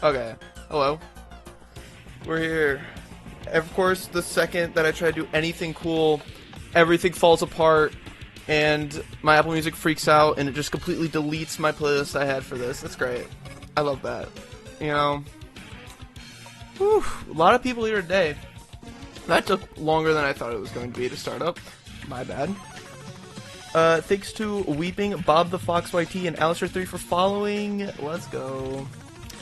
Okay. Hello. We're here. Of course, the second that I try to do anything cool, everything falls apart, and my Apple Music freaks out, and it just completely deletes my playlist I had for this. That's great. I love that. You know? Whew, a lot of people here today. That took longer than I thought it was going to be to start up. My bad. Thanks to Weeping, Bob the Fox YT, and Alistair3 for following. Let's go.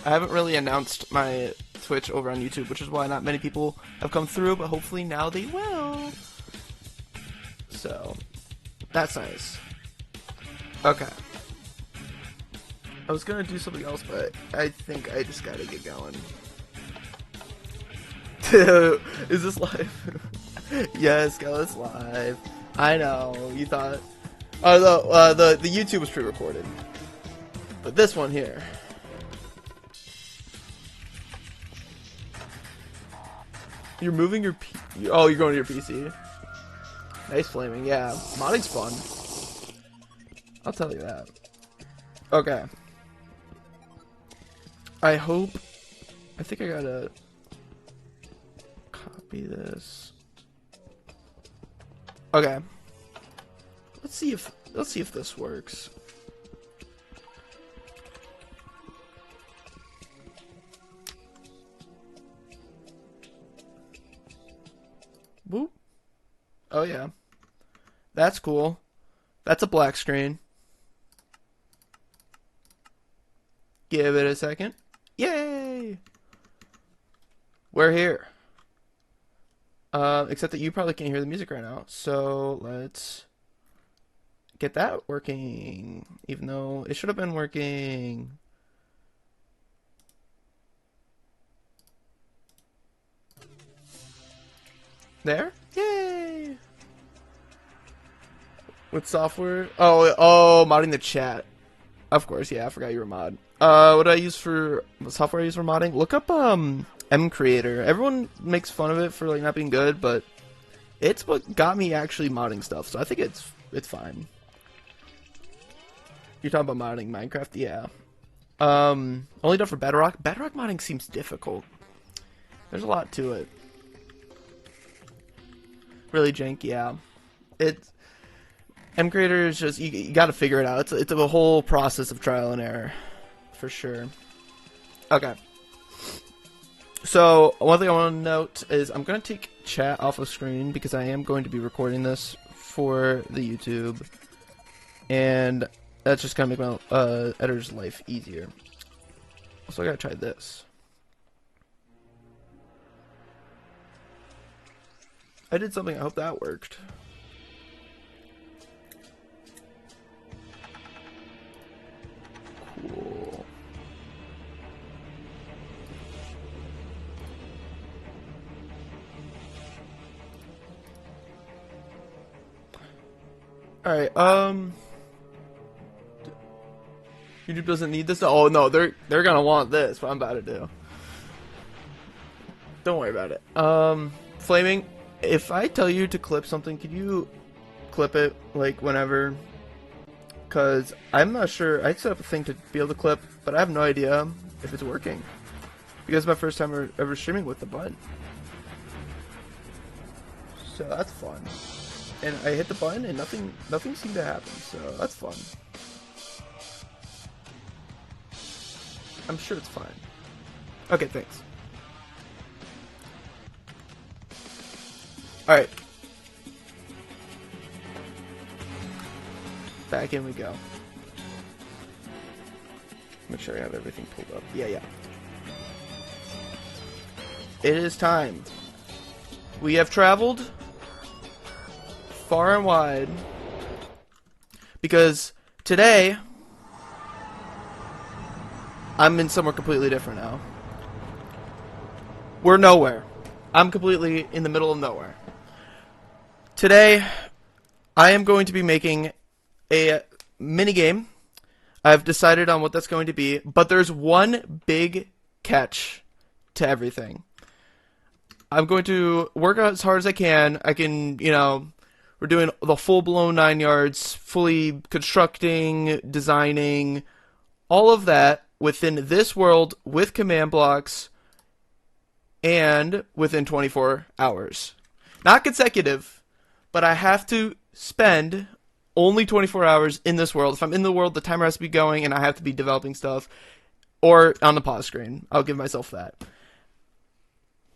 I haven't really announced my Twitch over on YouTube, which is why not many people have come through, but hopefully now they will. So, that's nice. Okay. I was gonna do something else, but I think I just gotta get going. Is this live? Yes, go, it's live. I know, you thought... Oh, the YouTube was pre-recorded. But this one here... You're moving your oh, you're going to your PC. Nice flaming, yeah. Modding's fun. I'll tell you that. Okay. I think I gotta copy this. Okay. Let's see if this works. Boop. Oh yeah. That's cool. That's a black screen. Give it a second. Yay! We're here. Except that you probably can't hear the music right now. So let's get that working. Even though it should have been working. There? Yay! With software? Oh, modding the chat. Of course, yeah, I forgot you were mod. What software I use for modding? Look up, M Creator. Everyone makes fun of it for, like, not being good, but it's what got me actually modding stuff, so I think it's fine. You're talking about modding Minecraft? Yeah. Only done for Bedrock. Bedrock modding seems difficult. There's a lot to it. Really jank, yeah. M Creator is just you got to figure it out. It's a whole process of trial and error, for sure. Okay. So one thing I want to note is I'm gonna take chat off of screen because I am going to be recording this for the YouTube, and that's just gonna make my editor's life easier. So I gotta try this. I did something, I hope that worked. Cool. Alright, YouTube doesn't need this. Oh no, they're gonna want this, what I'm about to do. Don't worry about it. Flaming. If I tell you to clip something, could you clip it, like, whenever? Because I'm not sure. I set up a thing to be able to clip, but I have no idea if it's working. Because it's my first time ever streaming with the button. So that's fun. And I hit the button and nothing seemed to happen, so that's fun. I'm sure it's fine. Okay, thanks. Alright. Back in we go. Make sure I have everything pulled up. Yeah. It is time. We have traveled far and wide because today I'm in somewhere completely different now. We're nowhere. I'm completely in the middle of nowhere. Today, I am going to be making a minigame. I've decided on what that's going to be, but there's one big catch to everything. I'm going to work as hard as I can. We're doing the full-blown 9 yards, fully constructing, designing, all of that. within this world with command blocks and within 24 hours. Not consecutive, but I have to spend only 24 hours in this world. If I'm in the world, the timer has to be going and I have to be developing stuff. Or on the pause screen. I'll give myself that.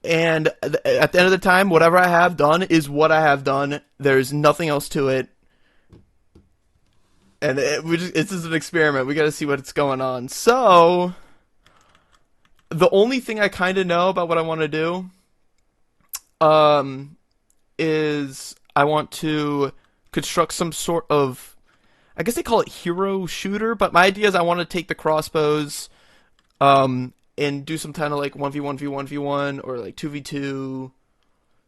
And at the end of the time, whatever I have done is what I have done. There's nothing else to it. And it's just an experiment. We got to see what's going on. So, the only thing I kind of know about what I want to do is I want to construct some sort of, I guess they call it hero shooter, but my idea is I want to take the crossbows and do some kind of like 1v1v1v1 or like 2v2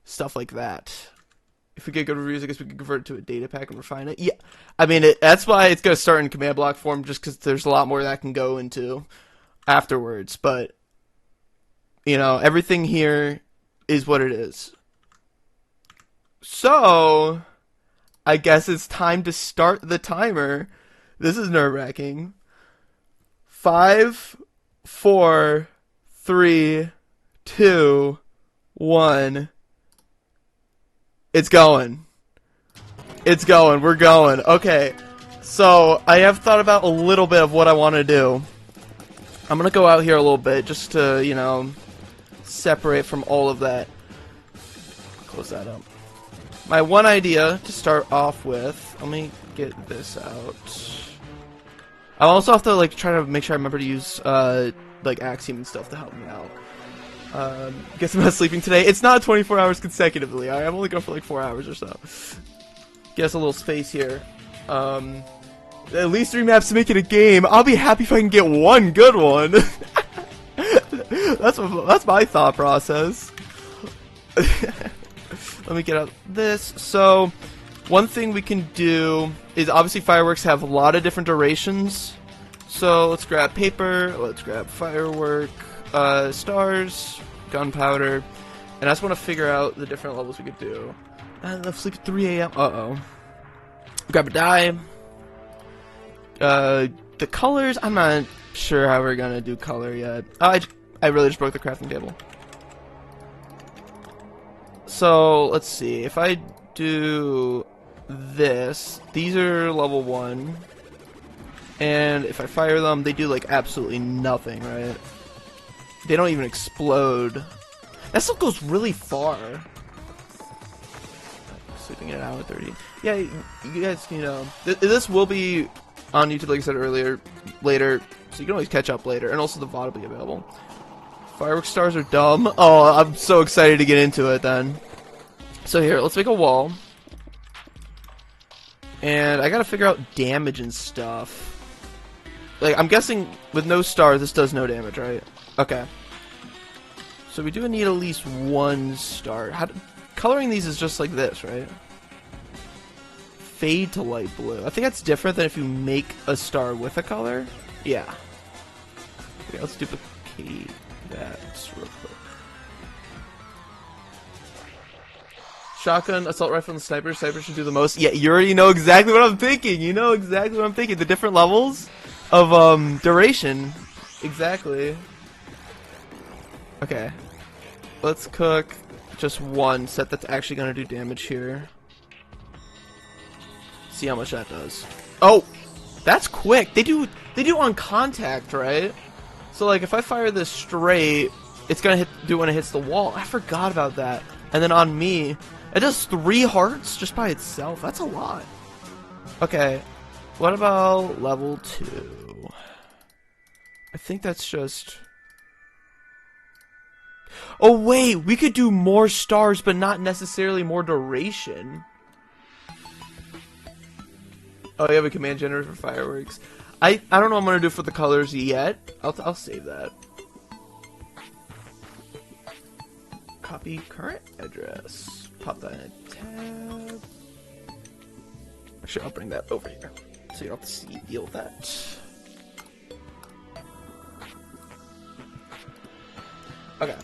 stuff like that. If we get good reviews, I guess we could convert it to a data pack and refine it. Yeah, I mean, that's why it's going to start in command block form, just because there's a lot more that can go into afterwards. But, you know, everything here is what it is. So, I guess it's time to start the timer. This is nerve-wracking. 5, 4, 3, 2, 1. It's going. It's going. We're going. Okay. So, I have thought about a little bit of what I want to do. I'm going to go out here a little bit just to, you know, separate from all of that. Close that up. My one idea to start off with, let me get this out. I also have to like try to make sure I remember to use like Axiom and stuff to help me out. Guess I'm not sleeping today. It's not 24 hours consecutively. I'm only going for like 4 hours or so. Get us a little space here. At least 3 maps to make it a game. I'll be happy if I can get one good one. That's my thought process. Let me get out this. So, one thing we can do is obviously fireworks have a lot of different durations. So let's grab paper. Let's grab firework, stars, gunpowder, and I just want to figure out the different levels we could do. Let's sleep at 3 a.m. Uh-oh. Grab a die. The colors, I'm not sure how we're gonna do color yet. I really just broke the crafting table. So, let's see. If I do this, these are level 1. And if I fire them, they do like absolutely nothing, right? They don't even explode. That still goes really far. Sleeping at an hour 30. Yeah, you guys, you know, this will be on YouTube, like I said earlier, later, so you can always catch up later, and also the VOD will be available. Firework stars are dumb. Oh, I'm so excited to get into it then. So here, let's make a wall. And I gotta figure out damage and stuff. Like, I'm guessing with no stars, this does no damage, right? Okay. So we do need at least 1 star. Coloring these is just like this, right? Fade to light blue. I think that's different than if you make a star with a color. Yeah. Okay, let's duplicate that real quick. Shotgun, assault rifle, and sniper. Sniper should do the most. Yeah, you already know exactly what I'm thinking. You know exactly what I'm thinking. The different levels of duration. Exactly. Okay. Let's cook just 1 set that's actually gonna do damage here. See how much that does. Oh, that's quick. They do on contact, right? So like if I fire this straight, it's gonna do when it hits the wall. I forgot about that. And then on me, it does 3 hearts just by itself. That's a lot. Okay, what about level 2? I think that's just... Oh wait, we could do more stars, but not necessarily more duration. Oh, you have a command generator for fireworks. I don't know what I'm gonna do for the colors yet. I'll save that. Copy current address. Pop that in a tab. Actually, I'll bring that over here, so you don't have to deal with that. Okay.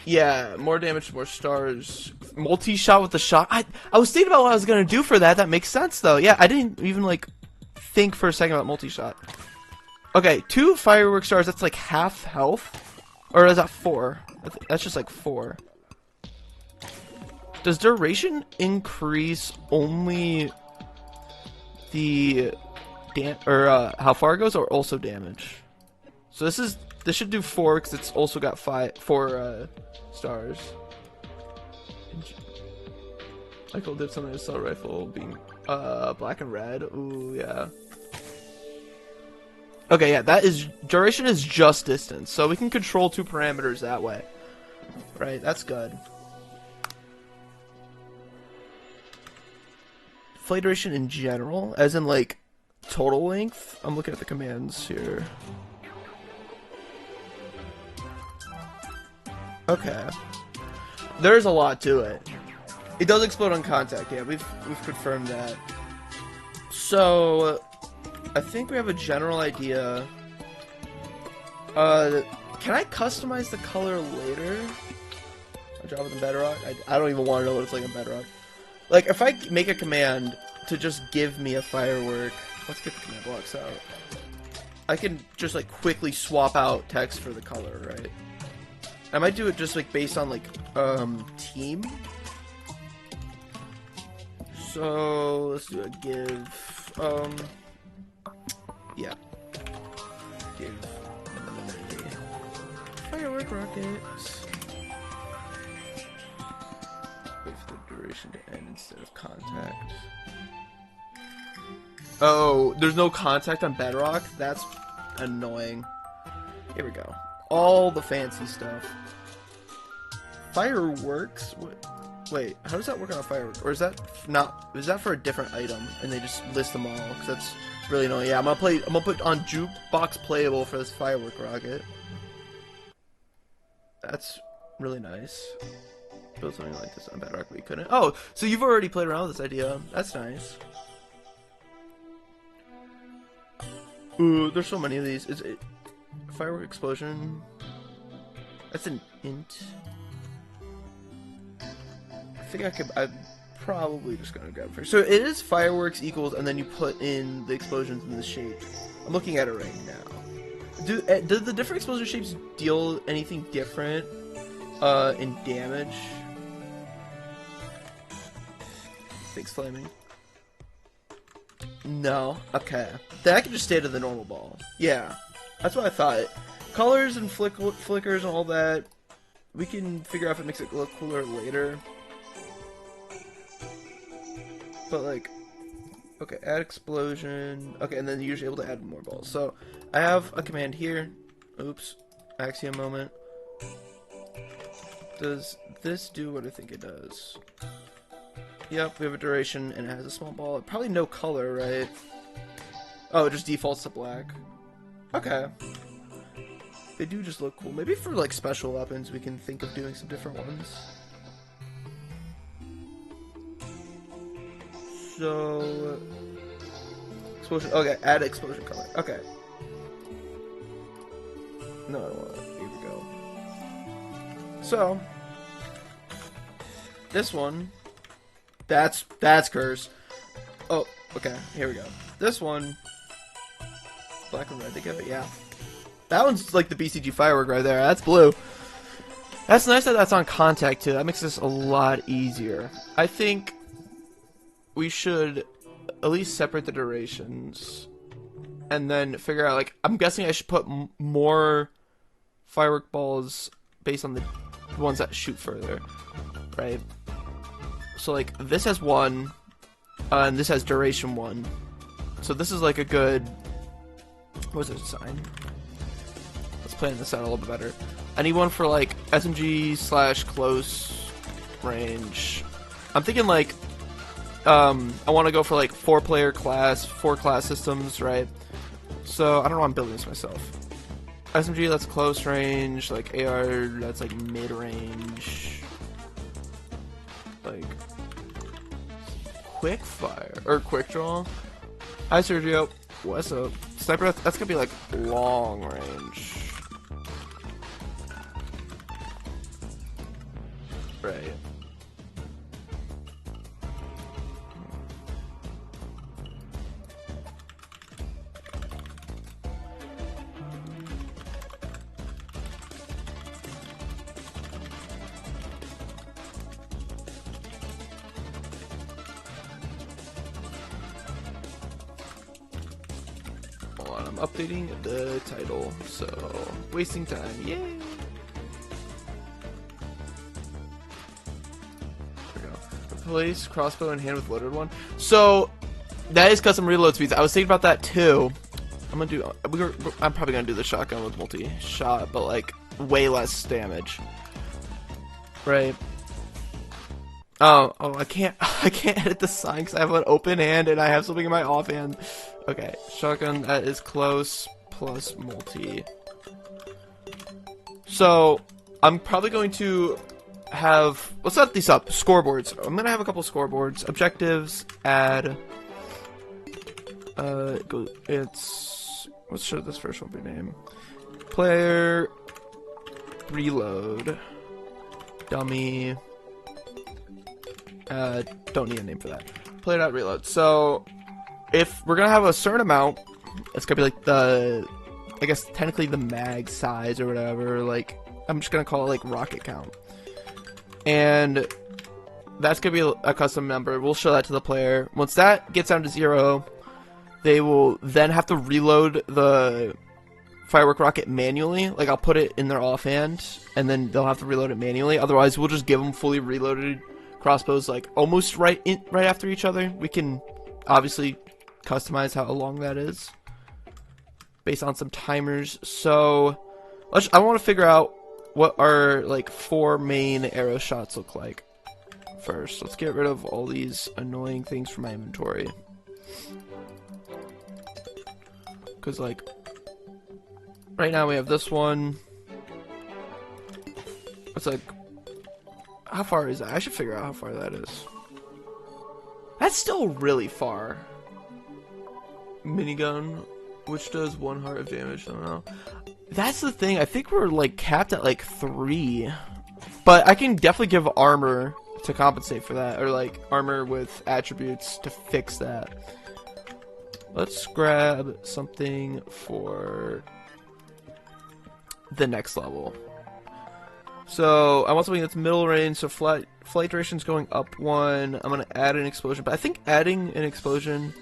Yeah, more damage, more stars. Multi-shot with the shot. I was thinking about what I was gonna do for that. That makes sense, though. Yeah, I didn't even, like, think for a second about multi-shot. Okay, 2 firework stars, that's like half health? Or is that 4? That's just like 4. Does duration increase only the how far it goes, or also damage? So this should do 4 because it's also got 4 stars. Michael did something to assault rifle being black and red. Ooh, yeah. Okay, yeah, duration is just distance, so we can control 2 parameters that way. Right, that's good. Flight duration in general, as in like total length. I'm looking at the commands here. Okay. There's a lot to it. It does explode on contact, yeah, we've confirmed that. So I think we have a general idea. Can I customize the color later? I drop it in Bedrock? I don't even want to know what it's like in Bedrock. Like, if I make a command to just give me a firework, let's get the command blocks out. I can just like quickly swap out text for the color, right? I might do it just like based on like team. So let's do a give. Yeah. Give firework rockets. Wait for the duration to end instead of contact. Oh, there's no contact on Bedrock? That's annoying. Here we go. All the fancy stuff. Fireworks? Wait, how does that work on a firework? Or is that not? Is that for a different item? And they just list them all? Because that's really annoying. Yeah, I'm gonna put on jukebox playable for this firework rocket. That's really nice. Build something like this on Bedrock, but you couldn't. Oh, so you've already played around with this idea. That's nice. Ooh, there's so many of these. Is it firework explosion? That's an int. I think I'm probably just gonna grab it first. So it is fireworks equals, and then you put in the explosions in the shape. I'm looking at it right now. Do the different explosion shapes deal anything different in damage? Thanks, flaming. No. Okay. Then I can just stay to the normal ball. Yeah. That's what I thought. Colors and flickers and all that, we can figure out if it makes it look cooler later. But like, okay, add explosion. Okay, and then you're usually able to add more balls. So I have a command here. Oops. Axiom moment. Does this do what I think it does? Yep, we have a duration, and it has a small ball. Probably no color, right? Oh, it just defaults to black. Okay. They do just look cool. Maybe for, like, special weapons, we can think of doing some different ones. So... explosion. Okay, add explosion color. Okay. No, I don't want that. Here we go. So... this one... That's cursed. Oh, okay, here we go. This one, black and red together, yeah. That one's like the BCG firework right there. That's blue. That's nice that that's on contact too. That makes this a lot easier. I think we should at least separate the durations and then figure out, like, I'm guessing I should put more firework balls based on the ones that shoot further, right? So, like, this has 1, and this has duration 1. So this is, like, a good... what was it, sign? Let's plan this out a little bit better. I need one for, like, SMG/close range. I'm thinking, like, I want to go for, like, 4-player class, 4 class systems, right? So, I don't know why I'm building this myself. SMG, that's close range. Like, AR, that's, like, mid-range. Like... quick fire or quick draw. Hi Sergio, what's up? Sniper, that's gonna be like long range, right? Updating the title, so wasting time. Yay! There we go. Replace crossbow in hand with loaded one. So that is custom reload speeds. I was thinking about that too. I'm probably gonna do the shotgun with multi-shot, but like way less damage. Right. Oh, I can't edit the sign because I have an open hand and I have something in my offhand. Okay, shotgun, that is close, plus multi. So, I'm probably going to have, let's set these up, scoreboards. I'm going to have a couple scoreboards. Objectives, add, what should this first one be named? Player, reload, dummy, don't need a name for that. Player.reload. So, if we're gonna have a certain amount, it's gonna be like the, I guess technically the mag size or whatever, like, I'm just gonna call it like rocket count. And that's gonna be a custom number. We'll show that to the player. Once that gets down to 0, they will then have to reload the firework rocket manually. Like, I'll put it in their offhand, and then they'll have to reload it manually. Otherwise, we'll just give them fully reloaded crossbows, like almost right after each other. We can obviously customize how long that is based on some timers. So I want to figure out what our like 4 main arrow shots look like first. Let's get rid of all these annoying things from my inventory, because like right now we have this one. It's like, how far is that? I should figure out how far that is. That's still really far. Minigun, which does 1 heart of damage. I don't know. That's the thing. I think we're like capped at like 3. But I can definitely give armor to compensate for that. Or like armor with attributes to fix that. Let's grab something for the next level. So I want something that's middle range, so flight duration's going up 1. I'm gonna add an explosion, but I think adding an explosion,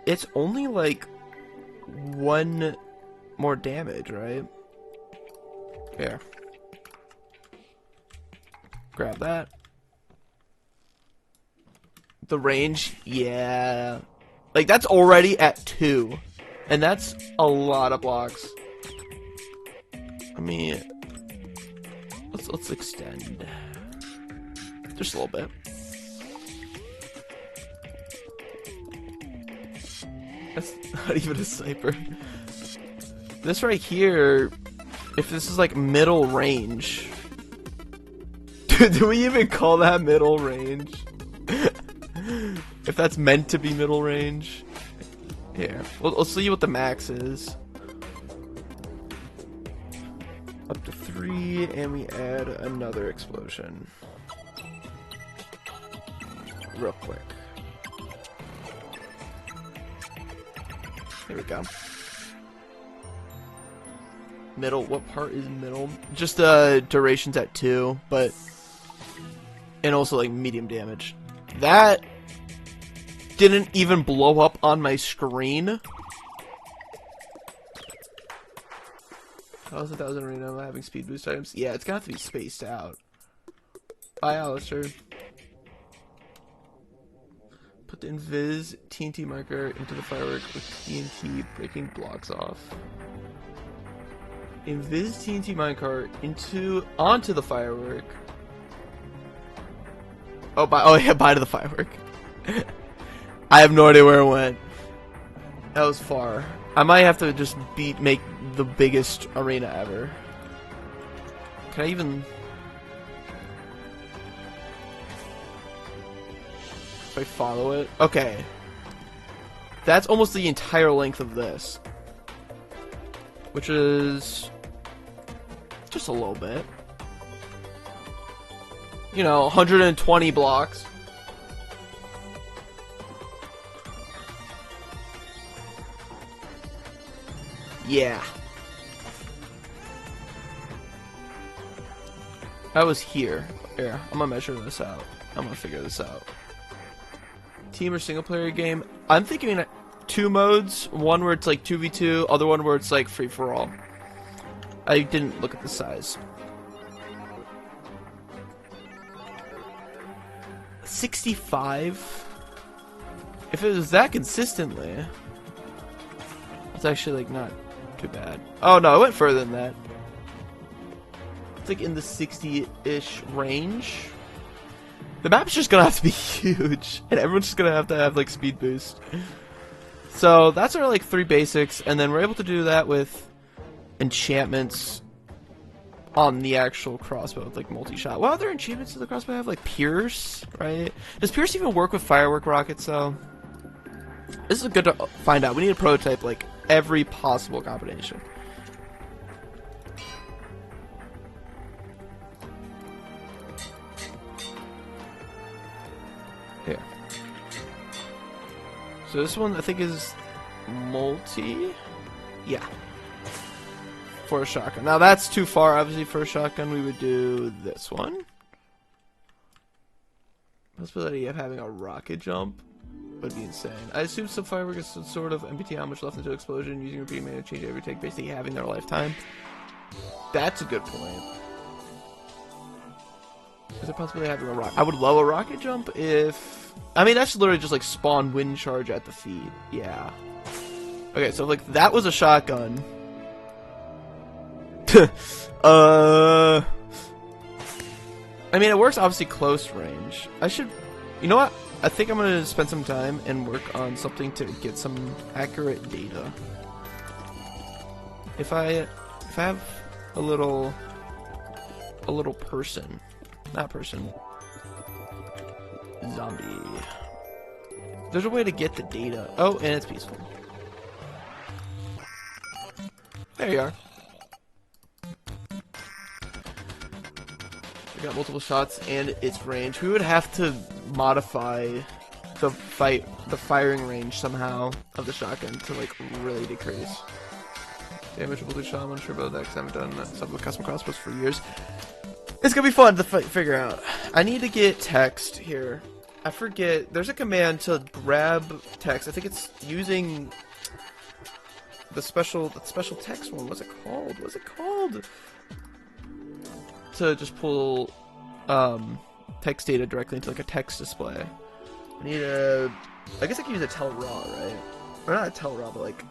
it's only like 1 more damage, right? Here. Grab that. The range, yeah. Like, that's already at 2. And that's a lot of blocks. I mean, let's extend just a little bit. That's not even a sniper. This right here, if this is like middle range, do we even call that middle range? If that's meant to be middle range. Here, we'll see what the max is. Up to 3, and we add another explosion. Real quick. There we go. Middle, what part is middle? Just duration's at 2, but, and also like medium damage. That didn't even blow up on my screen. 1,000 arena, having speed boost items. Yeah, it's gonna have to be spaced out. Bye, Alistair. Put the invis TNT marker into the firework with TNT breaking blocks off. Invis TNT minecart onto the firework. Oh yeah, bye to the firework. I have no idea where it went. That was far. I might have to just make the biggest arena ever. Can I even... If I follow it? Okay. That's almost the entire length of this. Which is... just a little bit. You know, 120 blocks. Yeah. I was here. Here, I'm gonna measure this out. I'm gonna figure this out. Team or single player game? I'm thinking two modes. One where it's like 2v2, other one where it's like free for all. I didn't look at the size. 65. If it was that consistently, it's actually like not too bad. Oh no, it went further than that. It's like in the 60-ish range. The map's just gonna have to be huge, and everyone's just gonna have like speed boost. So that's our like 3 basics, and then we're able to do that with enchantments on the actual crossbow with like multi-shot. What other enchantments does the crossbow have? Like Pierce, right? Does Pierce even work with firework rockets though? This is good to find out. We need a prototype like every possible combination. Here. So this one I think is multi. Yeah. For a shotgun. Now that's too far. Obviously, for a shotgun, we would do this one. Possibility of having a rocket jump would be insane. I assume some firework is some sort of MPT how much left into explosion using repeating mana to change every take, basically having their lifetime. That's a good point. Is there possibility of having a rocket? I would love a rocket jump if... I mean, that's literally just like spawn wind charge at the feet. Yeah. Okay, so like that was a shotgun. I mean, it works obviously close range. I should... You know what? I think I'm gonna spend some time and work on something to get some accurate data. If I have a little person, not person, zombie. There's a way to get the data. Oh, and it's peaceful. There you are. We got multiple shots and its range. We would have to modify the firing range somehow of the shotgun to like really decrease. Damage will do shot. I'm unsure about that because I haven't done stuff with custom crossbows for years. It's gonna be fun to figure out. I need to get text here. I forget. There's a command to grab text. I think it's using the special text one. What's it called? What's it called? To just pull text data directly into like a text display. I need a... I guess I can use a tell raw, right? Or not a tell raw, but like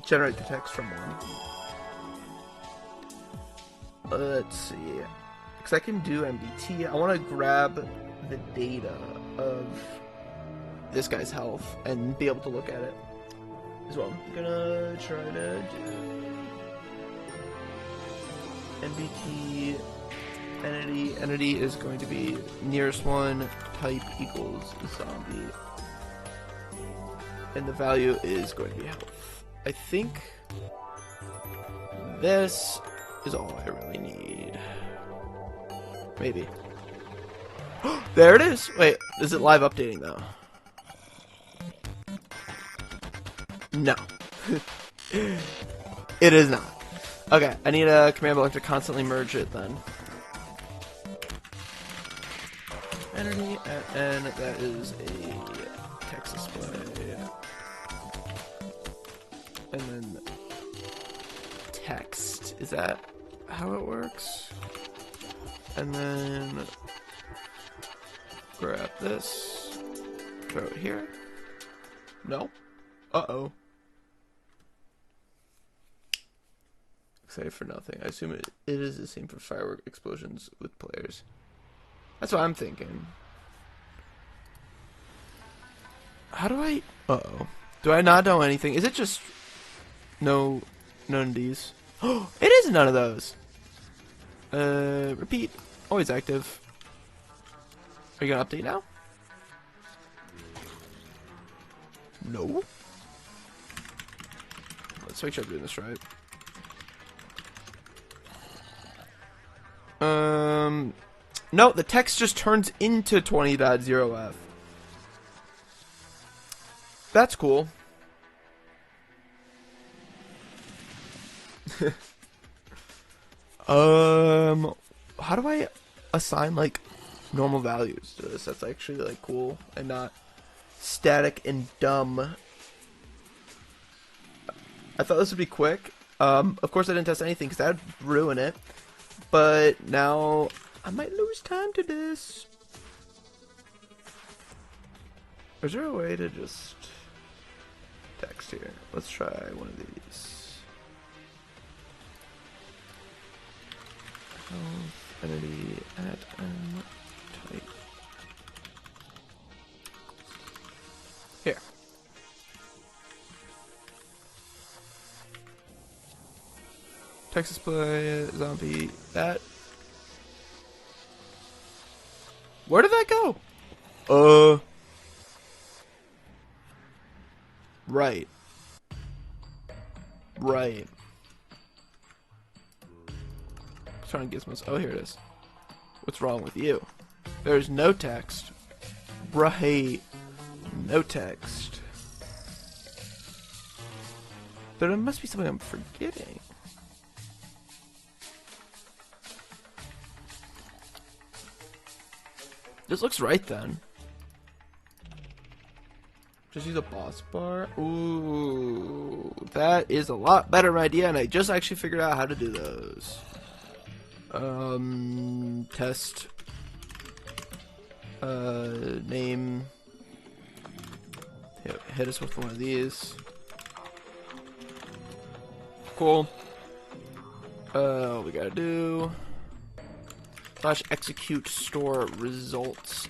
generate the text from one. Let's see. Because I can do MDT. I want to grab the data of this guy's health and be able to look at it as well. I'm gonna try to do MBT entity. Entity is going to be nearest one type equals zombie, and the value is going to be health. I think this is all I really need. Maybe. There it is! Wait, is it live updating though? No. It is not. Okay, I need a command block to constantly merge it then. Entity, and that is a text display. And then text. Is that how it works? And then grab this, throw it here. No. Uh-oh. Excited for nothing. I assume it is the same for firework explosions with players. That's what I'm thinking. How do I... Uh-oh. Do I not know anything? Is it just... No... None of these? Oh, it is none of those! Repeat. Always active. Are you gonna update now? No. Let's make sure I'm doing this right. No, the text just turns into 20.0f. That's cool. How do I assign like normal values to this? That's actually like cool and not static and dumb. I thought this would be quick. Of course, I didn't test anything because that would ruin it. But now I might lose time to this. Is there a way to just text here? Let's try one of these. Health entity at type. Here. Text display, zombie, that. Where did that go? Right. Right. Trying to gizmos. Oh, here it is. What's wrong with you? There's no text. Right. No text. There must be something I'm forgetting. This looks right then. Just use a boss bar. Ooh, that is a lot better idea, and I just actually figured out how to do those. Test. Name. Hit us with one of these. Cool. What we gotta do. Slash execute store results.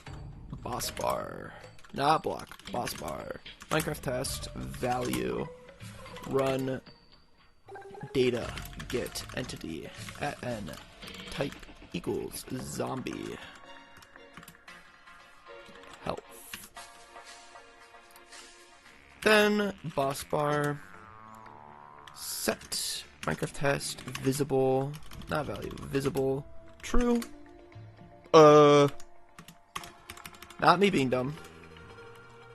Boss bar. Not block. Boss bar. Minecraft test. Value. Run. Data. Get entity. At n. Type equals zombie. Health. Then boss bar. Set. Minecraft test. Visible. Not value. Visible. True. Not me being dumb.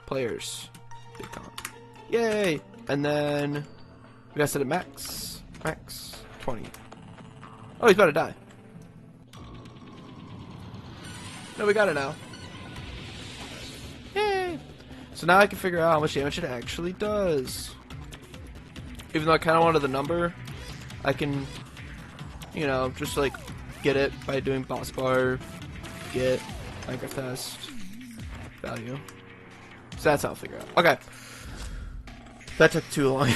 Players. Big con. Yay! And then we gotta set it max. Max 20. Oh, he's about to die. No, we got it now. Yay! So now I can figure out how much damage it actually does. Even though I kind of wanted the number, I can, you know, just like get it by doing boss bar, get Minecraft test, value. So that's how I'll figure it out. Okay. That took too long.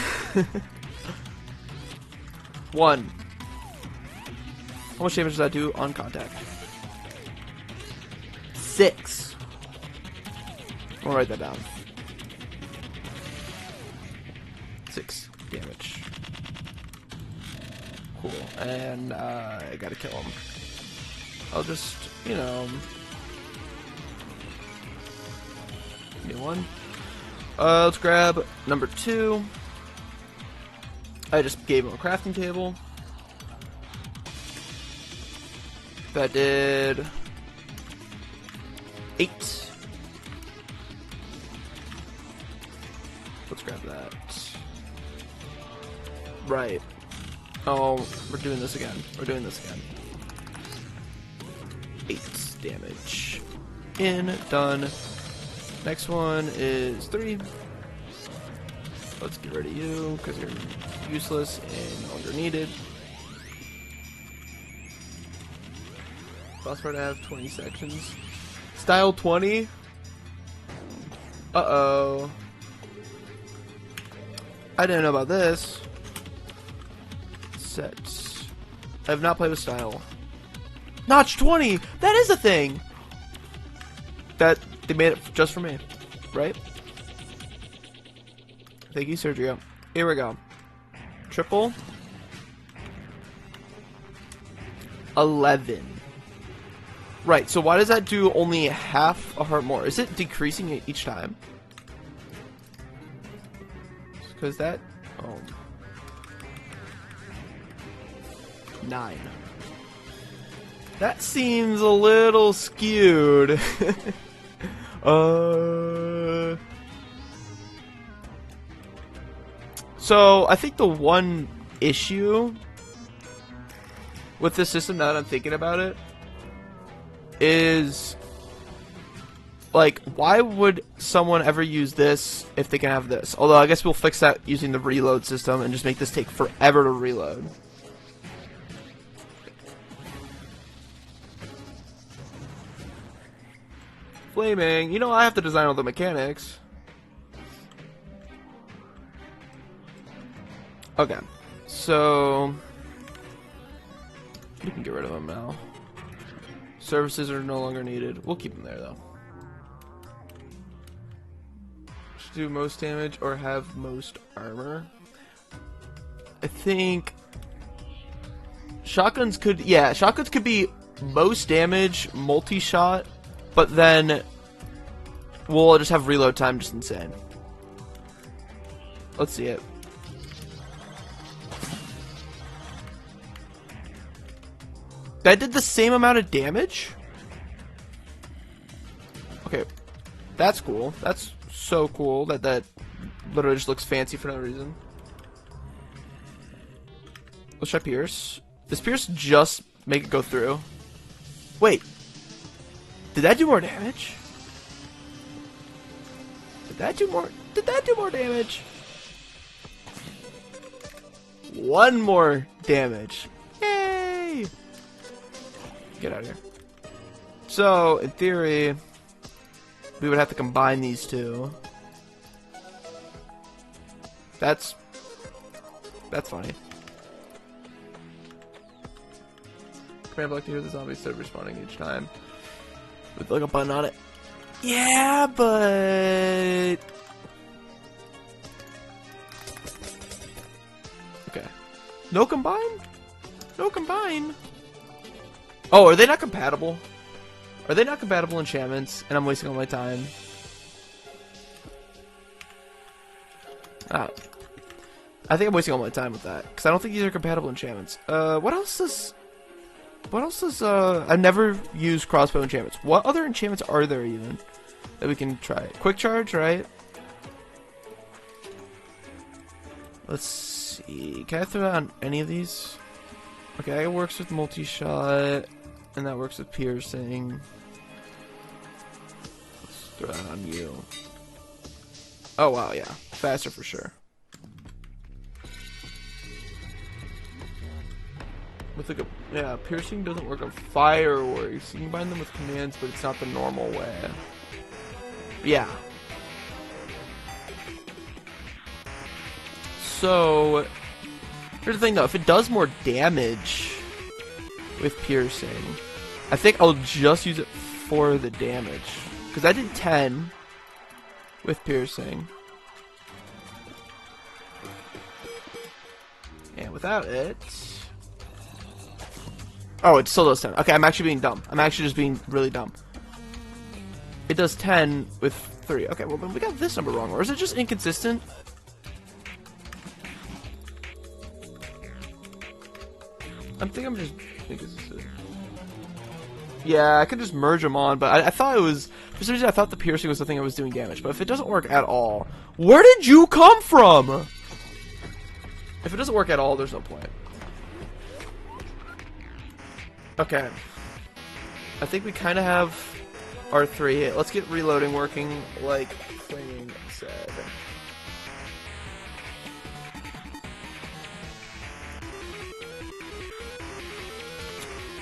1. How much damage does that do on contact? 6. I'll write that down. 6 damage. Cool. And I gotta kill him. I'll just, you know... Give me 1. Let's grab number 2. I just gave him a crafting table. That did 8. Let's grab that. Right. Oh, we're doing this again. We're doing this again. 8 damage. In. Done. Next one is 3. Let's get rid of you, because you're useless and no longer needed. Boss part to have 20 sections. Style 20? Uh-oh. I didn't know about this. Sets. I have not played with style. Notch 20! That is a thing! That, they made it just for me. Right? Thank you, Sergio. Here we go. Triple. 11. Right, so why does that do only half a heart more? Is it decreasing it each time? Because that... Oh. 9. That seems a little skewed. So, I think the one issue with this system, now that I'm thinking about it, is like, why would someone ever use this if they can have this? Although, I guess we'll fix that using the reload system and just make this take forever to reload. Flaming. You know, I have to design all the mechanics. Okay. So... we can get rid of them now. Services are no longer needed. We'll keep them there, though. Should do most damage or have most armor. I think... shotguns could... yeah, shotguns could be most damage, multi-shot, but then we'll just have reload time just insane. Let's see it. That did the same amount of damage? Okay. That's cool. That's so cool that that literally just looks fancy for no reason. Let's try Pierce. Does Pierce just make it go through? Wait. Did that do more damage? Did that do more damage? One more damage. Yay! Get out of here. So, in theory, we would have to combine these two. That's funny. Command block to hear the zombies start respawning each time. With like a button on it. Yeah, but... okay. No combine? No combine? Oh, are they not compatible? Are they not compatible enchantments? And I'm wasting all my time. Ah. I think I'm wasting all my time with that. Because I don't think these are compatible enchantments. What else does... I've never used crossbow enchantments. What other enchantments are there even that we can try? Quick charge, right? Let's see. Can I throw that on any of these? Okay, it works with multi-shot. And that works with piercing. Let's throw that on you. Oh, wow, yeah. Faster for sure. With like a... yeah, piercing doesn't work on fireworks. You can bind them with commands, but it's not the normal way. Yeah. So... here's the thing, though. If it does more damage with piercing, I think I'll just use it for the damage. Because I did 10 with piercing. And without it... oh, it still does 10. Okay, I'm actually being dumb. I'm actually just being really dumb. It does 10 with 3. Okay, well then we got this number wrong. Or is it just inconsistent? I think I'm just inconsistent. Yeah, I could just merge them on, but I thought it was... for some reason I thought the piercing was the thing that was doing damage. But if it doesn't work at all... where did you come from? If it doesn't work at all, there's no point. Okay. I think we kind of have our 3. Let's get reloading working like Flaming said.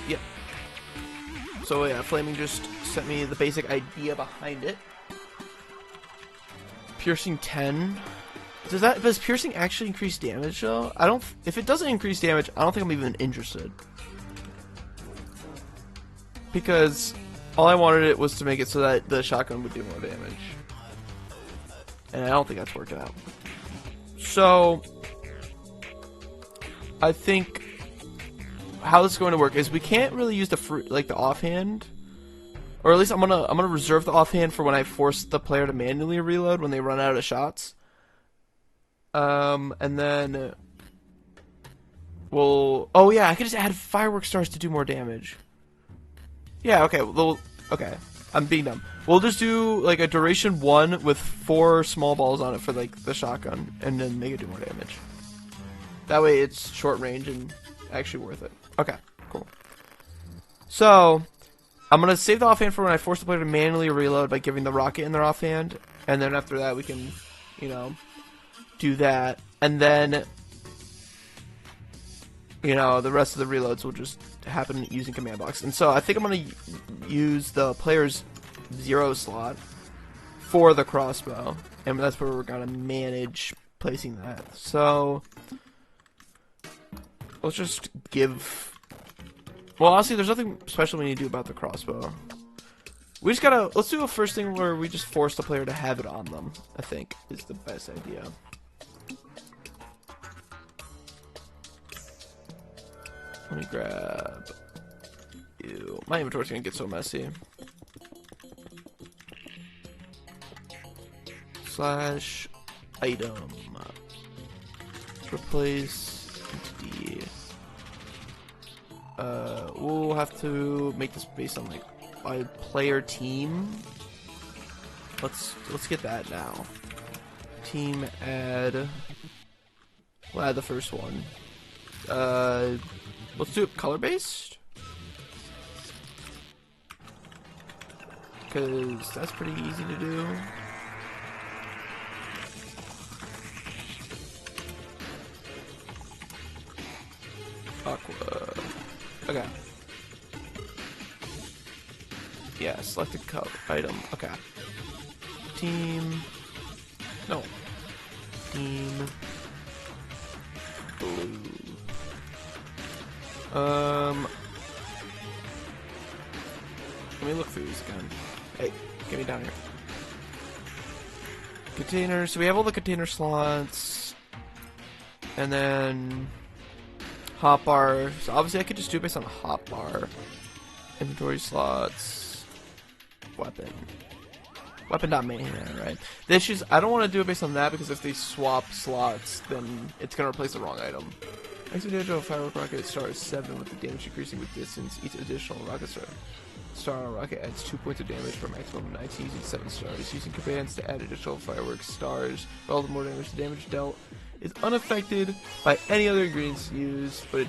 Yep. So yeah, Flaming just sent me the basic idea behind it. Piercing 10. Does piercing actually increase damage though? I don't... if it doesn't increase damage, I don't think I'm even interested. Because all I wanted it was to make it so that the shotgun would do more damage. And I don't think that's working out. So I think how this is going to work is we can't really use the the offhand. Or at least I'm gonna reserve the offhand for when I force the player to manually reload when they run out of shots. And then we'll... oh yeah, I could just add firework stars to do more damage. Yeah, okay, well, okay. I'm being dumb. We'll just do, like, a duration 1 with 4 small balls on it for, like, the shotgun, and then make it do more damage. That way it's short range and actually worth it. Okay, cool. So, I'm gonna save the offhand for when I force the player to manually reload by giving the rocket in their offhand, and then after that we can, you know, do that, and then, you know, the rest of the reloads will just happen using command box. And so I think I'm gonna use the player's 0 slot for the crossbow, and that's where we're gonna manage placing that. So let's just give. Well, honestly, there's nothing special we need to do about the crossbow. We just gotta, let's do a first thing where we just force the player to have it on them, I think, is the best idea. Let me grab, ew, my inventory's gonna get so messy. Slash item, replace entity. We'll have to make this based on like a player team. Let's get that now. Team add. We'll add the first one. Let's do it color based, because that's pretty easy to do. Aqua. Okay. Yeah, selected color item. Okay. Team. No. Team. Blue. Let me look through these again. Hey, get me down here. Containers. So we have all the container slots, and then hotbar. So obviously I could just do it based on hotbar. Inventory slots. Weapon. Weapon.main, right? The issue is I don't want to do it based on that, because if they swap slots, then it's going to replace the wrong item. Maximum damage on a firework rocket star is 7, with the damage increasing with distance. Each additional rocket star on a rocket adds 2 points of damage for a maximum of 19 using 7 stars. Using commands to add additional fireworks stars, relative more damage. The damage dealt is unaffected by any other ingredients used, but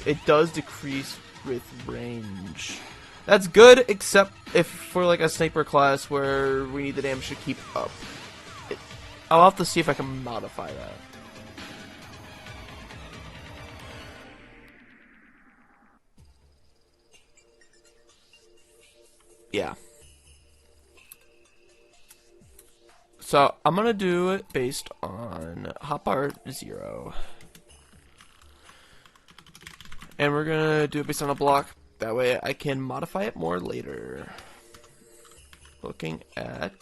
it does decrease with range. That's good, except if for like a sniper class where we need the damage to keep up. I'll have to see if I can modify that. Yeah. So I'm gonna do it based on hotbar 0. And we're gonna do it based on a block. That way I can modify it more later. Looking at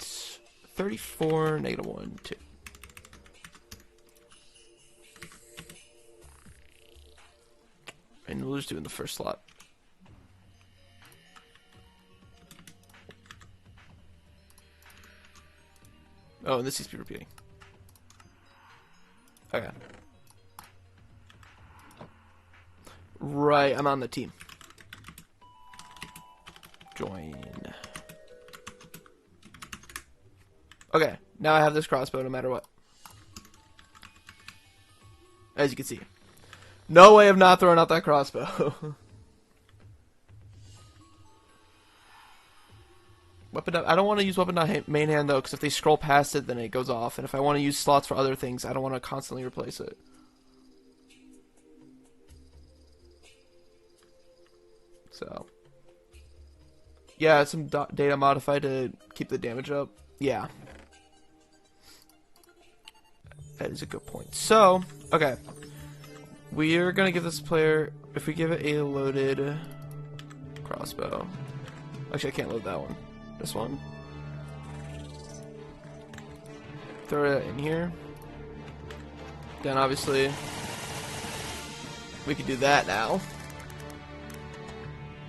34, -1, 2. And we'll just do it in the first slot. Oh, and this needs to be repeating. Okay. Right, I'm on the team. Join. Okay, now I have this crossbow no matter what. As you can see. No way of not throwing out that crossbow. Weapon. I don't want to use weapon main hand though, because if they scroll past it, then it goes off. And if I want to use slots for other things, I don't want to constantly replace it. So, yeah, some data modified to keep the damage up. Yeah, that is a good point. So, okay, we are gonna give this player, if we give it a loaded crossbow. Actually, I can't load that one. This one. Throw it in here. Then obviously we can do that now.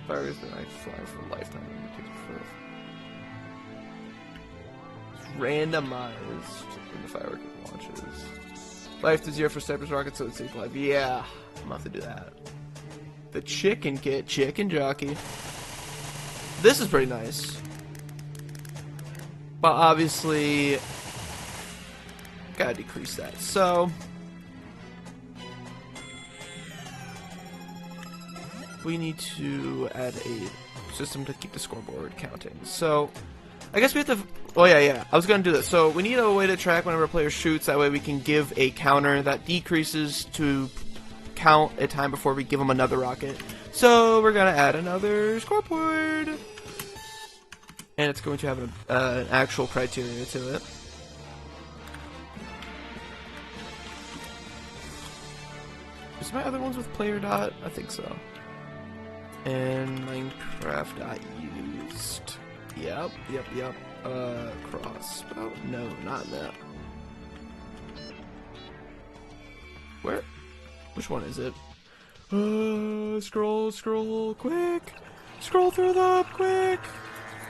Fire is the knife flying for a lifetime. It's randomized when the firework launches. Life to 0 for sniper's rocket, so it saves life. Yeah, I'm gonna have to do that. The chicken kit, chicken jockey. This is pretty nice. But obviously, gotta decrease that. So, we need to add a system to keep the scoreboard counting. So, I guess we have to... Oh, yeah. I was going to do this. So, we need a way to track whenever a player shoots. That way we can give a counter that decreases to count a time before we give them another rocket. So, we're going to add another scoreboard. And it's going to have an actual criteria to it. Is my other ones with player dot? I think so. And Minecraft dot used. Yep. Crossbow? No, not that. Where? Which one is it? Scroll, quick! Scroll through them, quick!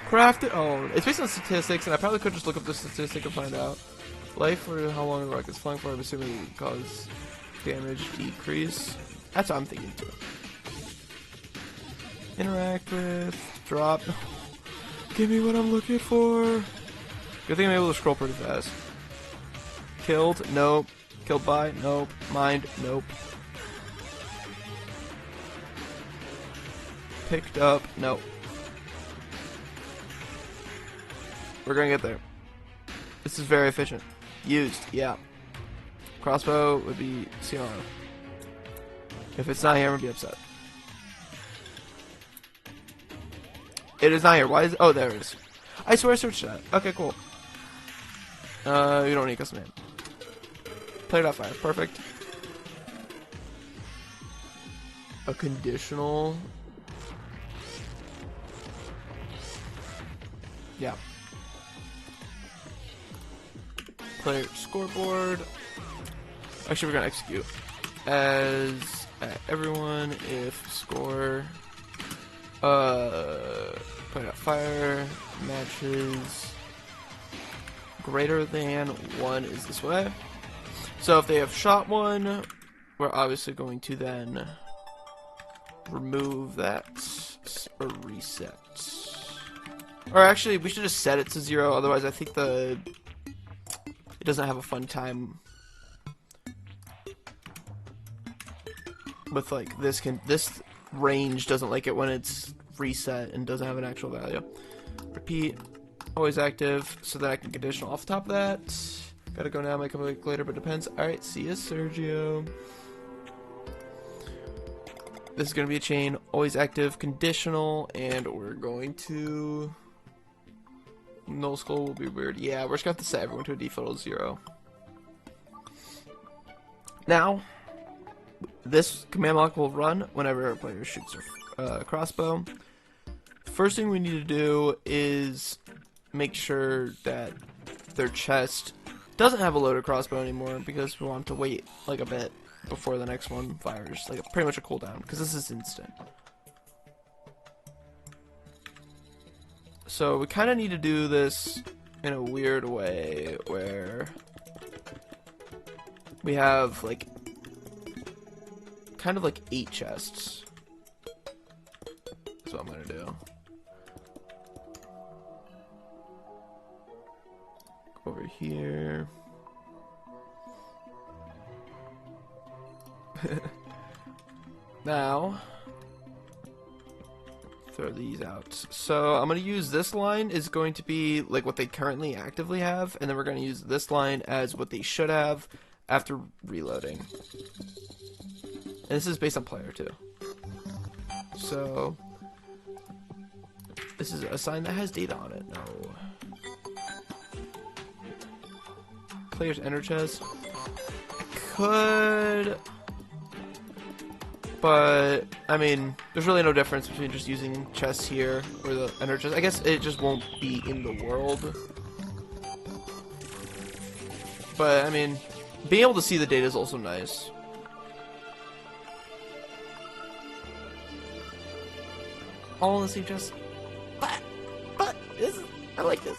Craft it. Oh, it's based on statistics, and I probably could just look up the statistic and find out. Life or how long the rocket's flying for, I'm assuming it would cause damage decrease. That's what I'm thinking too. Interact with, drop. Give me what I'm looking for. Good thing I'm able to scroll pretty fast. Killed? Nope. Killed by? Nope. Mined? Nope. Picked up? Nope. We're gonna get there. This is very efficient. Used? Yeah. Crossbow would be CR. If it's not here, I'm gonna be upset. It is not here. Why is it? Oh, there it is. I swear I searched that. Okay, cool. You don't need custom name. Player.5. Perfect. A conditional. Yeah. Player scoreboard. Actually, we're gonna execute as everyone if score player.fire matches greater than 1 is this way. So if they have shot 1, we're obviously going to then remove that or reset. Or actually, we should just set it to 0. Otherwise, I think it doesn't have a fun time with like this range doesn't like it when it's reset and doesn't have an actual value. Repeat, always active, so that I can conditional off the top of that. Gotta go now, might come back later, but depends. Alright, see ya, Sergio. This is gonna be a chain, always active, conditional, and we're going to... Null skull will be weird. Yeah, we're just gonna have to set everyone to a default of 0. Now, this command block will run whenever a player shoots a crossbow. First thing we need to do is make sure that their chest doesn't have a loaded crossbow anymore, because we want to wait like a bit before the next one fires, like pretty much a cooldown, because this is instant. So we kind of need to do this in a weird way where we have like kind of like 8 chests. That's what I'm gonna do. Over here. Now, throw these out. So I'm going to use this line is going to be like what they currently actively have, and then we're going to use this line as what they should have after reloading. And this is based on player too. So this is a sign that has data on it. No. Player's enter chest. I could, but I mean, there's really no difference between just using chests here or the enter chest. I guess it just won't be in the world. But I mean, being able to see the data is also nice. All in the same chest. But I like this.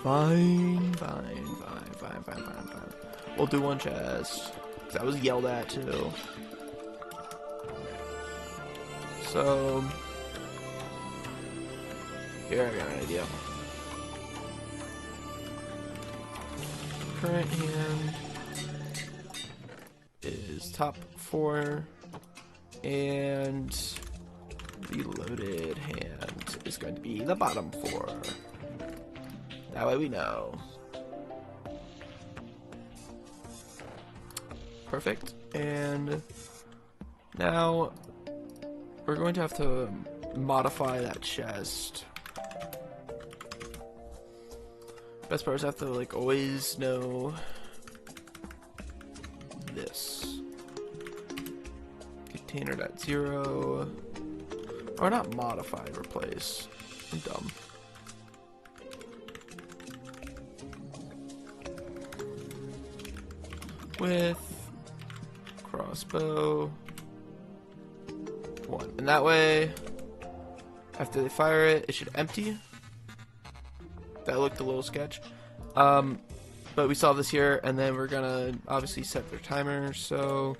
Fine. We'll do one chest. 'Cause I was yelled at too. So here I got an idea. Current hand is top 4 and the loaded hand is going to be the bottom 4. That way we know. Perfect. And now we're going to have to modify that chest. Best part is I have to like always know this. Container.0 or not modify, replace. I'm dumb. With Crossbow 1. And that way, after they fire it, it should empty. That looked a little sketch. But we saw this here, and then we're gonna obviously set their timer. So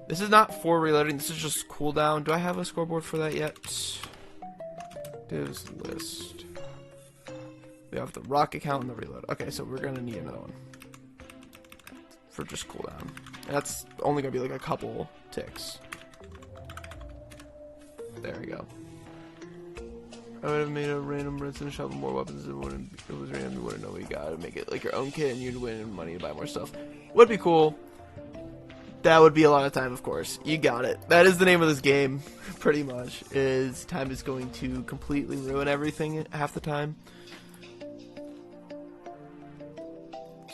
this is not for reloading, this is just cooldown. Do I have a scoreboard for that yet? Divs list. We have the rocket count and the reload. Okay, so we're gonna need another one for just cooldown. And that's only gonna be like a couple ticks. There we go. I would have made a random rinse and shop with more weapons. It was random. You wouldn't know what you got. It'd make it like your own kit, and you'd win money to buy more stuff. Would be cool. That would be a lot of time, of course. You got it. That is the name of this game, pretty much. Is time is going to completely ruin everything half the time.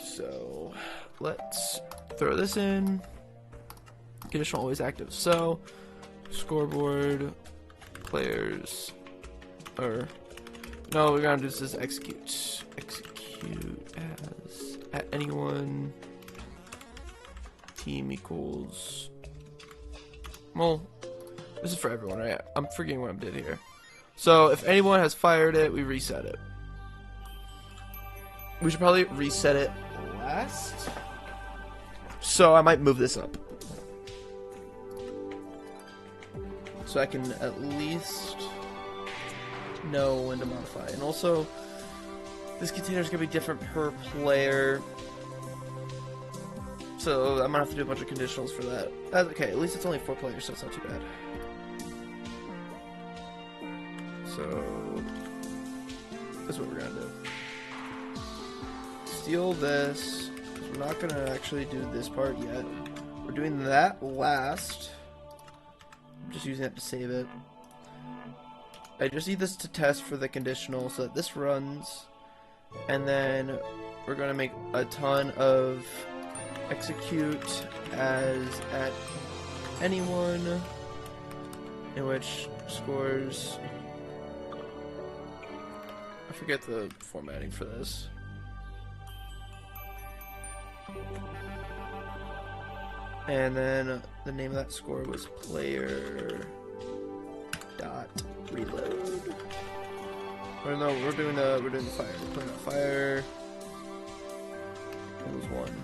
So let's throw this in. Conditional always active. So scoreboard players. Or no, we're gonna do this as execute. Execute as at anyone. Team equals. Well, this is for everyone, right? I'm forgetting what I did here. So if anyone has fired it, we reset it. We should probably reset it last. So I might move this up, so I can at least know when to modify. And also, this container is going to be different per player, so I'm going to have to do a bunch of conditionals for that. That's okay, at least it's only 4 players, so it's not too bad. So that's what we're going to do. Steal this. We're not going to actually do this part yet. We're doing that last. I'm just using it to save it. I just need this to test for the conditional so that this runs, and then we're going to make a ton of execute as at anyone, in which scores, I forget the formatting for this. And then the name of that score was player dot reload. Or no, we're doing the fire. We're playing a fire equals 1.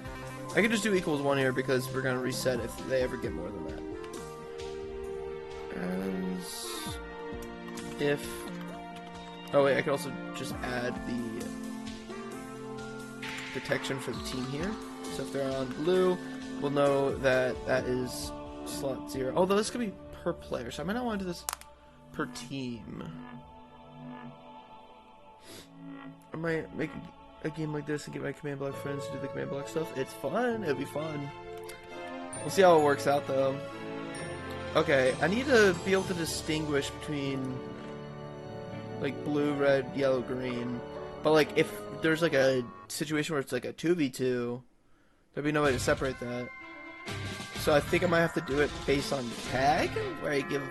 I could just do equals 1 here because we're gonna reset if they ever get more than that. As if, oh wait, I could also just add the protection for the team here. So if they're on blue, we'll know that that is slot 0. Although this could be per player, so I might not want to do this per team. I might make a game like this and get my command block friends to do the command block stuff. It's fun. It'll be fun. We'll see how it works out, though. Okay, I need to be able to distinguish between like blue, red, yellow, green. But like if there's like a situation where it's like a 2v2, there'd be no way to separate that. So I think I might have to do it based on tag, where I give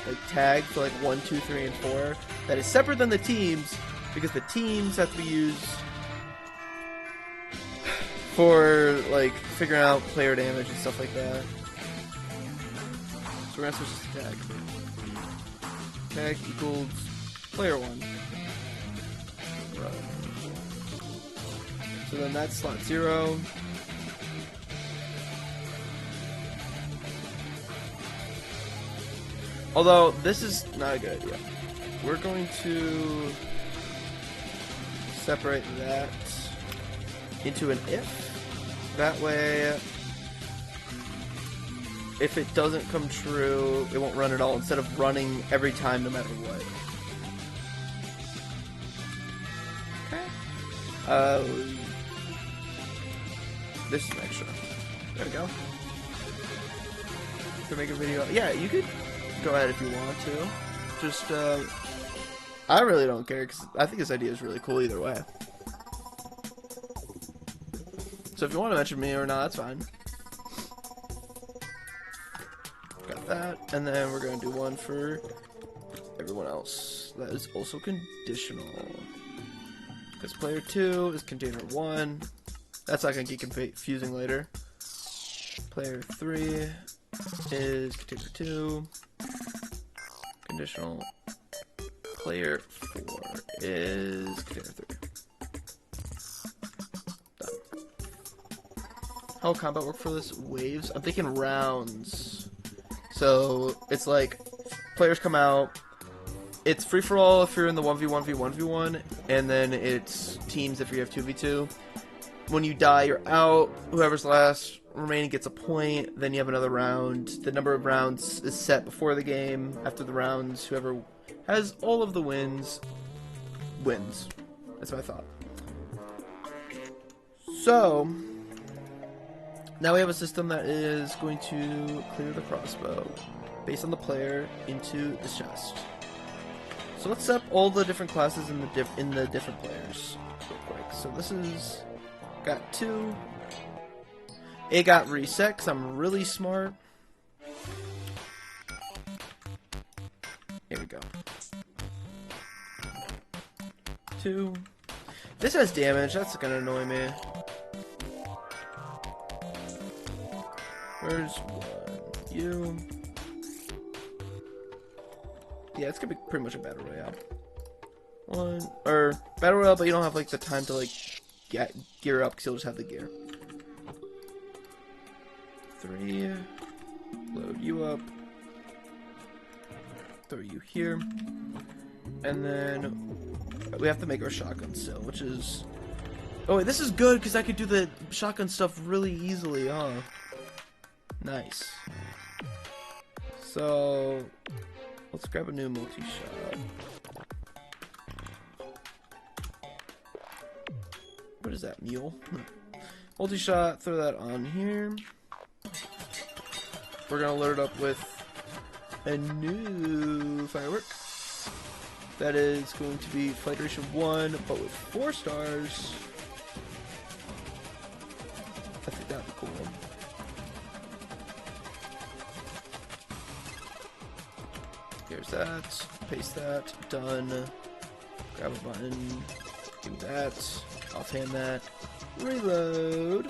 like tag for like 1, 2, 3, and 4 that is separate than the teams, because the teams have to be used for like figuring out player damage and stuff like that. So we're gonna switch to tag. Tag equals player 1. Right. So then that's slot 0. Although, this is not a good idea. We're going to separate that into an if. That way, if it doesn't come true, it won't run at all, instead of running every time no matter what. Okay. This is extra. There we go. To make a video. Yeah, you could go ahead if you want to. Just, I really don't care, because I think this idea is really cool either way. So if you want to mention me or not, that's fine. Got that. And then we're going to do one for everyone else. That is also conditional. Because player 2 is container 1. That's not going to get confusing later. Player 3 is container 2. Conditional. Player 4 is container 3. Done. How will combat work for this? Waves? I'm thinking rounds. So it's like players come out. It's free for all if you're in the 1v1v1v1, and then it's teams if you have 2v2. When you die, you're out. Whoever's last remaining gets a point. Then you have another round. The number of rounds is set before the game. After the rounds, whoever has all of the wins wins. That's what I thought. So now we have a system that is going to clear the crossbow based on the player into the chest. So let's set up all the different classes in the different players real quick. So this is got 2. It got reset because I'm really smart. Here we go. 2. This has damage. That's gonna annoy me. Where's 1? You. Yeah, it's gonna be pretty much a battle royale. 1 or battle royale, but you don't have like the time to like gear up because you'll just have the gear. 3. Load you up. Throw you here. And then we have to make our shotgun still, which is... Oh wait, this is good because I could do the shotgun stuff really easily, huh? Nice. So let's grab a new multi-shot. What is that, mule? Multi-shot, throw that on here. We're gonna load it up with a new firework. That is going to be Flight Duration 1, but with 4 stars. I think that'd be cool. Here's that. Paste that. Done. Grab a button. Do that. Offhand that. Reload.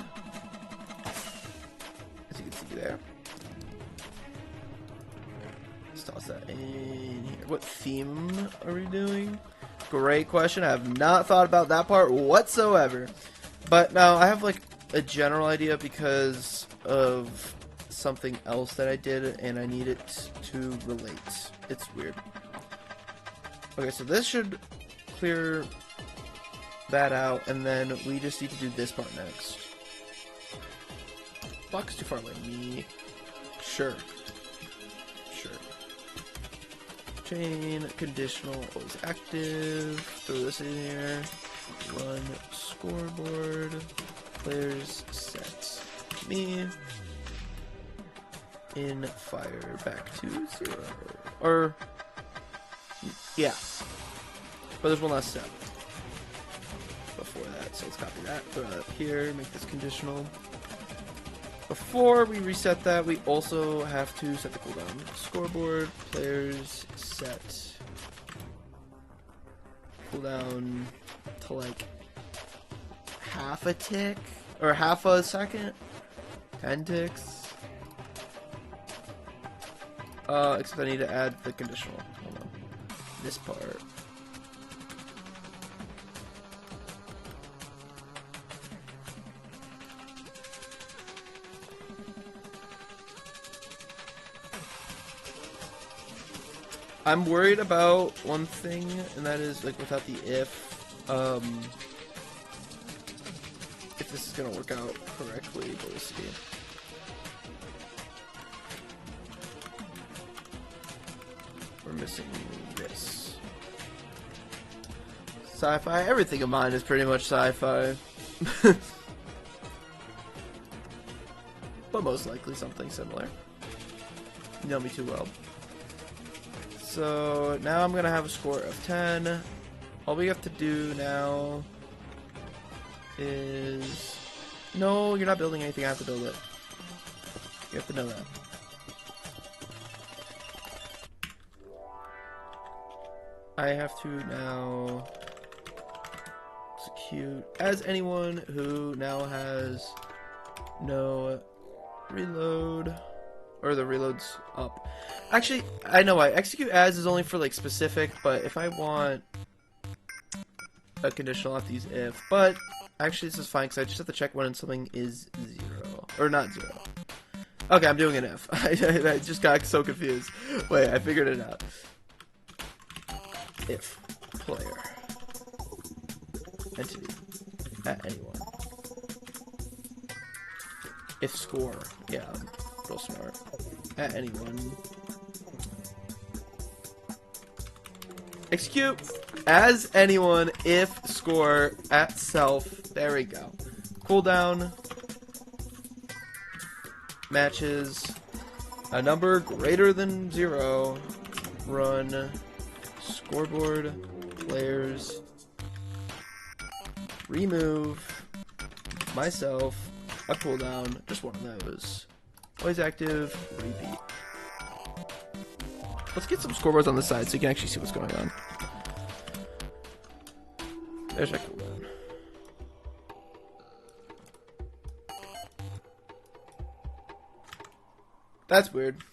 As you can see there. Let's toss that in here. What theme are we doing? Great question. I have not thought about that part whatsoever. But now I have like a general idea because of something else that I did and I need it to relate. It's weird. Okay, so this should clear that out, and then we just need to do this part next. Block's too far away. Me. Sure. Sure. Chain, conditional, always active. Throw this in here. Run scoreboard. Players set. Me. In fire back to 0. Or, yeah. But there's one last step before that, so let's copy that, throw that up here, make this conditional. Before we reset that, we also have to set the cooldown. Scoreboard, players, set cooldown to like half a tick, or half a second, 10 ticks. Except I need to add the conditional. Hold on. This part. I'm worried about one thing, and that is like without the if this is gonna work out correctly, but we'll see. missing this. Sci-fi. Everything of mine is pretty much sci-fi. But most likely something similar. You know me too well. So now I'm gonna have a score of 10. All we have to do now is... No, you're not building anything. I have to build it. You have to know that. I have to now execute as anyone who now has no reload, or the reload's up. Actually, I know why. Execute as is only for like specific, but if I want a conditional, I'll have to use if. But actually, this is fine because I just have to check when something is 0 or not 0. Okay, I'm doing an if. I just got so confused. Wait, I figured it out. If player entity at anyone. If score, yeah, real smart. At anyone. Execute as anyone if score at self. There we go. Cooldown matches a number greater than 0. Run scoreboard players. Remove myself. A cooldown. Just one of those. Always active. Repeat. Let's get some scoreboards on the side so you can actually see what's going on. There's my cooldown. That's weird.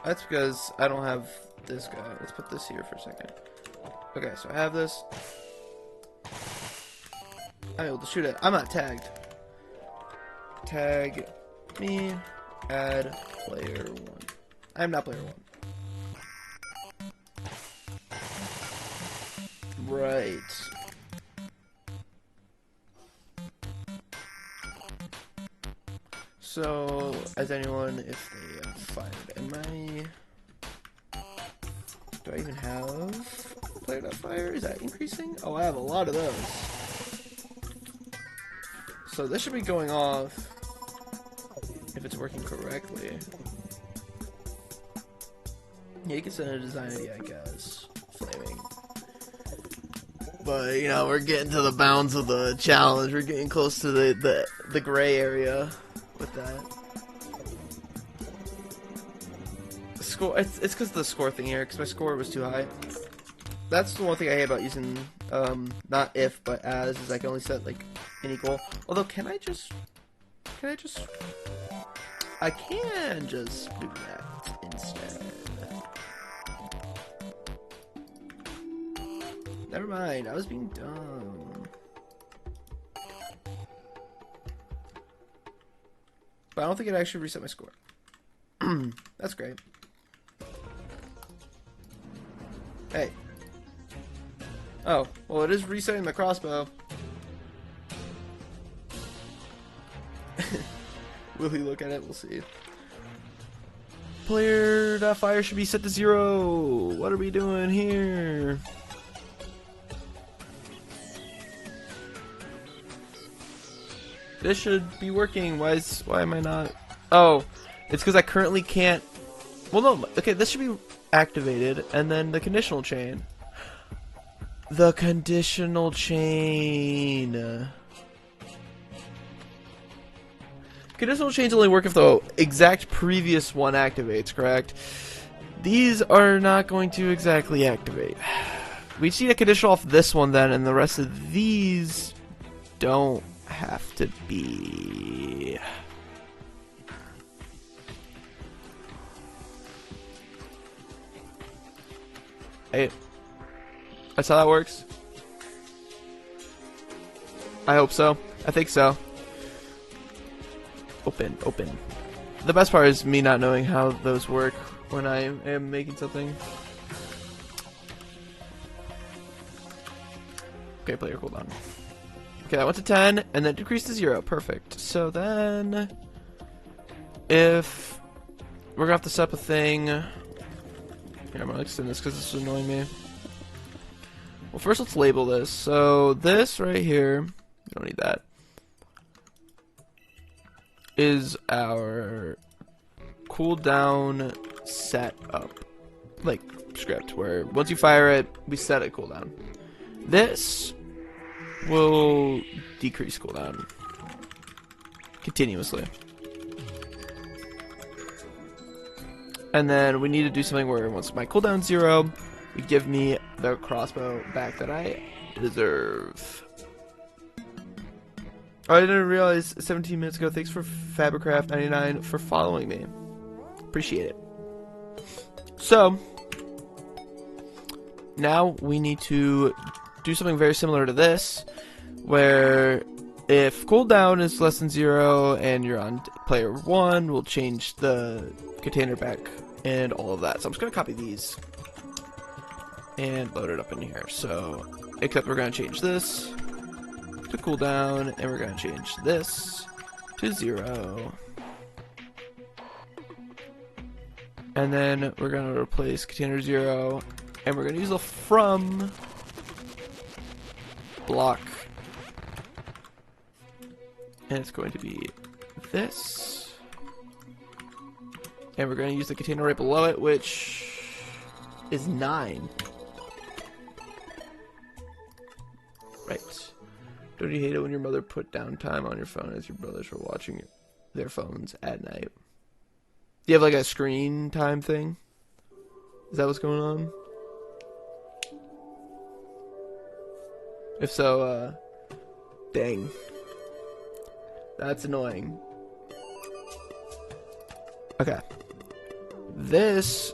That's because I don't have this guy. Let's put this here for a second. Okay, so I have this. I'm able to shoot it. I'm not tagged. Tag me. Add player 1. I am not player 1. Right. So, as anyone, if they fired, do I even have player.fire? Is that increasing? Oh, I have a lot of those. So this should be going off if it's working correctly. Yeah, you can send a design ID, I guess. Flaming. But, you know, we're getting to the bounds of the challenge. We're getting close to the gray area with that. Score. It's because of the score thing here, because my score was too high. That's the one thing I hate about using, not if, but as, is I can only set, like, an equal. Although, I can just do that instead. Never mind, I was being dumb. But I don't think it actually reset my score. That's great. Hey. Oh, well, it is resetting the crossbow. Will he look at it? We'll see. Player.fire should be set to 0. What are we doing here? This should be working. Why am I not? Oh, it's because I currently can't. Well, no. Okay, this should be activated, and then the conditional chain. The conditional chain. Conditional chains only work if the exact previous one activates, correct? These are not going to exactly activate. We just need a conditional off this one then, and the rest of these don't have to be. Hey, that's how that works. I hope so. I think so. Open. The best part is me not knowing how those work when I am making something. Okay, player cooldown. Okay, I went to 10 and then decreased to 0. Perfect. So then, if we're gonna have to set up a thing Here, I'm gonna extend this because this is annoying me. Well, first let's label this. So this right here, we don't need that, is our cooldown setup, like script, where once you fire it, we set a cooldown. This will decrease cooldown continuously. And then we need to do something where once my cooldown's 0, you give me the crossbow back that I deserve. Oh, I didn't realize 17 minutes ago. Thanks for Fabricraft99 for following me. Appreciate it. So, now we need to do something very similar to this, where if cooldown is less than 0 and you're on player 1, we'll change the container back and all of that. So I'm just going to copy these and load it up in here. So, except we're going to change this to cooldown, and we're going to change this to 0. And then we're going to replace container 0, and we're going to use the from block. And it's going to be this. And we're going to use the container right below it, which is 9. Right. Don't you hate it when your mother put down time on your phone as your brothers were watching their phones at night? Do you have like a screen time thing? Is that what's going on? If so, dang. That's annoying. Okay. This,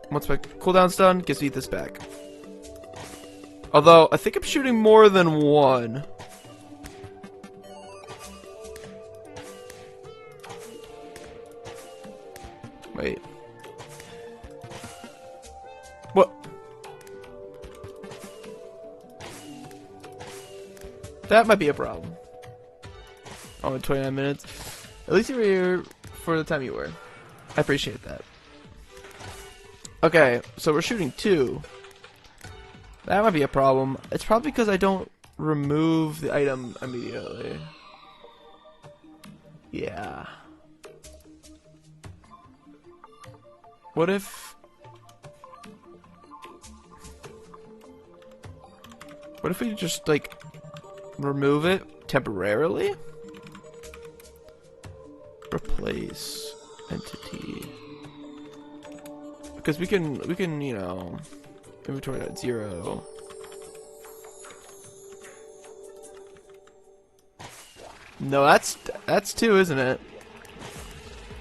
once my cooldown's done, gives me this back. Although, I think I'm shooting more than one. Wait. What? That might be a problem. Oh, 29 minutes. At least you were here for the time you were. I appreciate that. Okay, so we're shooting 2. That might be a problem. It's probably because I don't remove the item immediately. Yeah. What if we just, like, remove it temporarily? Replace entity. Because we can, you know, inventory at 0. No, that's 2, isn't it?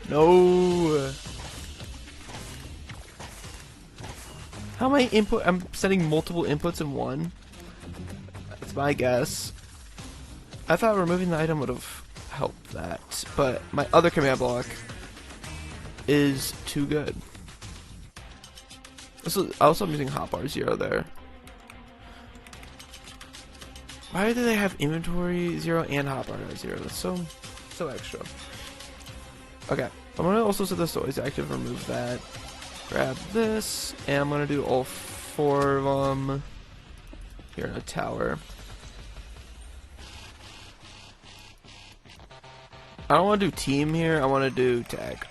No. How many input? I'm setting multiple inputs in one. That's my guess. I thought removing the item would have helped that, but my other command block is too good. Also, I'm using hotbar 0 there. Why do they have inventory 0 and hotbar 0? That's so extra. Okay, I'm gonna also set this to always active. Remove that. Grab this, and I'm gonna do all 4 of them here in a tower. I don't want to do team here. I want to do tag.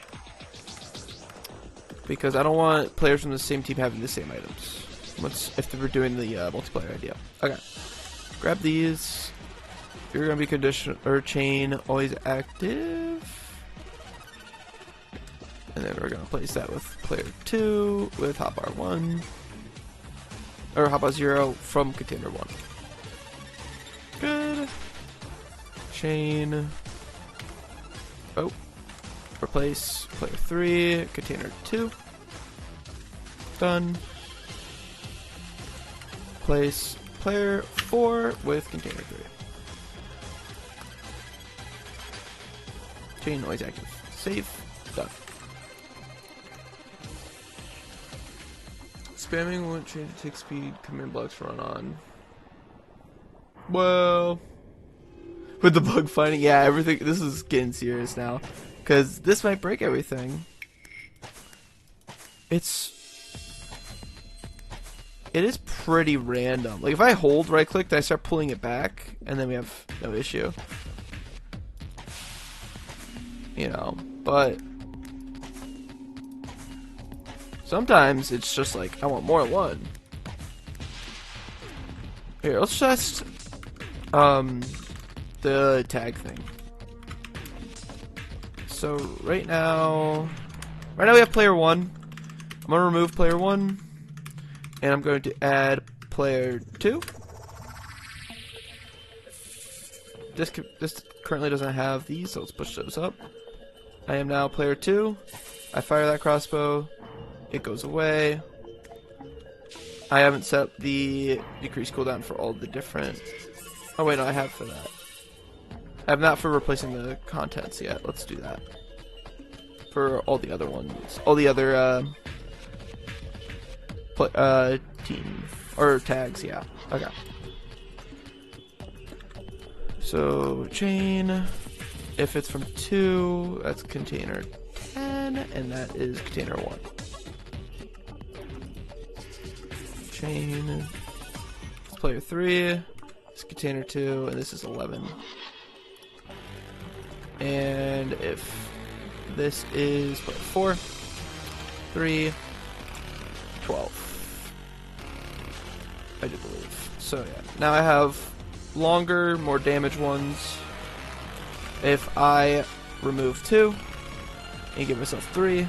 Because I don't want players from the same team having the same items. If we're doing the multiplayer idea. Okay. Grab these. You're going to be condition or chain always active. And then we're going to place that with player 2 with hotbar 1. Or hotbar 0 from container 1. Good. Chain. Oh. Replace player 3, container 2. Done. Place player 4 with container 3. Chain noise active. Save. Done. Spamming won't change the tick speed. Command blocks run on. Well, with the bug finding, yeah, everything. This is getting serious now. Because this might break everything. It's it is pretty random. Like if I hold right click, I start pulling it back, and then we have no issue. You know, but sometimes it's just like I want more than one. Here, let's test the tag thing. So right now we have player 1. I'm gonna remove player 1, and I'm going to add player 2. This currently doesn't have these, so let's push those up. I am now player 2. I fire that crossbow. It goes away. I haven't set the decrease cooldown for all the different... Oh wait, no, I have for that. I have not for replacing the contents yet. Let's do that. For all the other ones. All the other, team... Or tags, yeah. Okay. So, chain... If it's from 2, that's container 10, and that is container 1. Chain, player 3, it's container 2, and this is 11. And if this is player 4, 3, 12. I do believe. So yeah, now I have longer, more damage ones. If I remove 2 and give myself 3,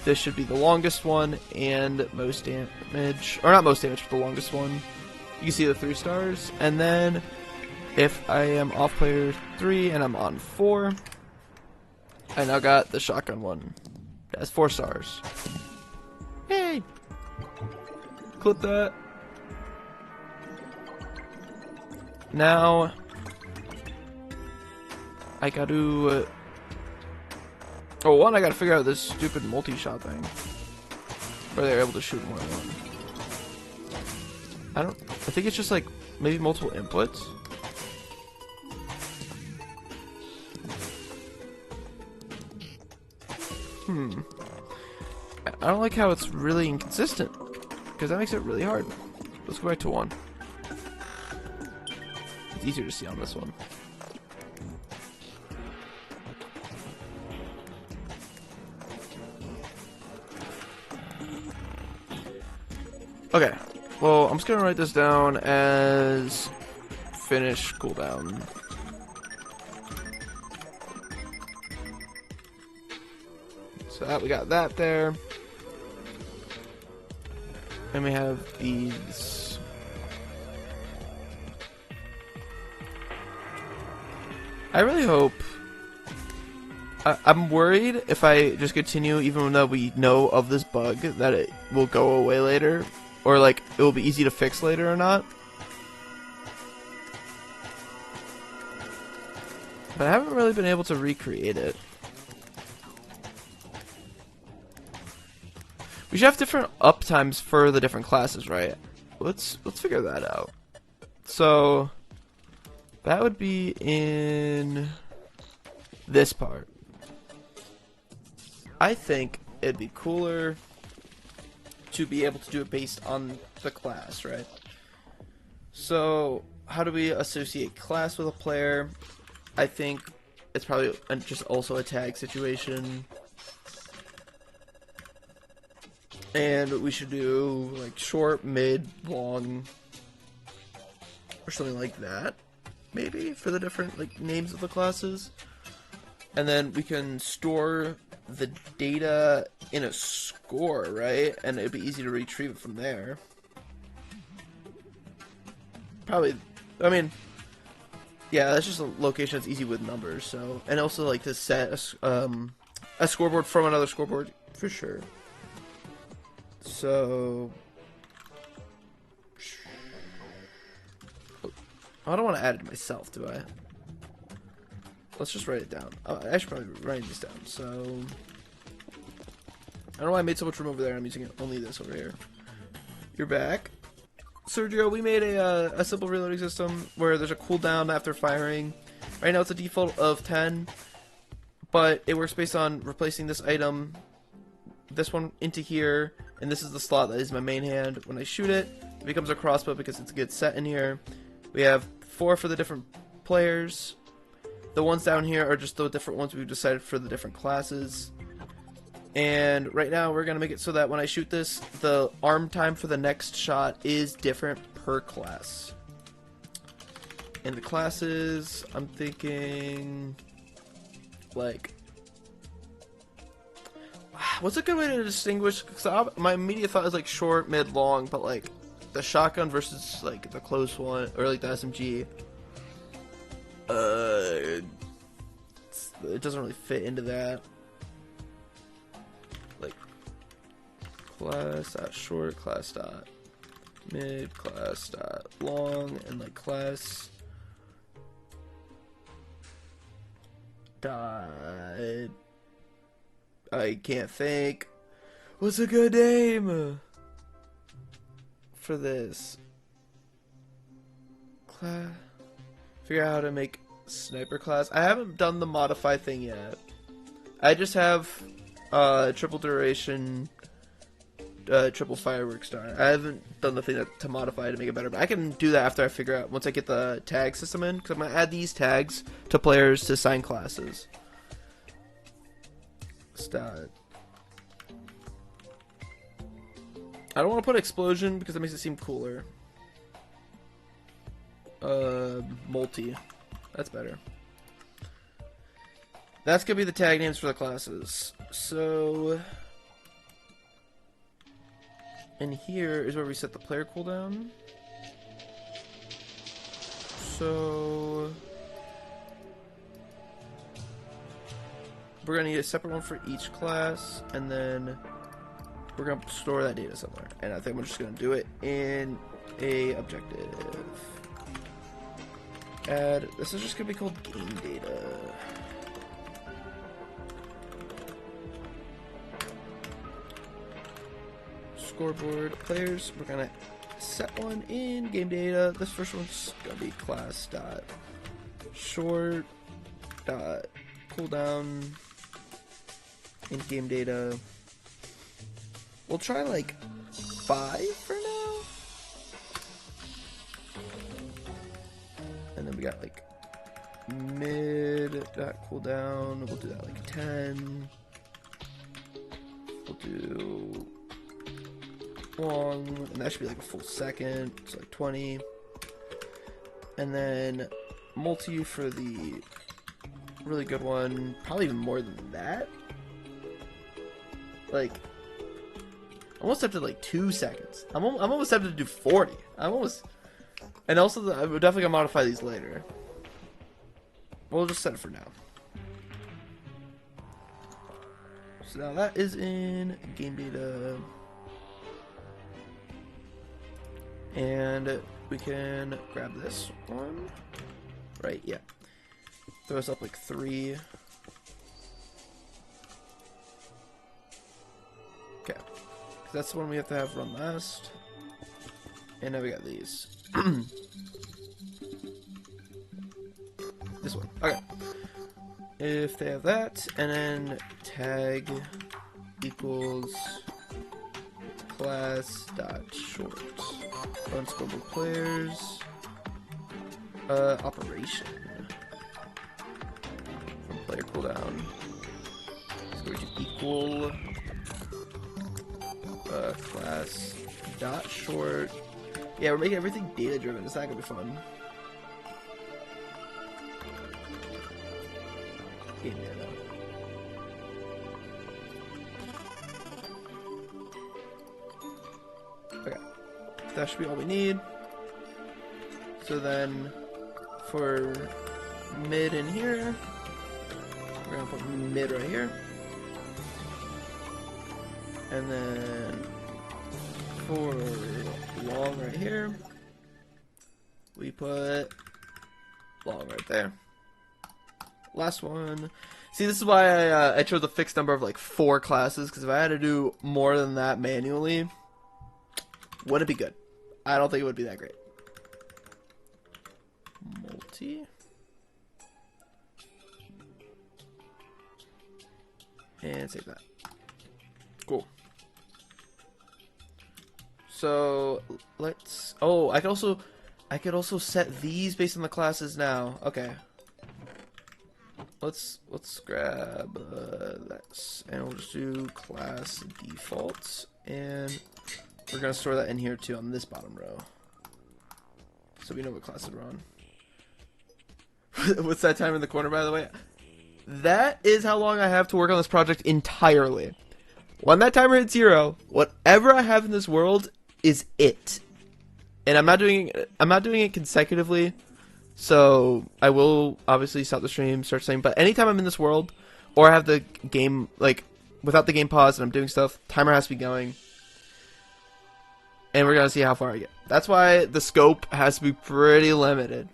this should be the longest one and most damage, or not most damage, but the longest one. You can see the 3 stars. And then if I am off player 3 and I'm on 4, I now got the shotgun one. It has 4 stars. Yay! Clip that. Now I gotta... Oh, one, I gotta figure out this stupid multi-shot thing. Where they're able to shoot more than one. I think it's just like, maybe multiple inputs? I don't like how it's really inconsistent. Because that makes it really hard. Let's go back to 1. It's easier to see on this one. Okay, well, I'm just gonna write this down as finish cooldown. So that we got that there. And we have these. I really hope. I'm worried if I just continue, even though we know of this bug, that it will go away later. Or, like, it will be easy to fix later or not. But I haven't really been able to recreate it. We should have different uptimes for the different classes, right? Let's figure that out. So, that would be in this part. I think it'd be cooler to be able to do it based on the class, right? So, how do we associate class with a player? I think it's probably just also a tag situation. And we should do like short, mid, long, or something like that, maybe, for the different like names of the classes. And then we can store the data in a score, right? And it'd be easy to retrieve it from there. Probably, I mean, yeah, that's just a location that's easy with numbers. So, and also like to set a scoreboard from another scoreboard for sure. So, I don't want to add it to myself, do I? Let's just write it down. I should probably write this down. So, I don't know why I made so much room over there. I'm using only this over here. You're back. Sergio, we made a simple reloading system where there's a cooldown after firing. Right now it's a default of 10, but it works based on replacing this item, this one into here, and this is the slot that is my main hand. When I shoot it, it becomes a crossbow because it's a good set in here. We have 4 for the different players. The ones down here are just the different ones we've decided for the different classes. And right now we're going to make it so that when I shoot this, the arm time for the next shot is different per class. And the classes, I'm thinking, like, what's a good way to distinguish? Because my immediate thought is like short, mid, long, but like the shotgun versus like the close one, or like the SMG, it doesn't really fit into that. Like class dot short, class dot mid, class dot long, and like class dot. I can't think. What's a good name for this? Class. Figure out how to make sniper class. I haven't done the modify thing yet. I just have triple duration, triple fireworks done. I haven't done the thing to modify to make it better, but I can do that after I figure out, once I get the tag system in, because I'm going to add these tags to players to assign classes. Stat. I don't want to put explosion because that makes it seem cooler. Multi. That's better. That's gonna be the tag names for the classes. So, and here is where we set the player cooldown. So we're gonna need a separate one for each class, and then we're gonna store that data somewhere. And I think we're just gonna do it in a objective. Add. This is just gonna be called game data. Scoreboard players. We're gonna set one in game data. This first one's gonna be class dot short dot cooldown in game data. We'll try like 5 for now. And then we got like mid dot cooldown. We'll do that like 10. We'll do long, and that should be like a full second, so like 20. And then multi for the really good one, probably even more than that. Like, almost up to like 2 seconds. I'm almost tempted to do 40. I'm almost, and also I'm definitely gonna modify these later. We'll just set it for now. So now that is in game data. And we can grab this one. Right, yeah. Throw us up like 3. Okay. That's the one we have to have run last. And now we got these. This one. Okay. If they have that, and then tag equals class dot short. Unscorable players. Operation. From player cooldown. It's going to equal class dot short. Yeah, we're making everything data driven. It's not gonna be fun. Game data. Okay. That should be all we need. So then, for mid in here, we're gonna put mid right here. And then for long right here, we put long right there. Last one. See, this is why I chose a fixed number of like 4 classes, because if I had to do more than that manually, wouldn't be good. I don't think it would be that great. Multi. And save that. Cool. So let's. Oh, I could also set these based on the classes now. Okay. Let's grab that, and we'll just do class defaults, and we're gonna store that in here too on this bottom row, so we know what classes we're on. What's that time in the corner, by the way? That is how long I have to work on this project entirely. When that timer hits 0, whatever I have in this world is it. And I'm not doing it consecutively, so I will obviously stop the stream, start saying. But anytime I'm in this world, or I have the game like without the game paused and I'm doing stuff, timer has to be going. And we're gonna see how far I get. That's why the scope has to be pretty limited.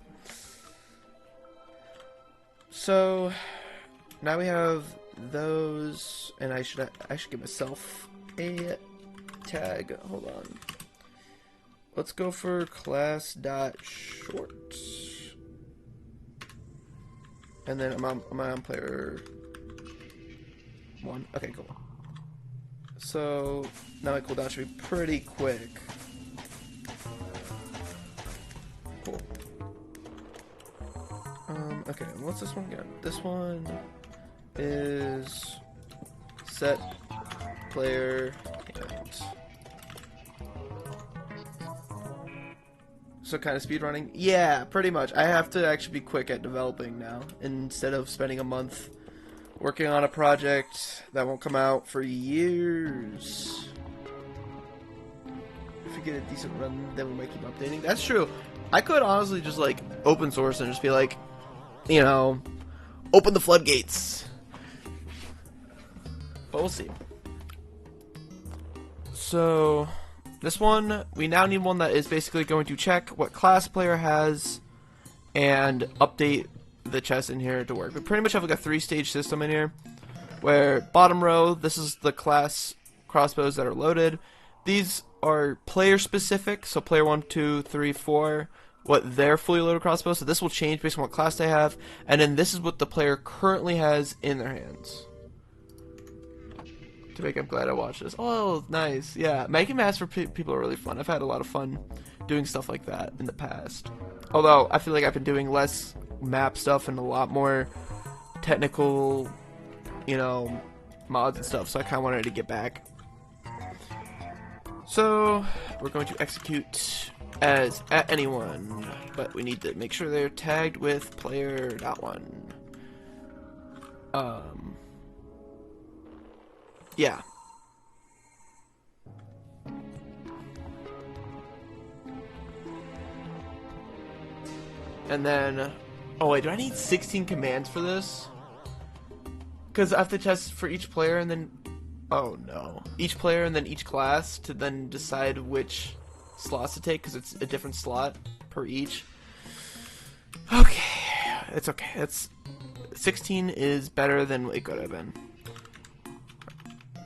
So now we have those, and I should give myself a tag. Hold on. Let's go for class.short. And then I'm on player 1. Okay, cool. So now my cooldown should be pretty quick. Cool. Okay, what's this one again? This one is set player and so kind of speed running. Yeah, pretty much. I have to actually be quick at developing now instead of spending a month working on a project that won't come out for years. If we get a decent run, then we might keep updating. That's true. I could honestly just like open source and just be like, you know, open the floodgates. But we'll see. So this one, we now need one that is basically going to check what class player has and update the chest in here to work. We pretty much have like a 3-stage system in here, where bottom row, this is the class crossbows that are loaded. These are player specific, so player 1, 2, 3, 4, what their fully loaded crossbow. So this will change based on what class they have, and then this is what the player currently has in their hands. To make, I'm glad I watched this. Oh, nice. Yeah, making maps for people are really fun. I've had a lot of fun doing stuff like that in the past. Although I feel like I've been doing less map stuff and a lot more technical, you know, mods and stuff. So I kind of wanted to get back. So we're going to execute as at anyone, but we need to make sure they're tagged with player.1. Yeah. And then, oh wait, do I need 16 commands for this? Because I have to test for each player and then, oh no, each player and then each class to then decide which slots to take, because it's a different slot per each. Okay, it's okay. It's 16 is better than it could have been.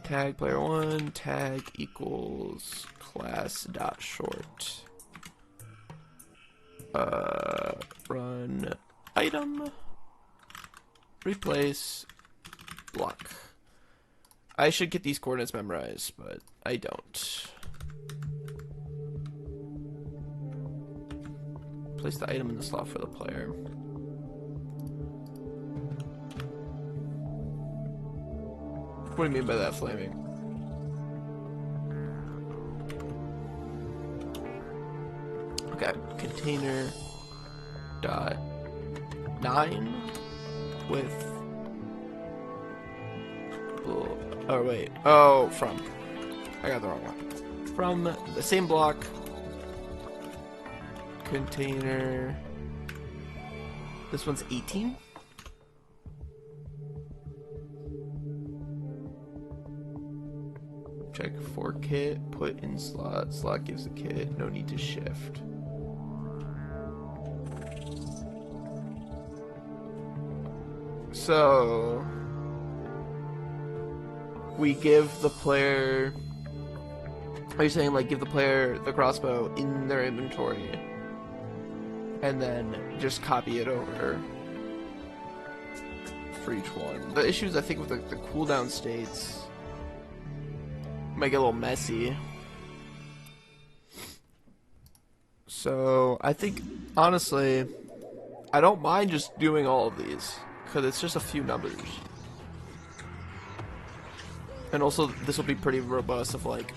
Tag player 1, tag equals class.short. Run item, replace, block. I should get these coordinates memorized, but I don't. Place the item in the slot for the player. What do you mean by that, Flaming? Okay, container dot 9 with oh wait, oh from I got the wrong one. From the same block, container, this one's 18. Check for kit, put in slot, slot gives the kit, no need to shift. So we give the player, are you saying like give the player the crossbow in their inventory and then just copy it over for each one? The issues I think with the cooldown states might get a little messy. So I think, honestly, I don't mind just doing all of these, because it's just a few numbers. And also, this will be pretty robust of, like,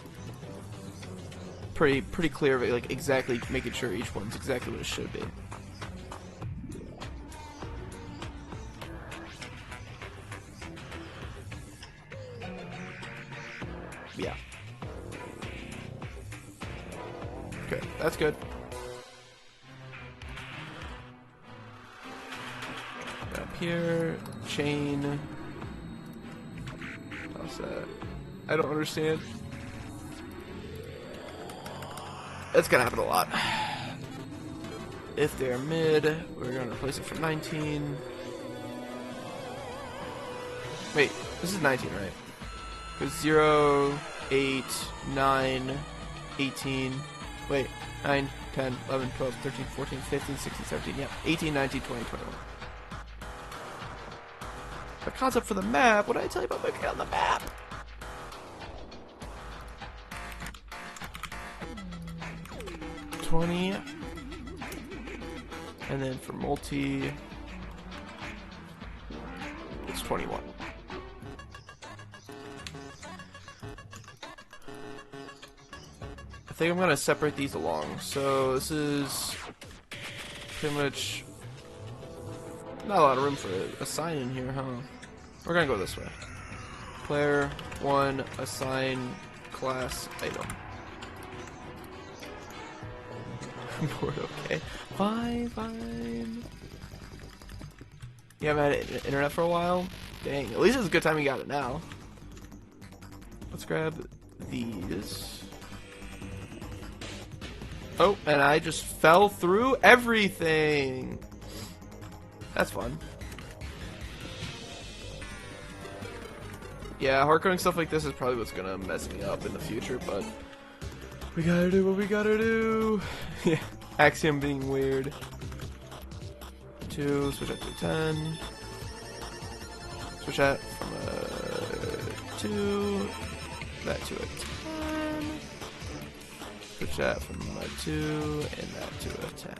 pretty clear of it, like, exactly making sure each one's exactly what it should be. Yeah. Okay, that's good. Up here, chain. How's that? I don't understand. That's gonna happen a lot. If they're mid, we're gonna replace it for 19. Wait, this is 19, right? Because 0, 8, 9, 18. Wait, 9, 10, 11, 12, 13, 14, 15, 16, 17. Yeah, 18, 19, 20, 21. The concept for the map, what did I tell you about making it on the map? $20. And then for multi, it's 21. I think I'm gonna separate these along. So this is pretty much not a lot of room for a sign in here, huh? We're gonna go this way. Player 1, assign class item. Bored, okay. Fine. You haven't had internet for a while? Dang, at least it's a good time you got it now. Let's grab these. Oh, and I just fell through everything. That's fun. Yeah, hardcoding stuff like this is probably what's gonna mess me up in the future, but we gotta do what we gotta do. Yeah, Axiom being weird. 2, switch that to 10. Switch that from a 2, that to a 10. Switch that from a 2, and that to a 10.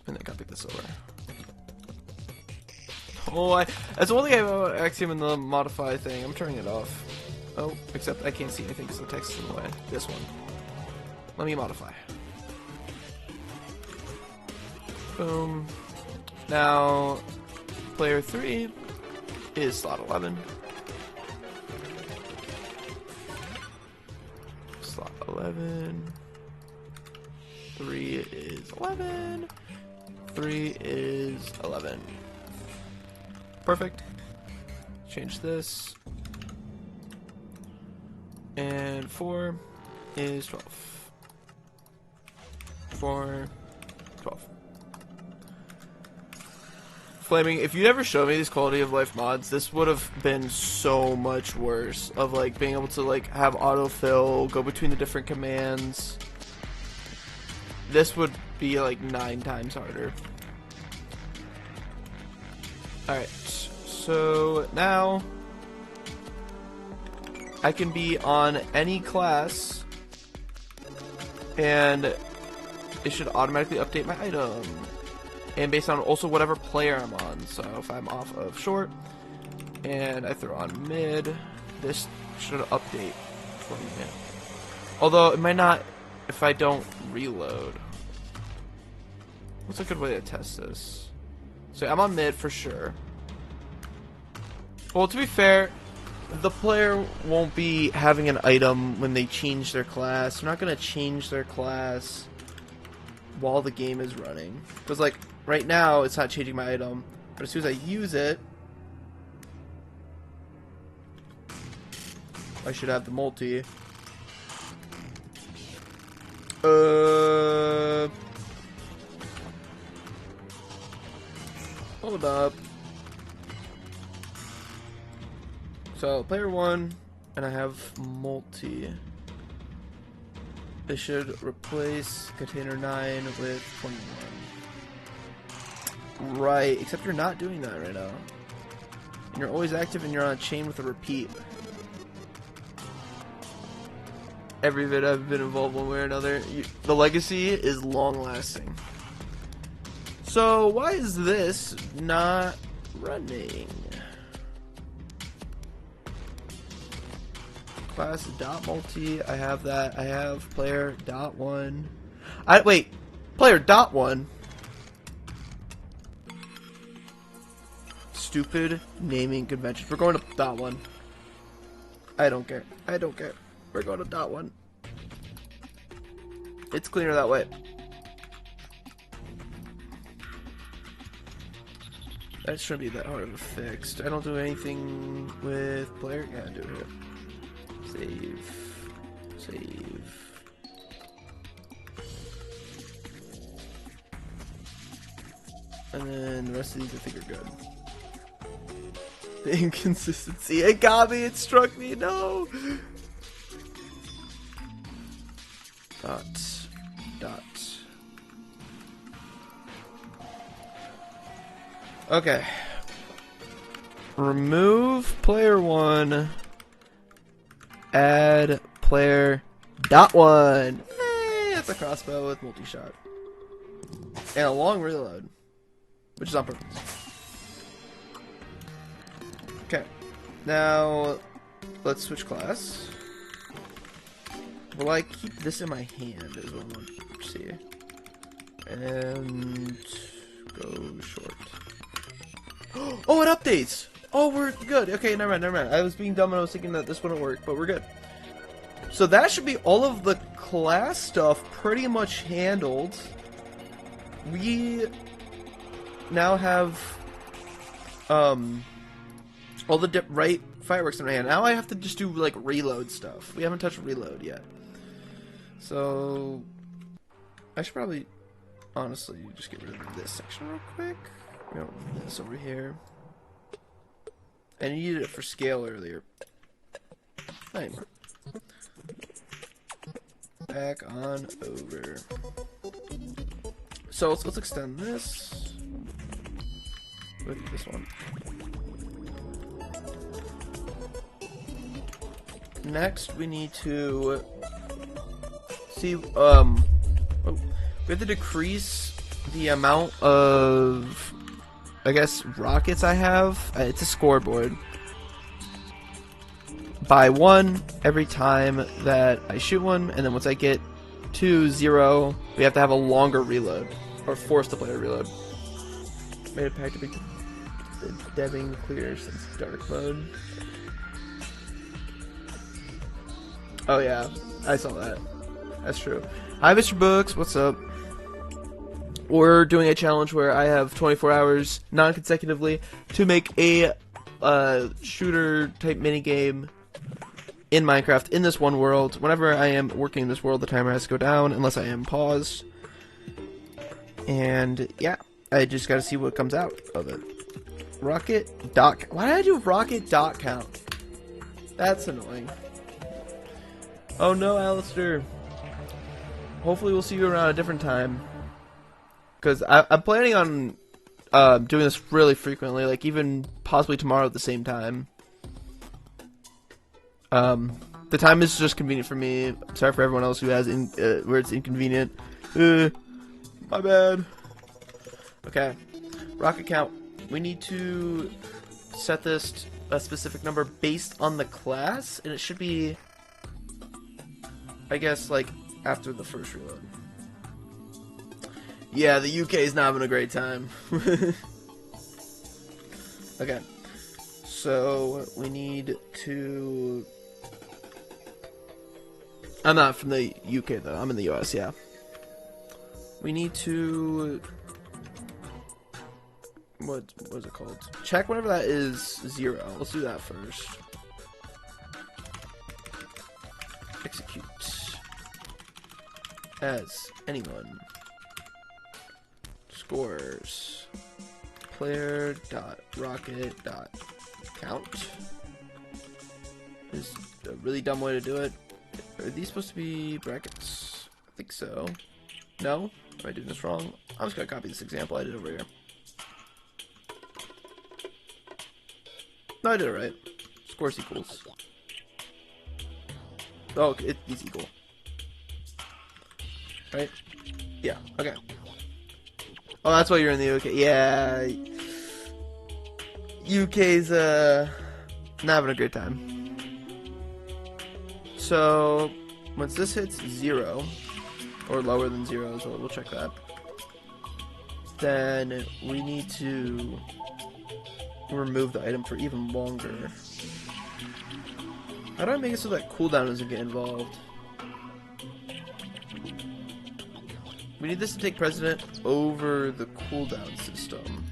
And then copy this over. Oh, that's the one thing I have about Axiom in the modify thing. I'm turning it off. Oh, except I can't see anything because the text is in the way. This one. Let me modify. Boom. Now, player 3 is slot 11. Slot 11. 3 is 11. 3 is 11. Perfect. Change this. And 4 is 12. 4, 12. Flaming, if you never showed me these quality of life mods, this would have been so much worse. Of like being able to like have autofill, go between the different commands. This would be like 9 times harder. Alright, so now I can be on any class and it should automatically update my item. And based on also whatever player I'm on. So if I'm off of short and I throw on mid, this should update for me. Although it might not if I don't reload. What's a good way to test this? So I'm on mid for sure. Well, to be fair, the player won't be having an item when they change their class. They're not going to change their class while the game is running. Because, like, right now, it's not changing my item. But as soon as I use it, I should have the multi. Hold up. So, player 1, and I have multi. It should replace container 9 with 21. Right, except you're not doing that right now. And you're always active and you're on a chain with a repeat. every vid I've been involved one way or another. The legacy is long lasting. So why is this not running? Class dot multi. I have that. I have player dot one. Wait. Player dot one. Stupid naming convention. We're going to dot one. I don't care. I don't care. We're going to dot one. It's cleaner that way. That shouldn't be that hard of a fix. I don't do anything with player. Yeah, I do it. Save. Save. And then the rest of these I think are good. The inconsistency. It got me. It struck me. No. Dot. Dot. Okay. Remove player one. Add player dot one. Hey, that's a crossbow with multi-shot. And a long reload. Which is on purpose. Okay. Now, let's switch class. Will I keep this in my hand is what I want to see. And go short. Oh, it updates! Oh, we're good. Okay, never mind, never mind. I was being dumb and I was thinking that this wouldn't work, but we're good. So that should be all of the class stuff pretty much handled. We now have all the right fireworks in my hand. Now I have to just do like reload stuff. We haven't touched reload yet. So I should probably honestly just get rid of this section real quick. We don't need this over here. I needed it for scale earlier. Not anymore. Back on over. So let's extend this with this one. Next, we need to see. We have to decrease the amount of, I guess, rockets I have. It's a scoreboard. By 1 every time that I shoot one, and then once I get to 0, we have to have a longer reload, or force the player to reload. Made a pack to be the debbing clear since dark mode. Oh yeah, I saw that. That's true. Hi, Mr. Books. What's up? We're doing a challenge where I have 24 hours non-consecutively to make a shooter type minigame in Minecraft in this one world. Whenever I am working in this world, the timer has to go down unless I am paused. And yeah, I just got to see what comes out of it. Rocket dot. Why did I do rocket dot count? That's annoying. Oh no, Alistair. Hopefully we'll see you around a different time. Because I'm planning on doing this really frequently, like even possibly tomorrow at the same time. The time is just convenient for me. Sorry for everyone else who has where it's inconvenient. My bad. Okay. Rocket count. We need to set this a specific number based on the class, and it should be, I guess, like after the first reload. Yeah, the UK is not having a great time. Okay. So we need to. I'm not from the UK though. I'm in the US. Yeah. We need to. What is it called? Check whenever that is 0. Let's do that first. Execute as anyone. Scores. Player dot rocket dot count. This is a really dumb way to do it. Are these supposed to be brackets? I think so. No? Am I doing this wrong? I'm just gonna copy this example I did over here. No, I did it right. Scores equals. Oh, it's equal. right? Yeah, okay. Oh, that's why you're in the UK. Yeah. UK's, not having a great time. So, once this hits 0, or lower than 0 as well, we'll check that. Then we need to remove the item for even longer. How do I make it so that cooldown doesn't get involved? We need this to take precedent over the cooldown system.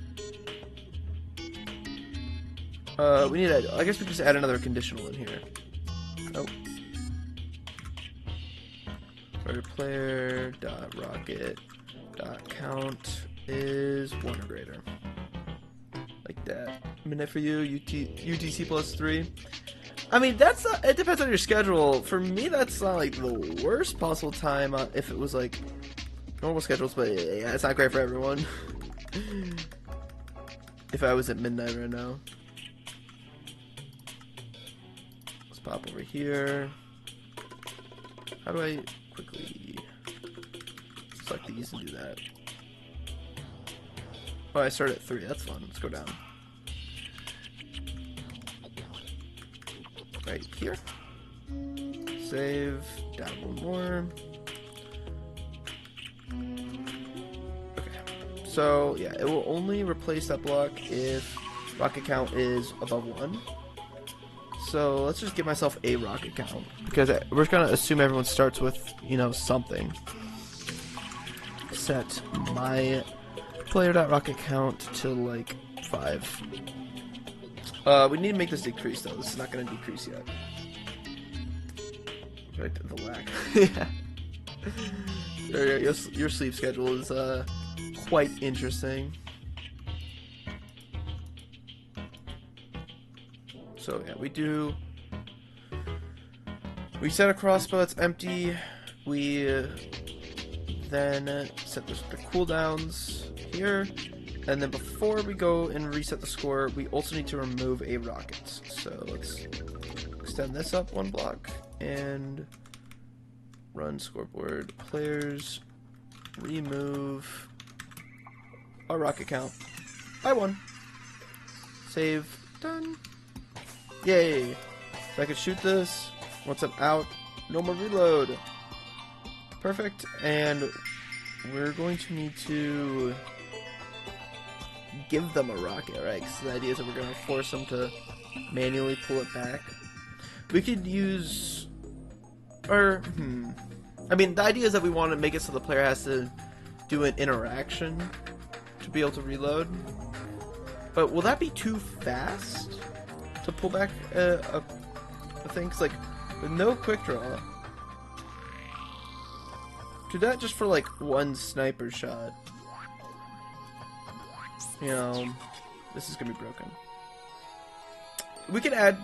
We need to, I guess we just add another conditional in here. Oh. Player dot rocket dot count is 1 or greater. Like that. Minute for you, UTC plus 3. I mean, that's not, it depends on your schedule. For me, that's not like the worst possible time if it was like normal schedules, but yeah, it's not great for everyone. If I was at midnight right now. Let's pop over here. How do I quickly select these and do that? Oh, I start at 3. That's fun. Let's go down. Right here. Save. Down 1 more. Okay. So, yeah, it will only replace that block if rocket count is above 1. So, let's just give myself a rocket count. Because we're just going to assume everyone starts with, you know, something. Set my player.rocket count to, like, 5. We need to make this decrease, though. This is not going to decrease yet. Right, the lag. Yeah. Your sleep schedule is quite interesting. So yeah, we set a crossbow that's empty. We then set the cooldowns here. And then before we go and reset the score, we also need to remove a rocket. So let's extend this up 1 block and run scoreboard players, remove our rocket count by 1. Save, done. Yay! So I can shoot this. Once I'm out, no more reload. Perfect. And we're going to need to give them a rocket, right? Because the idea is that we're going to force them to manually pull it back. We could use, I mean, the idea is that we want to make it so the player has to do an interaction to be able to reload. But will that be too fast to pull back a thing? Because, like, with no quick draw, do that just for, like, 1 sniper shot. You know, this is gonna be broken. We could add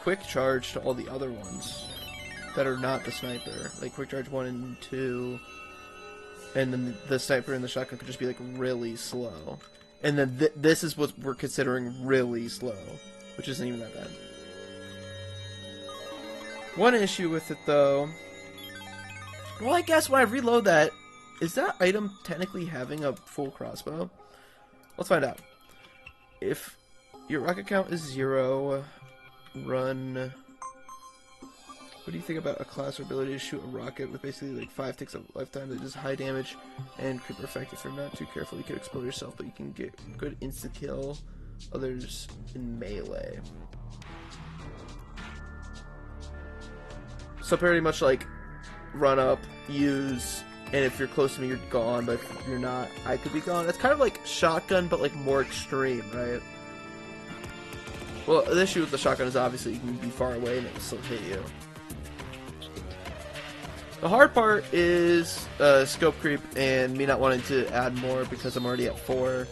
quick charge to all the other ones that are not the sniper, like quick charge 1 and 2, and then the sniper and the shotgun could just be like really slow, and then this is what we're considering really slow, which isn't even that bad. One issue with it though, well, I guess when I reload that, is that item technically having a full crossbow? Let's find out. If your rocket count is 0, run... What do you think about a class or ability to shoot a rocket with basically like 5 ticks of lifetime that does high damage and creeper effect? If you're not too careful, you could explode yourself, but you can get good insta-kill others in melee. So pretty much like run up, use... And if you're close to me, you're gone, but if you're not, I could be gone. It's kind of like shotgun, but like more extreme, right? Well, the issue with the shotgun is obviously you can be far away and it'll still hit you. The hard part is scope creep and me not wanting to add more because I'm already at 4.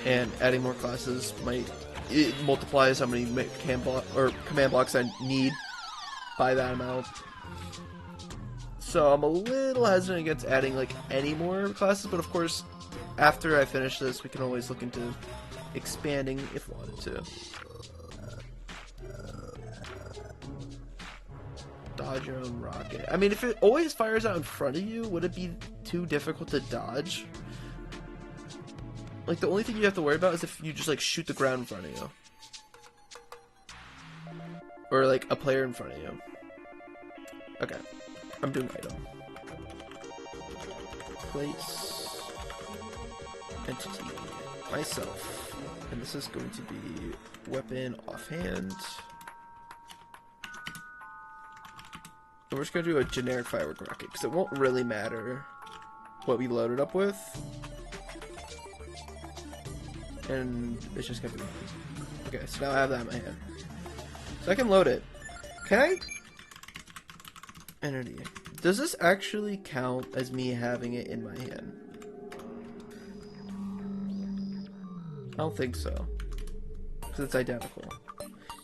And adding more classes it multiplies how many command blocks I need by that amount. So I'm a little hesitant against adding like any more classes, but of course, after I finish this, we can always look into expanding if wanted to. dodge your own rocket. I mean, if it always fires out in front of you, would it be too difficult to dodge? Like, the only thing you have to worry about is if you just, like, shoot the ground in front of you. Or, like, a player in front of you. Okay. I'm doing item. Place. Entity. Myself. And this is going to be weapon offhand. And we're just going to do a generic firework rocket, because it won't really matter what we load it up with. And it's just going to be... Okay, so now I have that in my hand. So I can load it. Can I... Entity. Does this actually count as me having it in my hand? I don't think so. Because it's identical.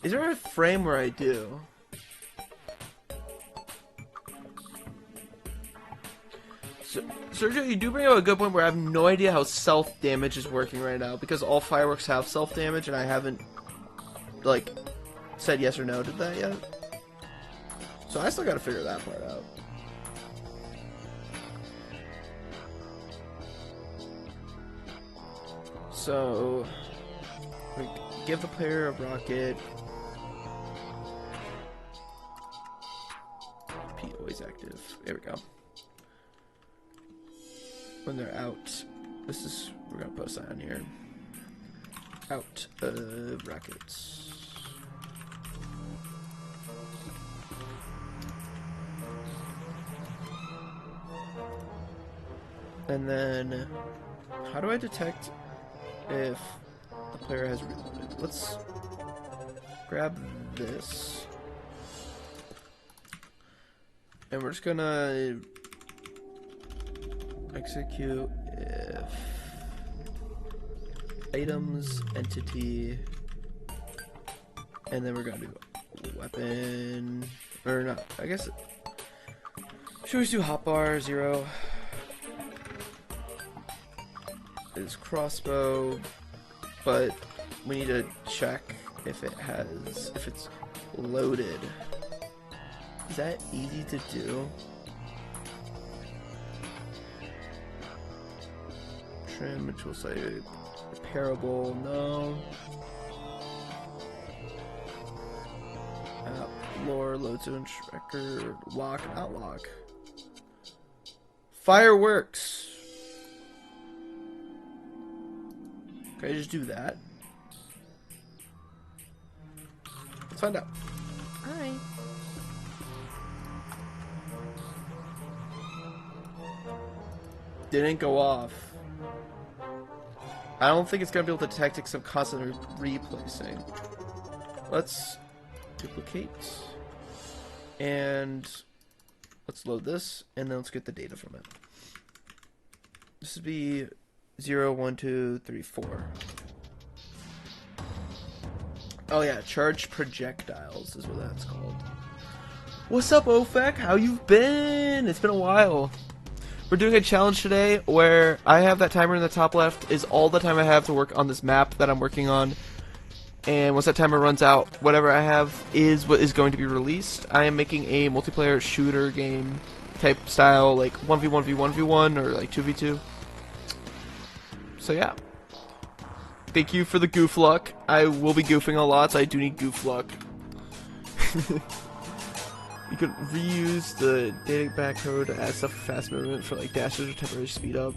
Is there a frame where I do? Sergio, you do bring up a good point where I have no idea how self-damage is working right now, because all fireworks have self-damage, and I haven't, like, said yes or no to that yet. So I still gotta figure that part out. So, we give the player a rocket. P always active. There we go. When they're out, this is, we're gonna post that on here. Out of rockets. And then, how do I detect if the player has reloaded? Let's grab this. And we're just gonna execute if items, entity, and then we're gonna do weapon, or not, I guess, should we just do hotbar 0? Is crossbow, but we need to check if it has, if it's loaded. Is that easy to do? Trim, which will say repairable, no. Lore, load zone, record, lock, not lock. Fireworks. Can I just do that? Let's find out. Alright. Didn't go off. I don't think it's gonna be able to detect it because I'm constantly replacing. Let's duplicate. And let's load this, and then let's get the data from it. This would be 0, 1, 2, 3, 4. Oh yeah, charged projectiles is what that's called. What's up, Ofek? How you been? It's been a while. We're doing a challenge today where I have that timer in the top left is all the time I have to work on this map that I'm working on. And once that timer runs out, whatever I have is what is going to be released. I am making a multiplayer shooter game type style, like 1v1 v1v1 or like 2v2. So yeah. Thank you for the goof luck. I will be goofing a lot, so I do need goof luck. You could reuse the dating back code to add stuff for fast movement for like dashes or temporary speed up.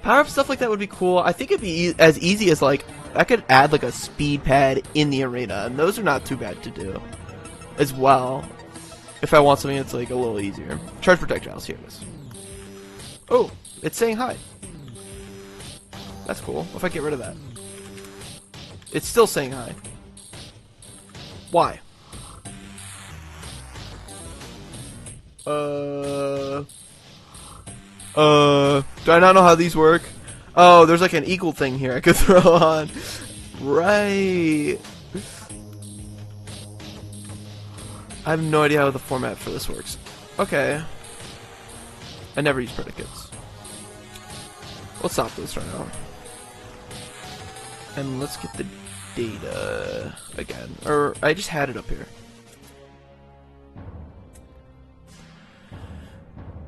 Power up stuff like that would be cool. I think it'd be as easy as like I could add like a speed pad in the arena, and those are not too bad to do as well. If I want something that's like a little easier. Charge projectiles, here it is. Oh, it's saying hi. That's cool. What if I get rid of that? It's still saying hi. Why? Do I not know how these work? Oh, there's like an equal thing here I could throw on. Right. I have no idea how the format for this works. Okay. I never use predicates. Let's stop this right now. And let's get the data again. Or I just had it up here.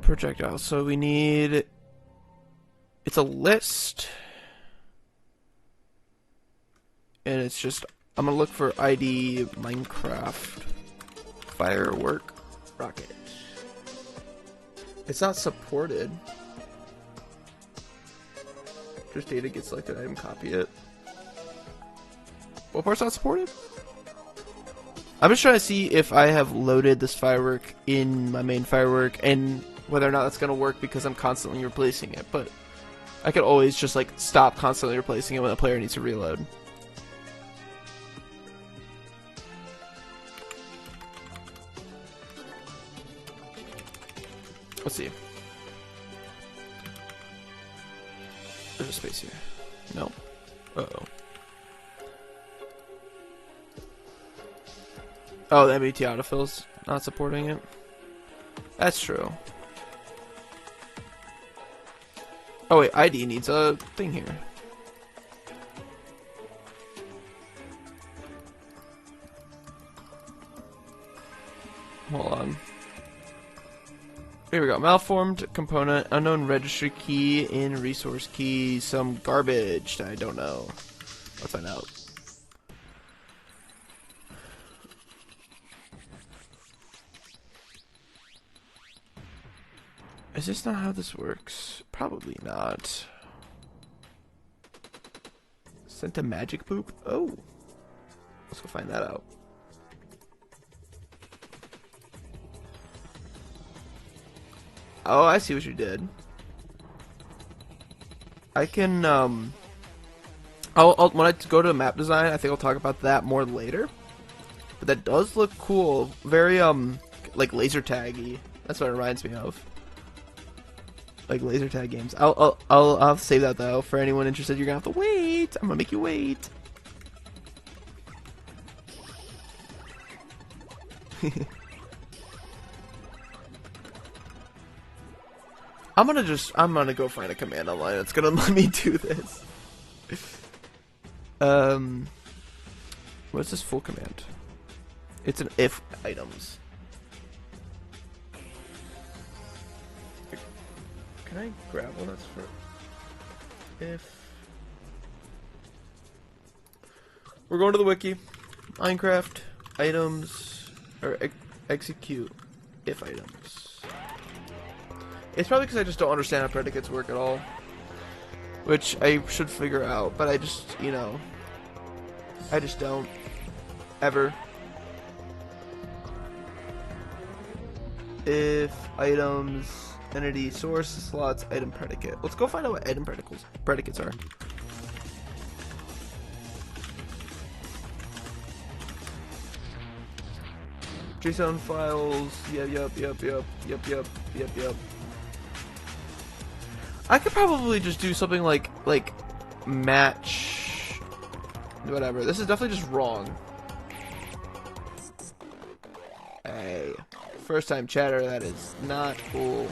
Projectile. So we need... It's a list. And it's just... I'm gonna look for ID Minecraft firework rocket. It's not supported. Just data gets selected, item, copy it. What part's not supported? I'm just trying to see if I have loaded this firework in my main firework and whether or not that's gonna work because I'm constantly replacing it. But I could always just like stop constantly replacing it when the player needs to reload. Let's see. There's a space here. No. Uh-oh. Oh, the MBT autofill's not supporting it. That's true. Oh wait, ID needs a thing here. Hold on. Here we go. Malformed component, unknown registry key, in resource key, some garbage that I don't know. Let's find out. Is this not how this works? Probably not. Sent a magic poop? Oh. Let's go find that out. Oh, I see what you did. I can, when I go to map design, I think I'll talk about that more later. But that does look cool. Very, like laser taggy. That's what it reminds me of. Like laser tag games. I'll save that though. For anyone interested, you're gonna have to wait. I'm gonna make you wait. I'm gonna go find a command online that's gonna let me do this. What's this full command? It's an if items. Can I grab one that's for if? We're going to the wiki. Minecraft items or execute if items. It's probably because I just don't understand how predicates work at all. Which I should figure out, but I just, you know, I just don't. Ever. If items, entity, source, slots, item, predicate. Let's go find out what item predicates are. JSON files, yep. I could probably just do something like match, whatever. This is definitely just wrong. Hey, first time chatter, that is not cool.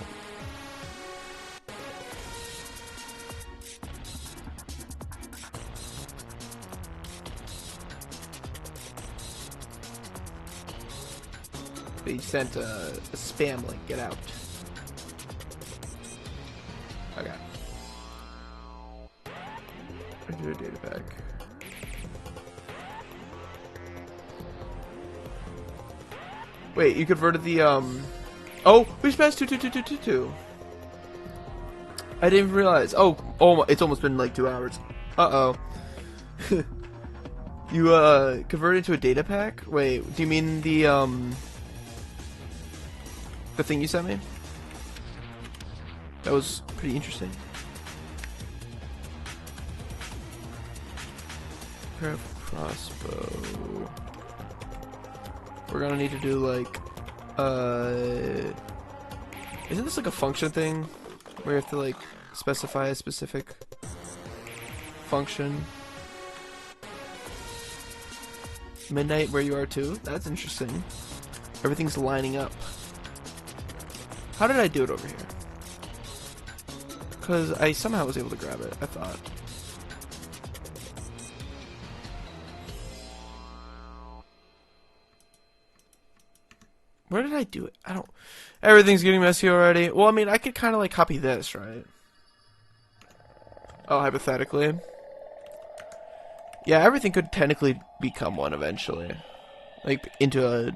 He sent a spam link. Get out. Okay. Do a data pack. Wait, you converted the Oh, we just passed 22222. I didn't even realize. Oh, it's almost been like 2 hours. Uh-oh. You converted into a data pack? Wait, do you mean the thing you sent me? That was pretty interesting. Crossbow. We're gonna need to do like, isn't this like a function thing where you have to like specify a specific function? Midnight where you are too? That's interesting. Everything's lining up. How did I do it over here? Because I somehow was able to grab it, I thought. Where did I do it? I don't... Everything's getting messy already. Well, I mean, I could kind of, like, copy this, right? Oh, hypothetically. Yeah, everything could technically become one eventually. Like, into a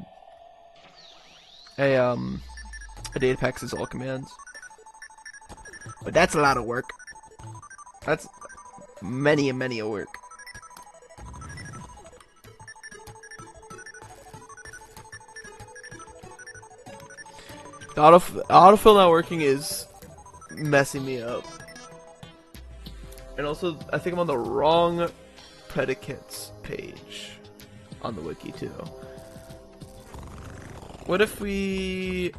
data pack is all commands. But that's a lot of work. That's many a work. The autofill not working is messing me up. And also, I think I'm on the wrong predicates page on the wiki too. What if we...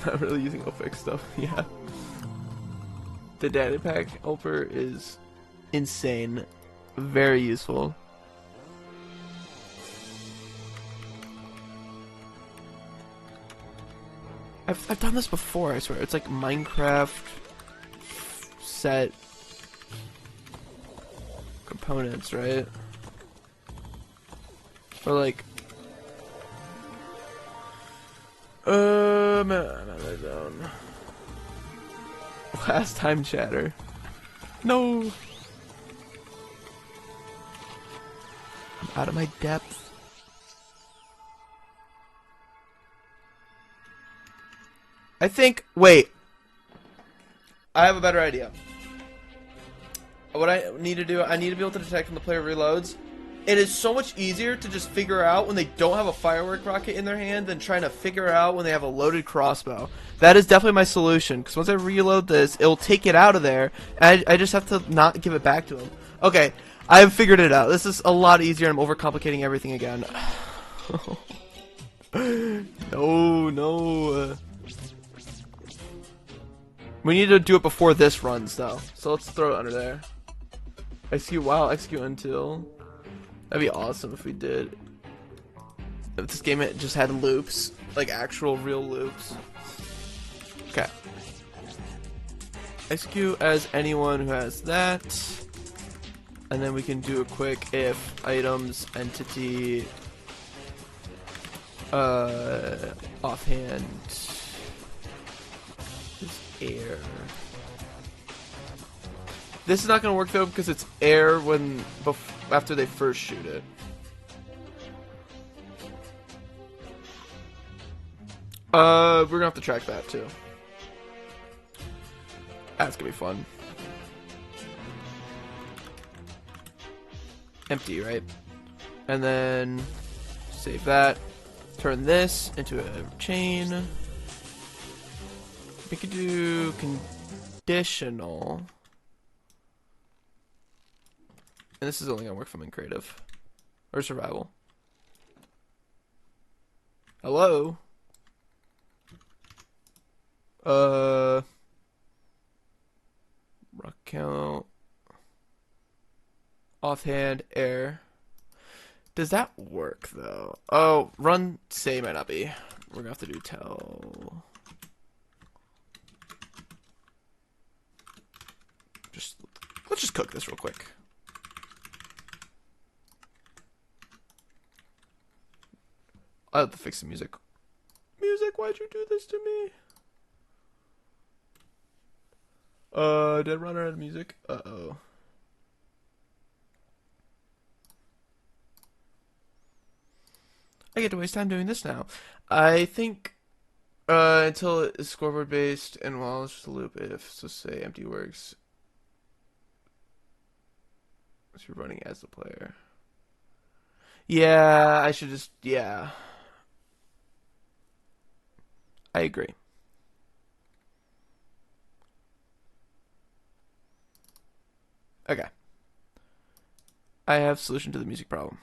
Not really using OFX stuff, yeah. The data pack helper is insane. Very useful. I've done this before, I swear. It's like Minecraft set components, right? Or like I'm out of zone. Last time chatter. No. I'm out of my depth. I think, wait. I have a better idea. What I need to do, I need to be able to detect when the player reloads. It is so much easier to just figure out when they don't have a firework rocket in their hand than trying to figure out when they have a loaded crossbow. That is definitely my solution, because once I reload this, it'll take it out of there, and I just have to not give it back to them. Okay, I've figured it out. This is a lot easier, and I'm overcomplicating everything again. No. We need to do it before this runs, though. So let's throw it under there. Execute while, execute until. That'd be awesome if we did. If this game just had loops, like actual real loops. Okay. Execute as anyone who has that. And then we can do a quick if items entity offhand is air. This is not gonna work though because it's air when after they first shoot it. We're gonna have to track that too. That's gonna be fun. Empty, right? And then save that. Turn this into a chain. We could do conditional. And this is only gonna work if I'm in creative. Or survival. Hello? Rock count. Offhand, air. Does that work though? Oh, run say might not be. We're gonna have to do tell. Let's just cook this real quick. I have to fix the music. Music, why'd you do this to me? Did I run out of music? Uh-oh. I get to waste time doing this now. I think until it is scoreboard based and while it's just a loop if, so say empty works. So you're running as the player. Yeah, I should just, yeah. I agree. Okay. I have solution to the music problem.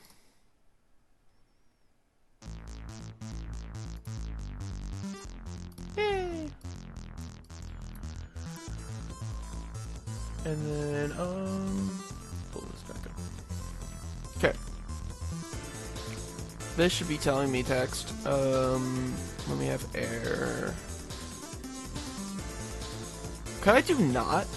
Yay! And then, pull this back up. Okay. This should be telling me text. Let me have air. Can I do not?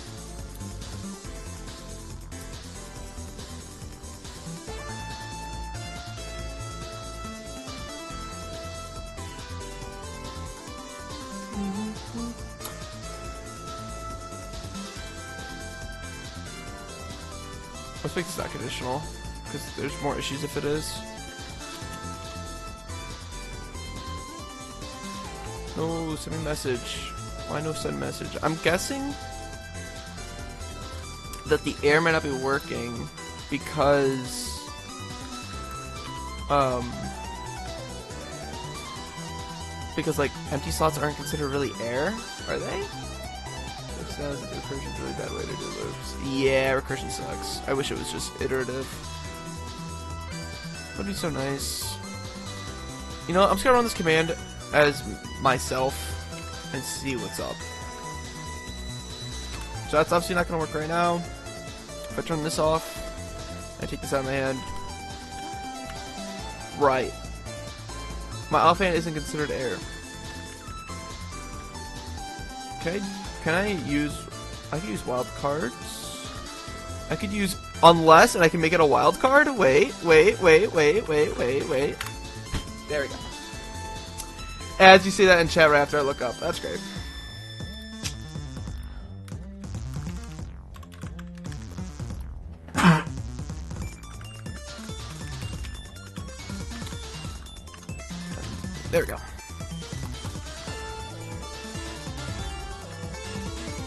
Let's make this not conditional, because there's more issues if it is. No, send me message. Why no send message? I'm guessing that the air might not be working because like empty slots aren't considered really air, are they? It sounds like recursion's a really bad way to do loops. Yeah, recursion sucks. I wish it was just iterative. That'd be so nice. You know, I'm just gonna run this command as myself and see what's up. So that's obviously not gonna work right now. If I turn this off, I take this out of my hand. Right. My offhand isn't considered air. Okay, can I can use wild cards. I could use unless, and I can make it a wild card. Wait. There we go. As you see that in chat right after I look up. That's great. There we go.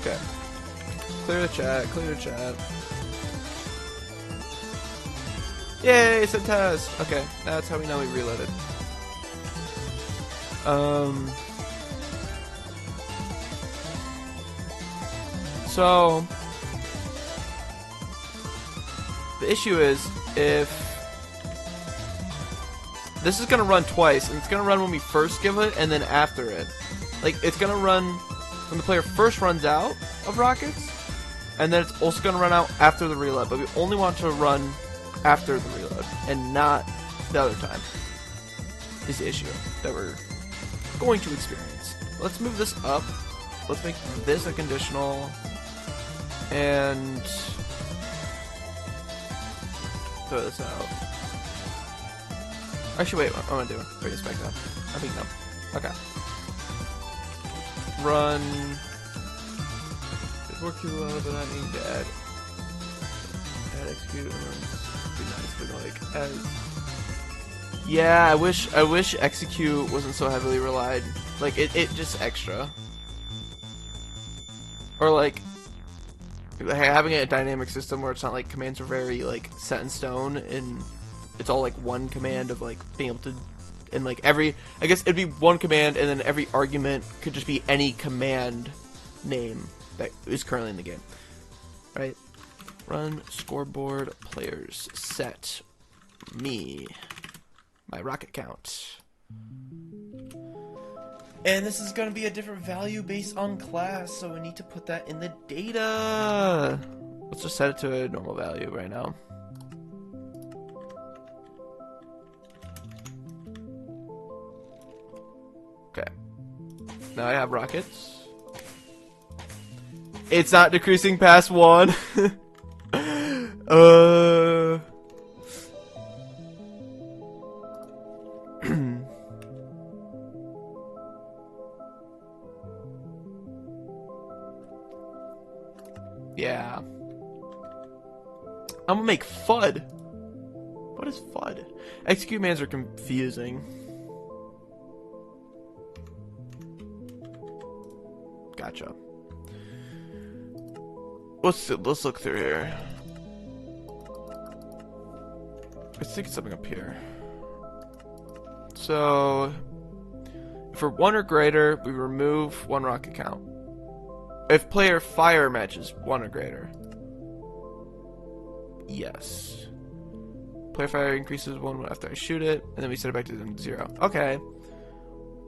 Okay. Clear the chat, clear the chat. Yay, it's a test! Okay, that's how we know we reloaded. So the issue is if this is gonna run twice, and it's gonna run when we first give it, and then after it. Like, it's gonna run when the player first runs out of rockets, and then it's also gonna run out after the reload, but we only want to run after the reload, and not the other time. Is the issue that we're going to experience. Let's move this up. Let's make this a conditional, and throw this out. Actually, wait, what am I doing? Bring this back up. I think no. Okay. Run. It's work too well, but I need to add execute. Be nice, but like as. Yeah, I wish execute wasn't so heavily relied. Like it just extra. Or like having a dynamic system where it's not like commands are very like set in stone and it's all like one command of like being able to, and like every, I guess it'd be one command and then every argument could just be any command name that is currently in the game. Right? Run scoreboard players set me my rocket count. And this is going to be a different value based on class, so we need to put that in the data. Let's just set it to a normal value right now. Okay. Now I have rockets. It's not decreasing past 1. Yeah. I'm gonna make FUD. What is FUD? Execute commands are confusing. Gotcha. Let's look through here. Let's think of something up here. So, for 1 or greater, we remove 1 rocket count. If player fire matches 1 or greater. Yes. Player fire increases 1 after I shoot it, and then we set it back to 0. Okay.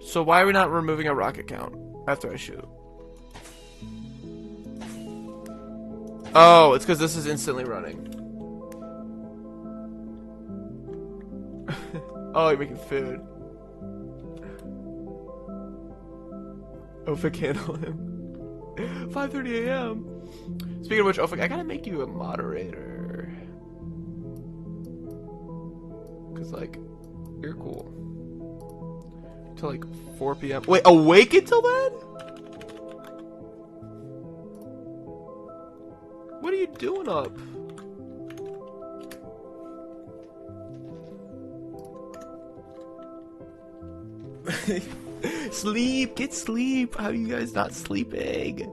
So why are we not removing a rocket count after I shoot? Oh, it's because this is instantly running. Oh, you're making food. Ophic handle him. 5:30 a.m. Speaking of which, Ophic, I gotta make you a moderator. Cause like, you're cool. Till like 4 p.m. Wait, awake until then? What are you doing up? Sleep! Get sleep! How are you guys not sleeping?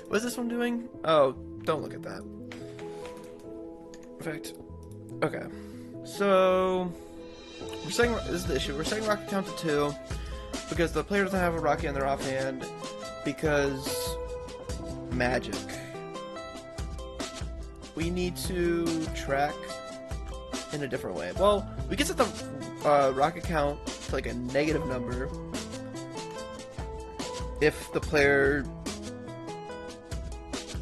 What's this one doing? Oh, don't look at that. In fact, okay. So, we're setting, this is the issue. We're setting rocket count to 2 because the player doesn't have a rocket in their offhand because magic. We need to track in a different way. Well, we can set the rocket count to like a negative number if the player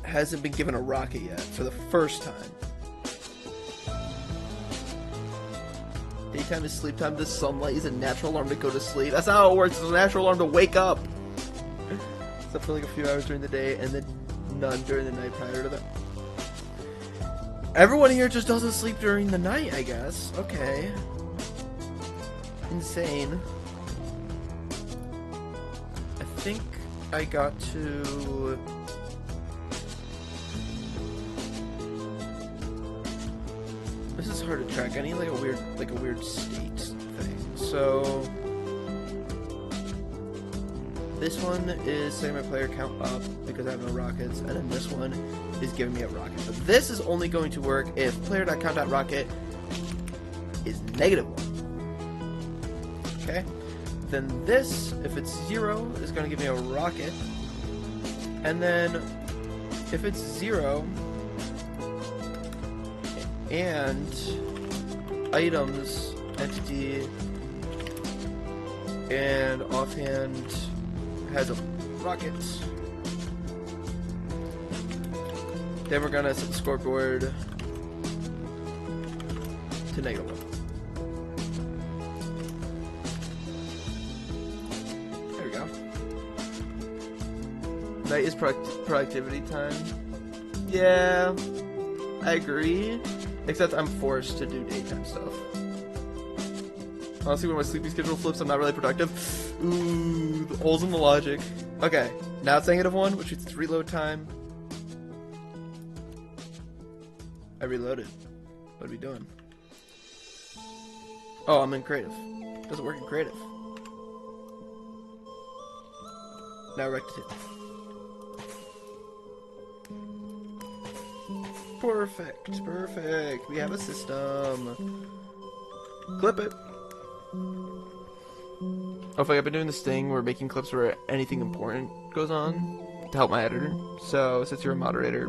hasn't been given a rocket yet for the first time. Daytime is sleep time. The sunlight is a natural alarm to go to sleep. That's not how it works. It's a natural alarm to wake up. Except for like a few hours during the day and then none during the night prior to that. Everyone here just doesn't sleep during the night, I guess. Okay. Insane. I think I got to... This is hard to track. I need like a weird state thing. So this one is setting my player count up because I have no rockets, and then this one is giving me a rocket. But this is only going to work if player.count.rocket is -1. Okay? Then this, if it's 0, is going to give me a rocket. And then if it's 0 and items, entity, and offhand has a rocket, then we're gonna set the scoreboard to -1. There we go. Night is productivity time. Yeah, I agree. Except I'm forced to do daytime stuff. Honestly, when my sleeping schedule flips, I'm not really productive. Ooh, the holes in the logic. Okay, now it's -1, which means it's reload time. I reloaded. What are we doing? Oh, I'm in creative. Doesn't work in creative. Now rectitude. Perfect, perfect. We have a system. Clip it. Oh, I've been doing this thing where making clips where anything important goes on to help my editor. So, since you're a moderator,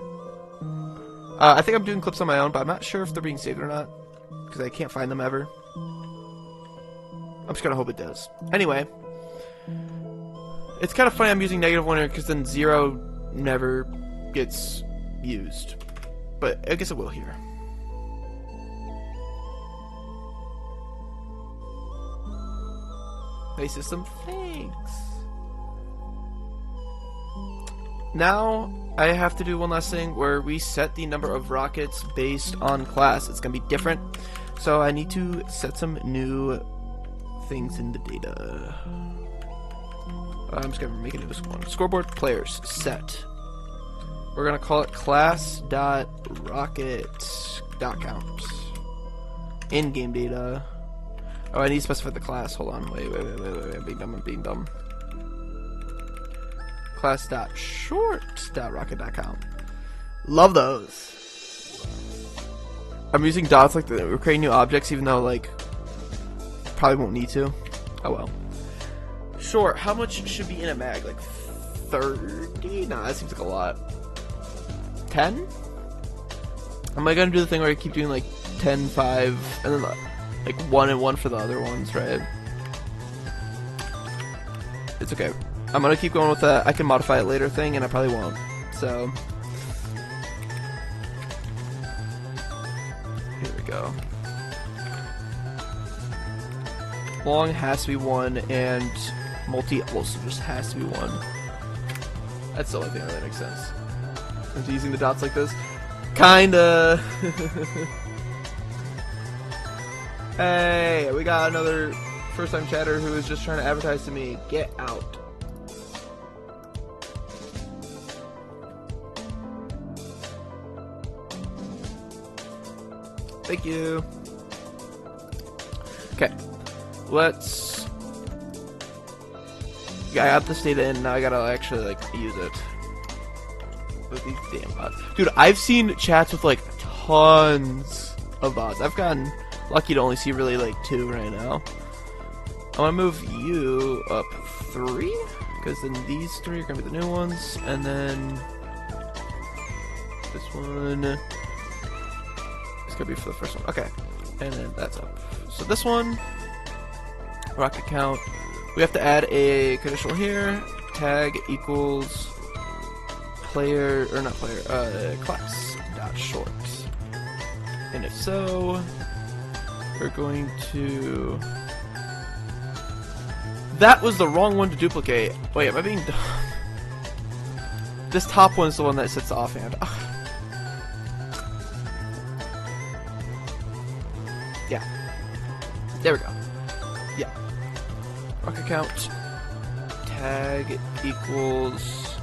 I think I'm doing clips on my own, but I'm not sure if they're being saved or not because I can't find them ever. I'm just gonna hope it does. Anyway, it's kind of funny I'm using -1 here because then 0 never gets used. But I guess it will here. Hey system, thanks. Now I have to do one last thing where we set the number of rockets based on class. It's gonna be different. So I need to set some new things in the data. I'm just gonna make a new one. Scoreboard players set. We're gonna call it class.rocket.count. In-game data. Oh, I need to specify the class. Hold on. Wait. I'm being dumb. Class.short.rocket.count. Love those. I'm using dots like we're creating new objects, even though like probably won't need to. Oh well. Short. How much should be in a mag? Like 30? Nah, that seems like a lot. 10? Am I gonna do the thing where I keep doing like 10, 5, and then like 1 and 1 for the other ones, right? It's okay. I'm gonna keep going with that. I can modify it later thing, and I probably won't. So here we go. Long has to be 1, and multi also just has to be 1. That's the only thing that makes sense. Into using the dots like this? Kinda. Hey, we got another first-time chatter who is just trying to advertise to me. Get out. Thank you. Okay, let's got this data in, now I gotta actually, like, use it. With these damn bots. Dude, I've seen chats with, like, tons of bots. I've gotten lucky to only see really, like, 2 right now. I want to move you up 3, because then these 3 are going to be the new ones, and then this one is going to be for the first one. Okay, and then that's up. So this one, rocket count, we have to add a conditional here, tag equals player, or not player, class dot short. And if so, we're going to... That was the wrong one to duplicate. Wait, am I being dumb? This top one is the one that sits offhand. Yeah. There we go. Yeah. Rocket count. Tag equals...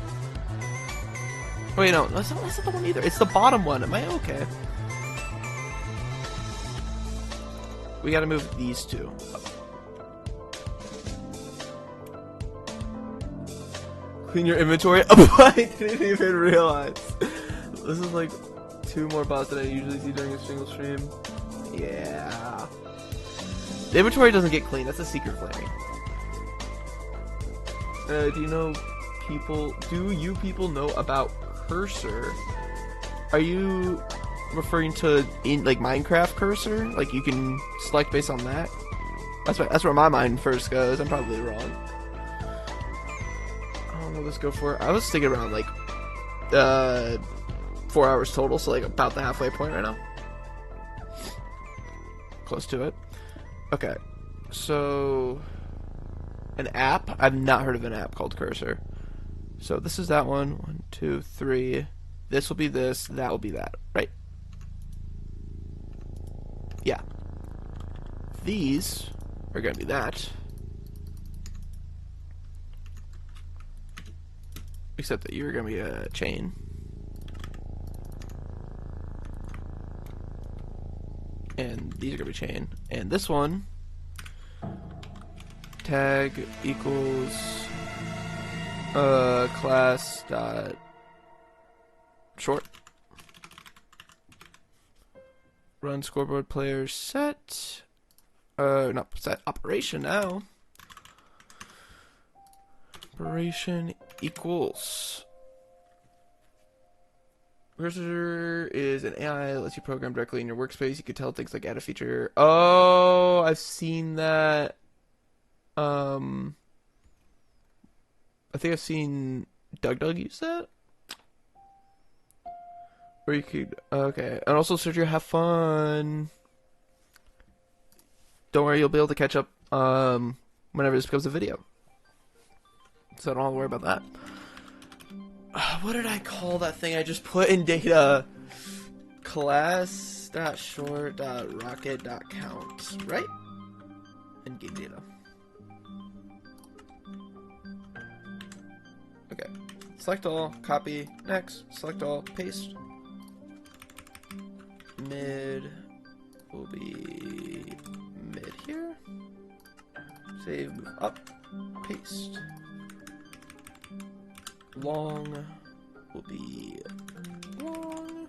Wait, no, that's not the one either. It's the bottom one. Am I okay? We gotta move these 2 up. Clean your inventory. Oh, I didn't even realize. This is like 2 more bots that I usually see during a single stream. Yeah. The inventory doesn't get clean. That's a secret flaming. Do you people know about cursor? Are you referring to like Minecraft cursor? Like you can select based on that? That's where my mind first goes. I'm probably wrong. I don't know what this go for. I was thinking around like 4 hours total, so like about the halfway point right now. Close to it. Okay, so an app. I've not heard of an app called Cursor. So this is that one. 1, 2, 3. This will be this. That will be that. Right? Yeah. These are going to be that. Except that you're going to be a chain. And these are going to be chain. And this one, tag equals class dot short. Run scoreboard player set. Not set, operation now. Operation equals. Cursor is an AI that lets you program directly in your workspace. You could tell things like add a feature. Oh, I've seen that. I think I've seen Doug use that. Or you could, okay. And also Sergio, have fun. Don't worry, you'll be able to catch up whenever this becomes a video. So I don't have to worry about that. What did I call that thing I just put in data? Class.short.rocket.count, right? In game data. Okay. Select all, copy, next, select all, paste. Mid will be mid here. Save, move up, paste. Long will be long.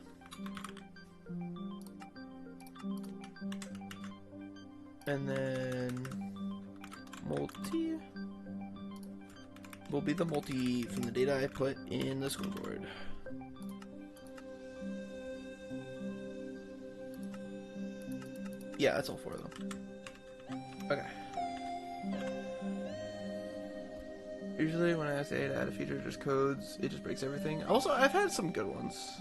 And then multi will be the multi from the data I put in the scoreboard. Yeah, that's all 4 of them. Okay. Usually when I say to add a feature, just codes, it just breaks everything. Also, I've had some good ones.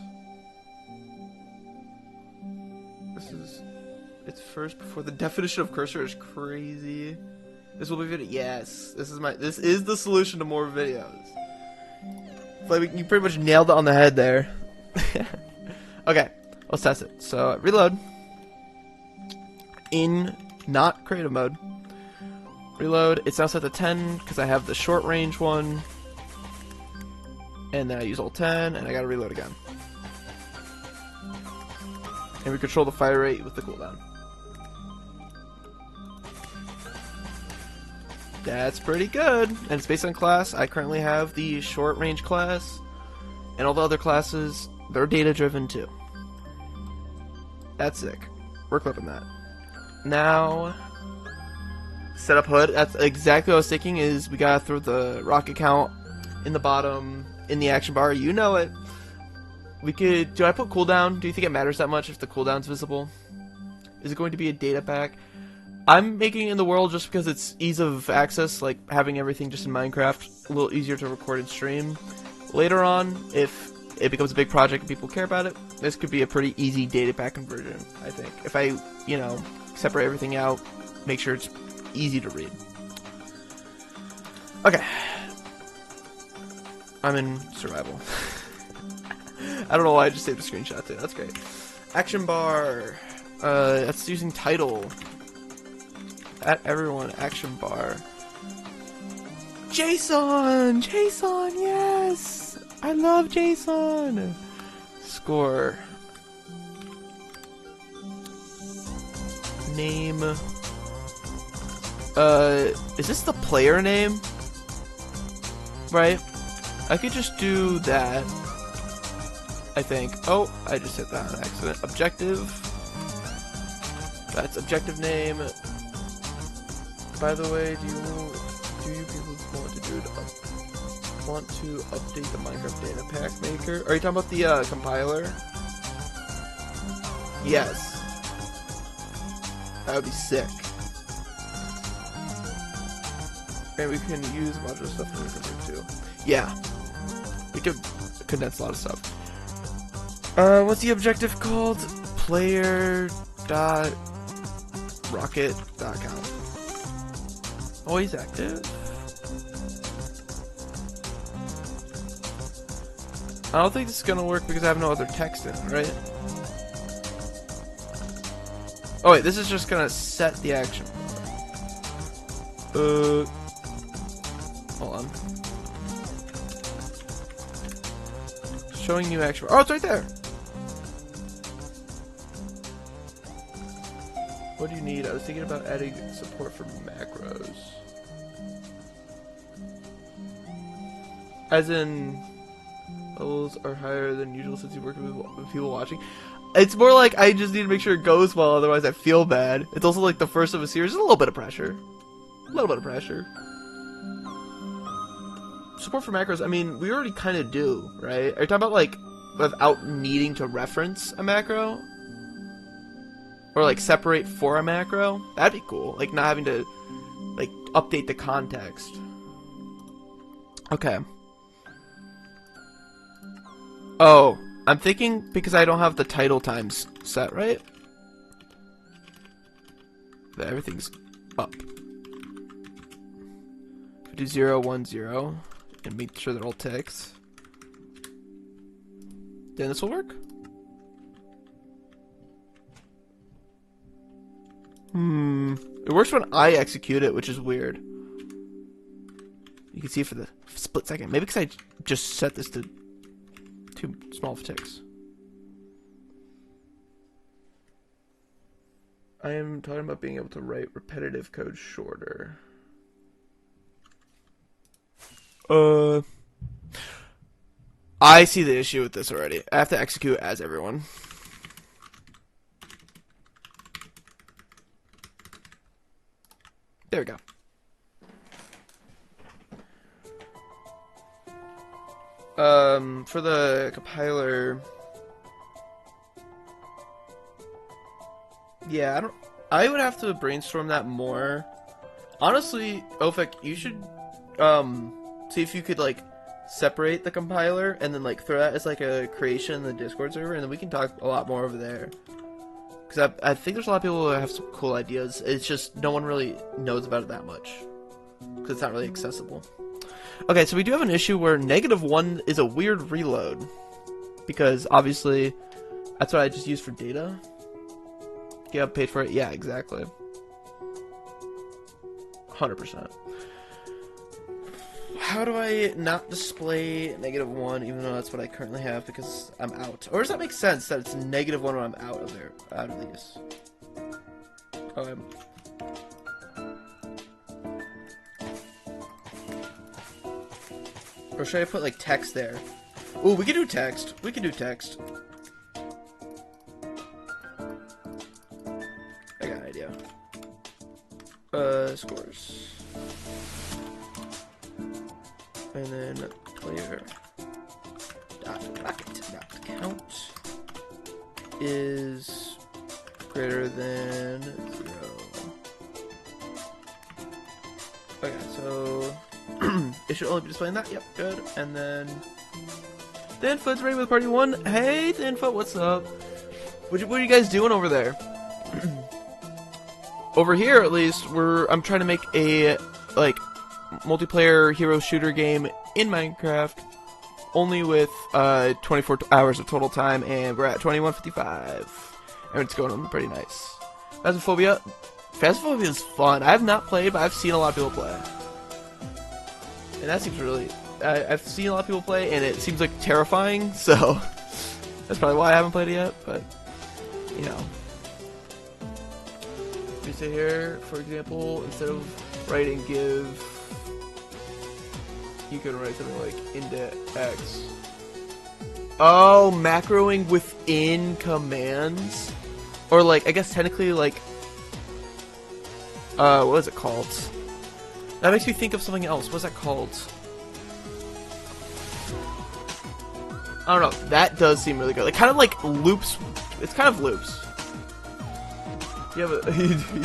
It's first before the definition of cursor is crazy. This will be video. Yes, this is the solution to more videos. Like, you pretty much nailed it on the head there. Okay, let's test it. So reload. In not creative mode. Reload. It's now set to 10 because I have the short range one. And then I use Alt 10 and I gotta reload again. And we control the fire rate with the cooldown. That's pretty good. And it's based on class. I currently have the short range class. And all the other classes, they're data driven too. That's sick. We're clipping that. Now, set up HUD. That's exactly what I was thinking, is we gotta throw the rocket count in the bottom, in the action bar. You know it. We could... Do I put cooldown? Do you think it matters that much if the cooldown's visible? Is it going to be a data pack? I'm making it in the world just because it's ease of access, like having everything just in Minecraft, a little easier to record and stream. Later on, if it becomes a big project and people care about it, this could be a pretty easy data pack conversion, I think. If I, you know, separate everything out, make sure it's easy to read. Okay. I'm in survival. I don't know why I just saved a screenshot too. That's great. Action bar. That's using title. At everyone, action bar. Jason! Jason, yes! I love Jason! Score. Name. Is this the player name? Right? I could just do that. I think. Oh, I just hit that on accident. Objective. That's objective name. By the way, do you people want to update the Minecraft data pack maker? Are you talking about the compiler? Yes. That would be sick. And we can use modular stuff in the too. Yeah. We could condense a lot of stuff. What's the objective called? Player.rocket.count. Always active. I don't think this is gonna work because I have no other text in, right? Oh wait, this is just gonna set the action. Hold on. Showing new action. Oh, it's right there. What do you need? I was thinking about adding support for macros. As in, levels are higher than usual since you work with people watching. It's more like I just need to make sure it goes well, otherwise I feel bad. It's also like the first of a series. There's a little bit of pressure. A little bit of pressure. Support for macros, I mean, we already kind of do, right? Are you talking about like without needing to reference a macro? Or like separate for a macro? That'd be cool. Like not having to like update the context. Okay. Oh, I'm thinking because I don't have the title times set, right? That everything's up. Do 0, 1, 0 and make sure they're all ticks. Then this will work. It works when I execute it, which is weird. You can see it for the split second. Maybe because I just set this to too small of ticks. I am talking about being able to write repetitive code shorter. I see the issue with this already. I have to execute as everyone. There we go. For the compiler, yeah, I would have to brainstorm that more. Honestly, Ofek, you should see if you could like separate the compiler and then like throw that as like a creation in the Discord server, and then we can talk a lot more over there. Because I think there's a lot of people who have some cool ideas. It's just no one really knows about it that much because it's not really accessible. Okay, so we do have an issue where -1 is a weird reload because obviously that's what I just used for data. Yeah, paid for it. Yeah, exactly. 100%. How do I not display -1 even though that's what I currently have because I'm out? Or does that make sense that it's -1 when I'm out of these? Or should I put like text there? Ooh, we can do text. We can do text. I got an idea. Scores. And then player dot bracket dot count is greater than 0. Okay, so it should only be displaying that. Yep, good. And then Thinfoot's ready with party 1. Hey, Thinfoot, what's up? What are you guys doing over there? Over here, at least, I'm trying to make a like multiplayer hero shooter game in Minecraft, only with 24 hours of total time, and we're at 21:55, and it's going on pretty nice. Phasmophobia is fun. I have not played, but I've seen a lot of people play, and that seems really. I've seen a lot of people play, and it seems like terrifying. So that's probably why I haven't played it yet. But you know, we say here, for example, instead of writing give, you can write something like int x. Oh, macroing within commands, or like I guess technically like. What is it called? That makes me think of something else. What's that called? I don't know. That does seem really good. Like kind of like loops. It's kind of loops. You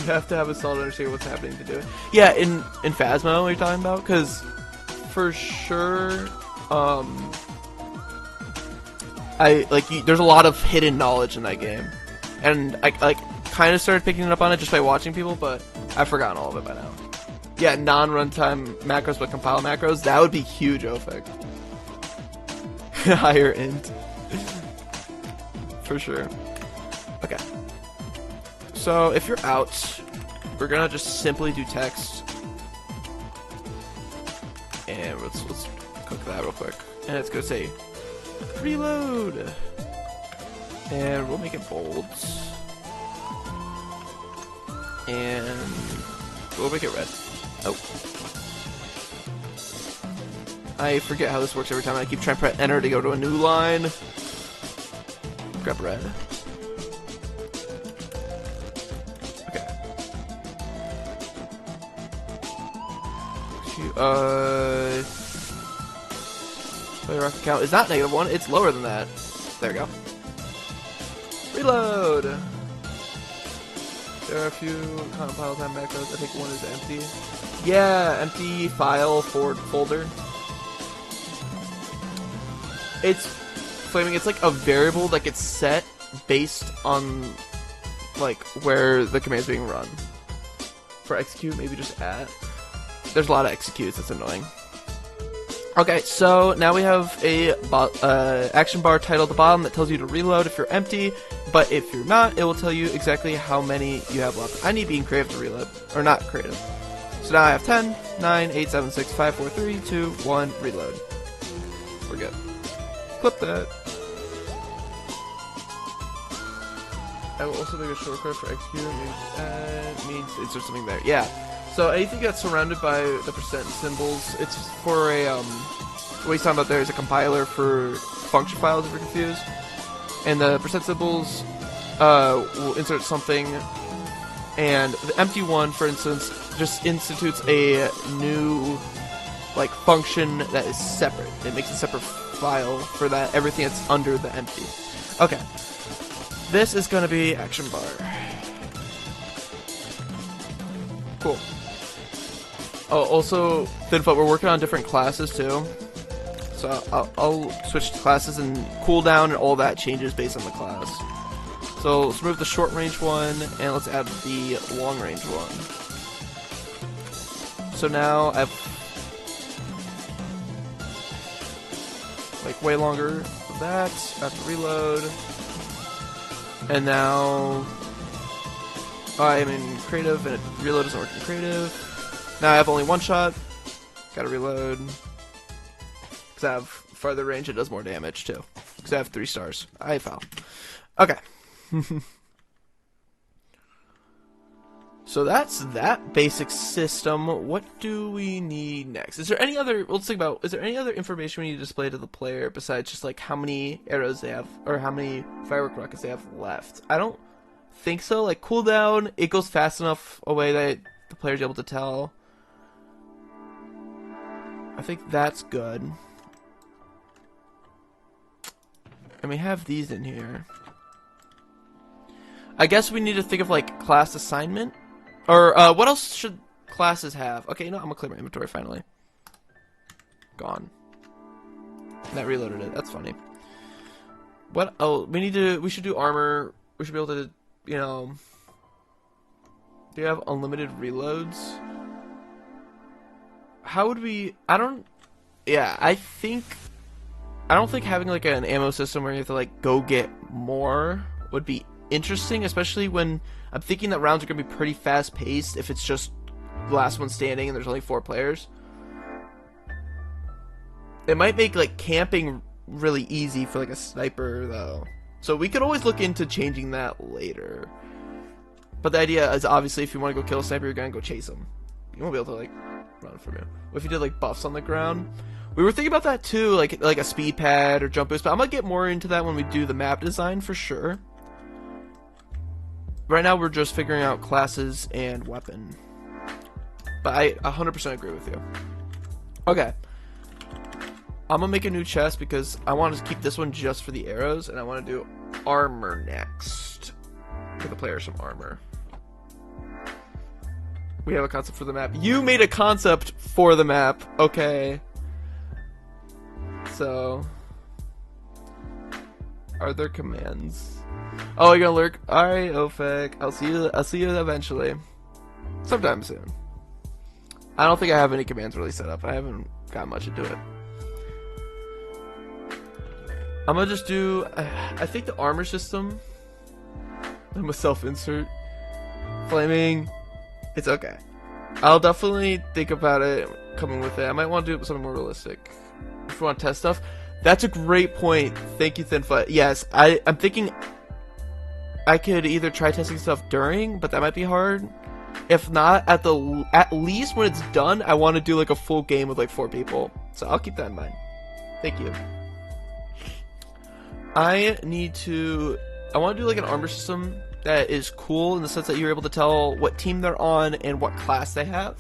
have to have a solid understanding of what's happening to do it. Yeah, in Phasmo, what you're talking about? Because for sure, there's a lot of hidden knowledge in that game, and I like kind of started picking up on it just by watching people, but I've forgotten all of it by now. Yeah, non-runtime macros but compile macros, that would be huge, Ofek. Higher int. For sure. Okay. So, if you're out, we're gonna just simply do text. And let's cook that real quick. And it's gonna say, reload! And we'll make it bold. And we'll make it red. Oh. I forget how this works every time. I keep trying to press enter to go to a new line. Grab red. Okay. Player rocket count is not -1. It's lower than that. There we go. Reload. There are a few compile time macros. I think one is empty. Yeah, empty file folder. It's flaming. It's like a variable that gets set based on like where the command's being run. For execute, maybe just at. There's a lot of executes. That's annoying. Okay, so now we have a action bar title at the bottom that tells you to reload if you're empty, but if you're not, it will tell you exactly how many you have left. I need being creative to reload, or not creative. So now I have 10, 9, 8, 7, 6, 5, 4, 3, 2, 1, reload. We're good. Clip that. I will also make a shortcut for execute. Means insert something there. Yeah. So anything that's surrounded by the % symbols, it's for a, what he's talking about there is a compiler for function files if you're confused. And the % symbols will insert something, and the empty one, for instance, just institutes a new, like, function that is separate. It makes a separate file for that, everything that's under the empty. Okay. This is going to be action bar. Cool. Oh, also, Thinfoot, we're working on different classes too. So I'll switch to classes, and cooldown and all that changes based on the class. So let's remove the short range one, and let's add the long range one. So now I have like way longer of that. I have to reload. And now I'm in creative, and reload doesn't work in creative. Now I have only one shot. Gotta reload. Because I have farther range, it does more damage too. Because I have 3 stars. I foul. Okay. So that's that basic system. What do we need next? Is there any other, let's think about, is there any other information we need to display to the player besides just like how many arrows they have or how many firework rockets they have left? I don't think so. Like cooldown, it goes fast enough away that the player's able to tell. I think that's good. And we have these in here. I guess we need to think of like class assignment. Or what else should classes have? Okay, you know, I'm gonna clear my inventory finally. Gone. That reloaded it. That's funny. What? Oh, we should do armor. We should be able to, you know. Do you have unlimited reloads? How would we? Yeah, I don't think having like an ammo system where you have to like go get more would be interesting, especially when I'm thinking that rounds are gonna be pretty fast paced if it's just the last one standing and there's only 4 players. It might make like camping really easy for like a sniper though. So we could always look into changing that later. But the idea is obviously if you want to go kill a sniper, you're gonna go chase him. You won't be able to like run from him. What if you did like buffs on the ground? We were thinking about that too, like a speed pad or jump boost, but I'm gonna get more into that when we do the map design for sure. Right now we're just figuring out classes and weapon. But I 100% agree with you. Okay. I'm gonna make a new chest because I want to keep this one just for the arrows, and I want to do armor next. Give the player some armor. We have a concept for the map. You made a concept for the map. Okay. So, are there commands? Oh, you're gonna lurk. All right, Ofek. I'll see you eventually. Sometime soon. I don't think I have any commands really set up. I haven't got much into it. I'm gonna just do. I think the armor system. I'm a self-insert. Flaming. It's okay. I'll definitely think about it coming with it. I might want to do something more realistic. If you want to test stuff. That's a great point. Thank you, Thinfoot. Yes, I'm thinking I could either try testing stuff during, but that might be hard. If not, at least when it's done, I want to do like a full game with like 4 people. So I'll keep that in mind. Thank you. I want to do like an armor system that is cool in the sense that you're able to tell what team they're on and what class they have.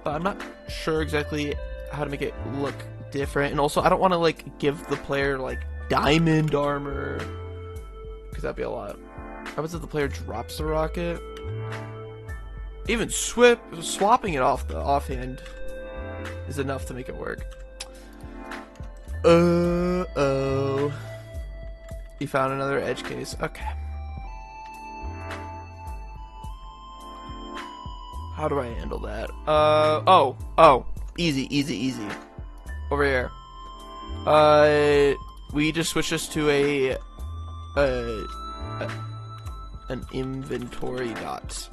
But I'm not sure exactly how to make it look different. And also, I don't want to like give the player like diamond armor, because that'd be a lot. How about if the player drops the rocket? Even swapping it off the offhand is enough to make it work. Oh. You found another edge case. Okay. How do I handle that? Oh. Easy. Over here. We just switch this to an inventory dot.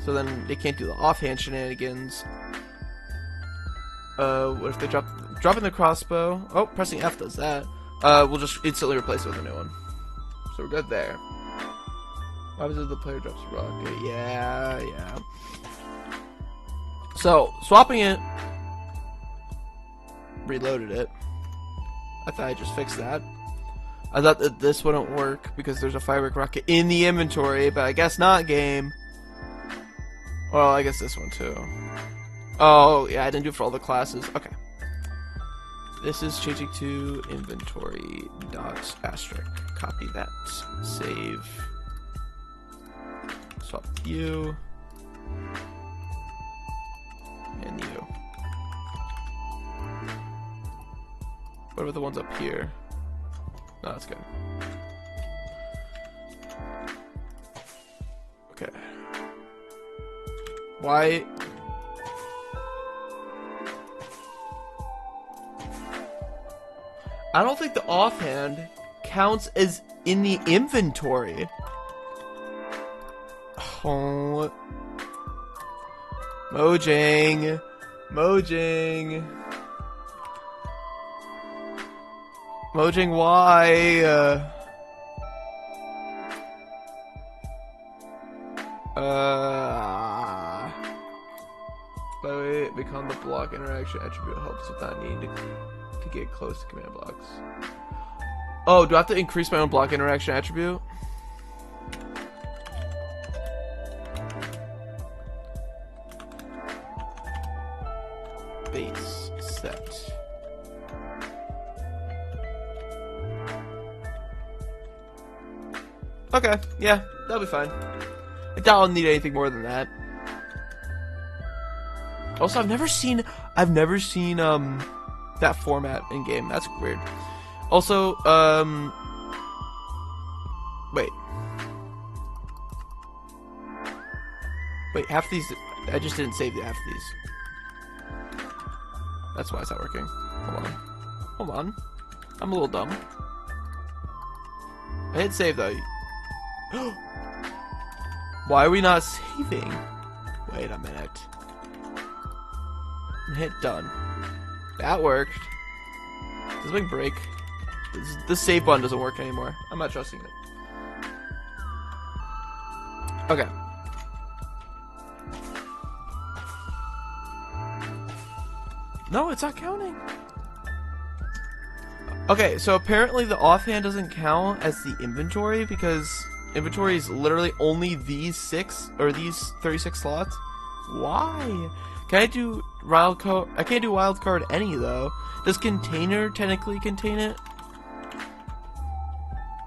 So then they can't do the offhand shenanigans. What if they dropping the crossbow? Oh, pressing F does that. We'll just instantly replace it with a new one. So we're good there. What happens if the player drops a rocket? Yeah. So, swapping it. Reloaded it. I thought I just fixed that. I thought that this wouldn't work because there's a firework rocket in the inventory, but I guess not, game. Well, I guess this one too. Oh, yeah, I didn't do it for all the classes. Okay. This is changing to inventory dot asterisk. Copy that. Save. Swap you. And you. What about the ones up here? No, that's good. Okay. Why? I don't think the offhand counts as in the inventory. Oh. Mojang. Mojang, why? By the way, become the block interaction attribute helps with not needing to get close to command blocks. Oh, do I have to increase my own block interaction attribute? Base set. Okay, yeah, that'll be fine. I doubt I'll need anything more than that. Also, I've never seen that format in game. That's weird. Also, wait, half these I just didn't save half these. That's why it's not working. Hold on. I'm a little dumb. I hit save though. Why are we not saving? Wait a minute. Hit done. That worked. Does it break? This save button doesn't work anymore. I'm not trusting it. Okay. No, it's not counting. Okay, so apparently the offhand doesn't count as the inventory because inventory is literally only these 6 or these 36 slots. Why? Can I do wild card? I can't do wild card any though. Does container technically contain it?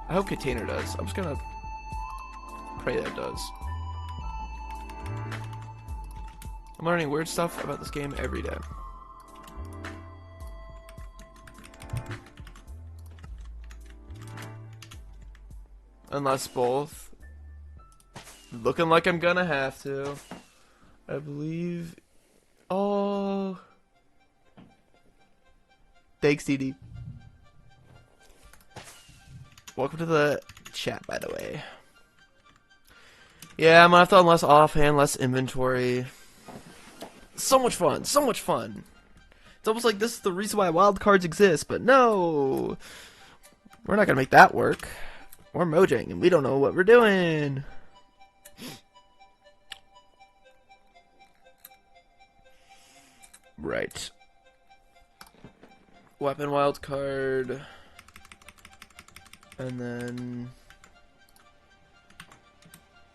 I hope container does. I'm just gonna pray that it does. I'm learning weird stuff about this game every day. Unless both. Looking like I'm gonna have to. I believe. Oh. Thanks, DD. Welcome to the chat, by the way. Yeah, I'm gonna have to unless offhand, less inventory. So much fun. So much fun. It's almost like this is the reason why wildcards exist, but no. We're not gonna make that work. We're Mojang, and we don't know what we're doing. Right. Weapon wildcard. And then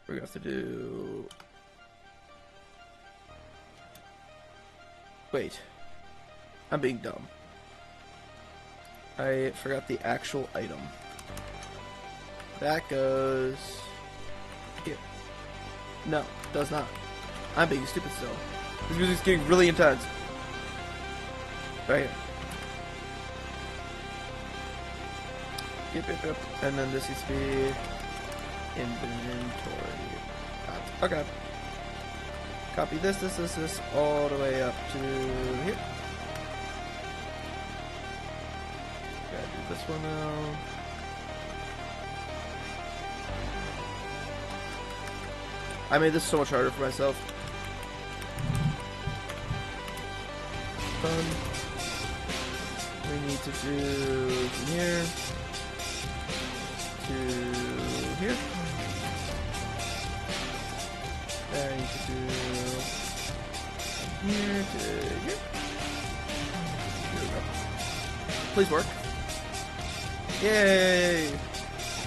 we're gonna have to do. Wait. I'm being dumb. I forgot the actual item. That goes here. No, it does not. I'm being stupid still. This music's getting really intense. Right here. Yep. And then this needs to be inventory. Okay. Copy this all the way up to here. Gotta do this one now. I made this so much harder for myself. Done. We need to do from here to here. And I need to do from here to here. Here we go. Please work. Yay!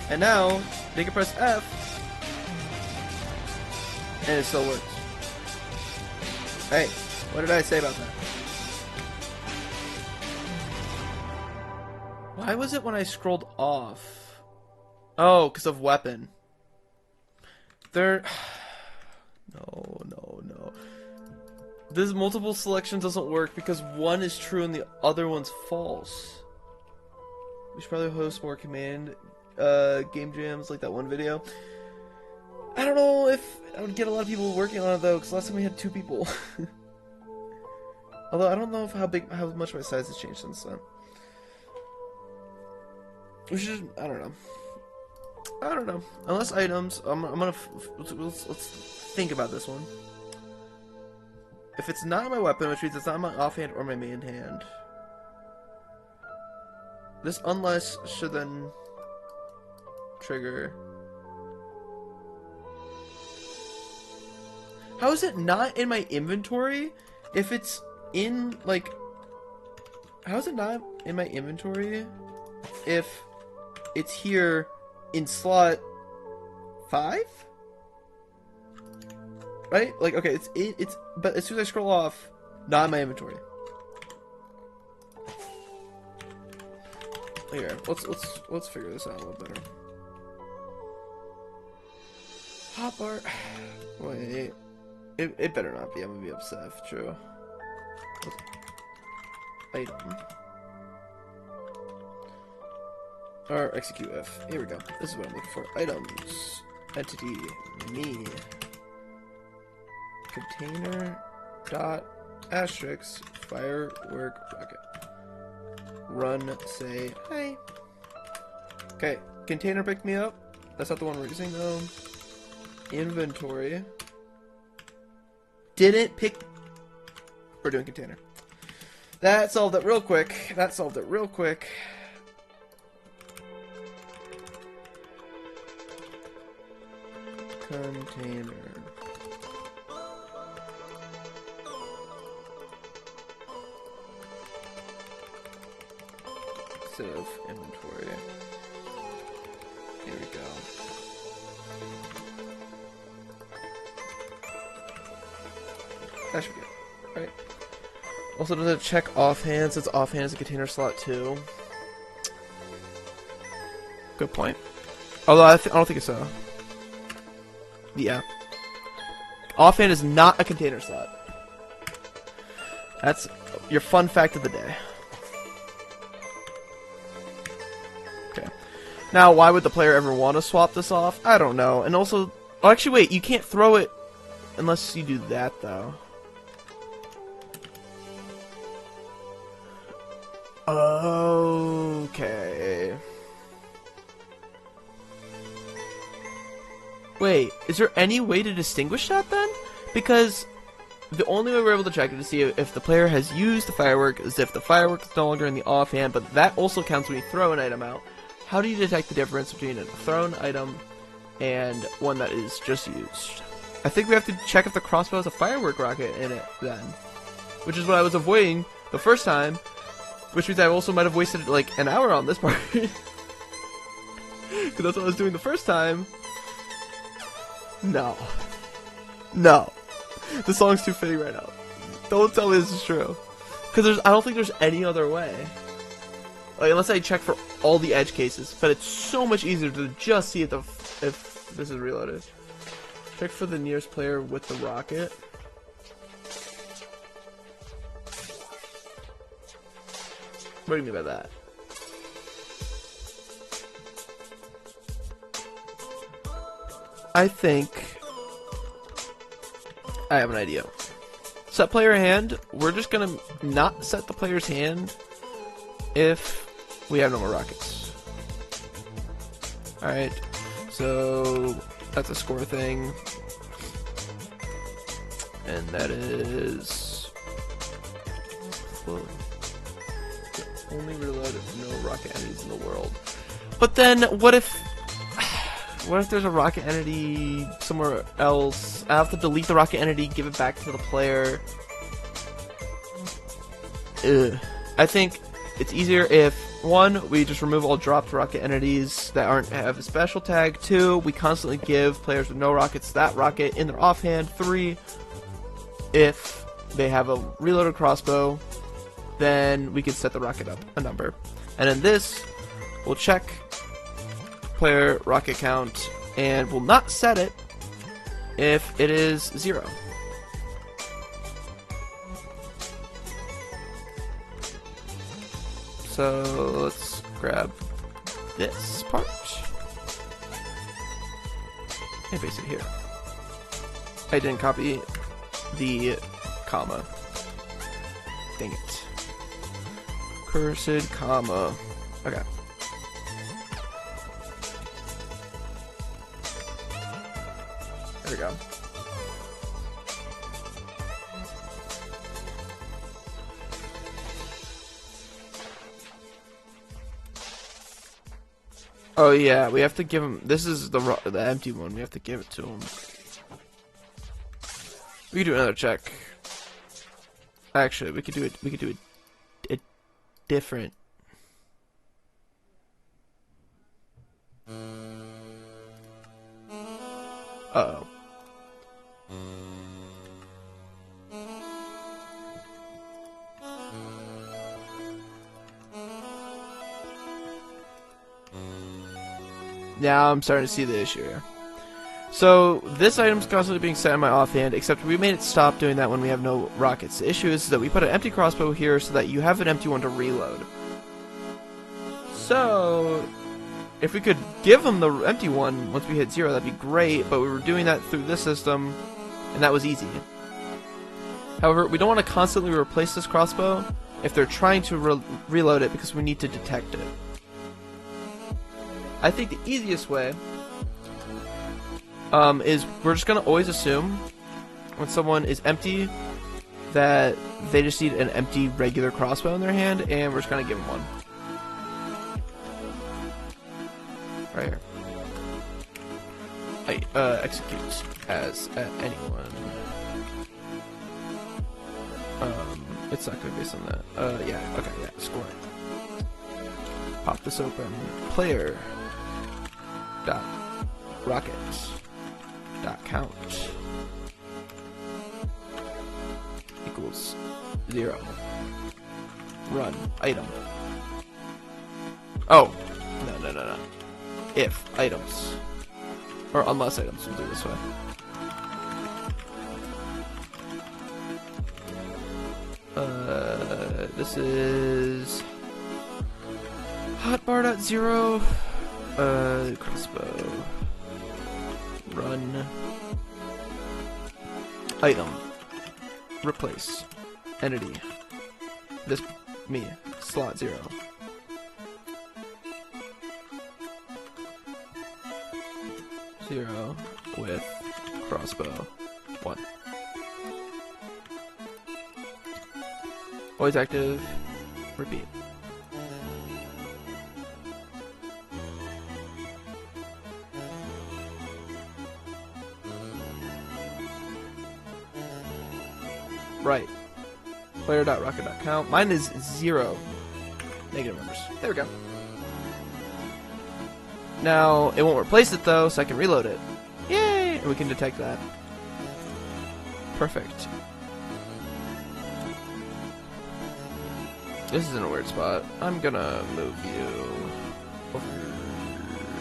And now they can press F. And it still works. Hey, what did I say about that? Why was it when I scrolled off? Oh, because of weapon. There... No. This multiple selection doesn't work because one is true and the other one's false. We should probably host more command game jams like that one video. I don't know if I would get a lot of people working on it though, because last time we had 2 people. Although I don't know if how much my size has changed since then. We should. I don't know. Unless items, I'm gonna. Let's think about this one. If it's not my weapon, which means it's not my offhand or my main hand. This unless should then trigger. How is it not in my inventory if it's in, like... How is it not in my inventory if it's here in slot 5? Right? Like, okay, it's but as soon as I scroll off, not in my inventory. Here, let's figure this out a little better. Hotbar. Wait. It better not be. I'm gonna be upset if it's true. Item. Or execute F. Here we go. This is what I'm looking for. Items. Entity. Me. Container. Dot. Asterisk. Firework. Rocket. Run. Say. Hi. Okay. Container picked me up. That's not the one we're using though. Inventory. Didn't pick. We're doing container. That solved it real quick. Container. Instead of inventory. Here we go. That should be it. Right. Also, does it check offhand since offhand is a container slot too? Good point. Although I don't think it's so. Yeah. Offhand is not a container slot. That's your fun fact of the day. Okay. Now, why would the player ever want to swap this off? I don't know. And also, oh, actually, wait. You can't throw it unless you do that, though. Okay. Wait, is there any way to distinguish that then? Because the only way we're able to check it to see if the player has used the firework is if the firework is no longer in the offhand, but that also counts when you throw an item out. How do you detect the difference between a thrown item and one that is just used? I think we have to check if the crossbow has a firework rocket in it then. Which is what I was avoiding the first time. Which means I also might have wasted like an hour on this part. Because that's what I was doing the first time. No. No. The song's too fitting right now. Don't tell me this is true. Because I don't think there's any other way. Like, unless I check for all the edge cases. But it's so much easier to just see if this is reloaded. Check for the nearest player with the rocket. What do you mean by that? I think I have an idea. Set player hand. We're just gonna not set the player's hand if we have no more rockets. Alright, so that's a score thing. And that is... only reload if no rocket enemies in the world. But then, what if there's a rocket entity somewhere else? I have to delete the rocket entity, give it back to the player. Ugh. I think it's easier if, 1, we just remove all dropped rocket entities that have a special tag. 2, we constantly give players with no rockets that rocket in their offhand. 3, if they have a reloaded crossbow, then we can set the rocket up a number. And in this, we'll check player rocket count, and we'll not set it if it is 0. So let's grab this part and paste it here. I didn't copy the comma. Dang it. Cursed comma. Okay. There we go. Oh yeah, we have to give him. This is the empty one. We have to give it to him. We could do another check. Actually, we could do it. We could do it different. Uh-oh. Now I'm starting to see the issue here. So this item's constantly being set in my offhand, except we made it stop doing that when we have no rockets. The issue is that we put an empty crossbow here so that you have an empty one to reload. So if we could give them the empty one once we hit 0, that'd be great, but we were doing that through this system, and that was easy. However, we don't want to constantly replace this crossbow if they're trying to reload it, because we need to detect it. I think the easiest way is we're just going to always assume when someone is empty that they just need an empty regular crossbow in their hand, and we're just going to give them one. Right here. Execute as at anyone. It's not going to be based on that. Yeah, okay, yeah, score. Pop this open. Player dot rocket dot count equals 0. Run item. Oh, no. If items, or unless items, we'll do it this way. This is hotbar.0 crossbow run item replace entity this me slot 0 with crossbow 1. Always active. Repeat. Right. Player.rocket.count. Mine is 0. Negative numbers. There we go. Now, it won't replace it though, so I can reload it. Yay! And we can detect that. Perfect. This is in a weird spot. I'm gonna move you over.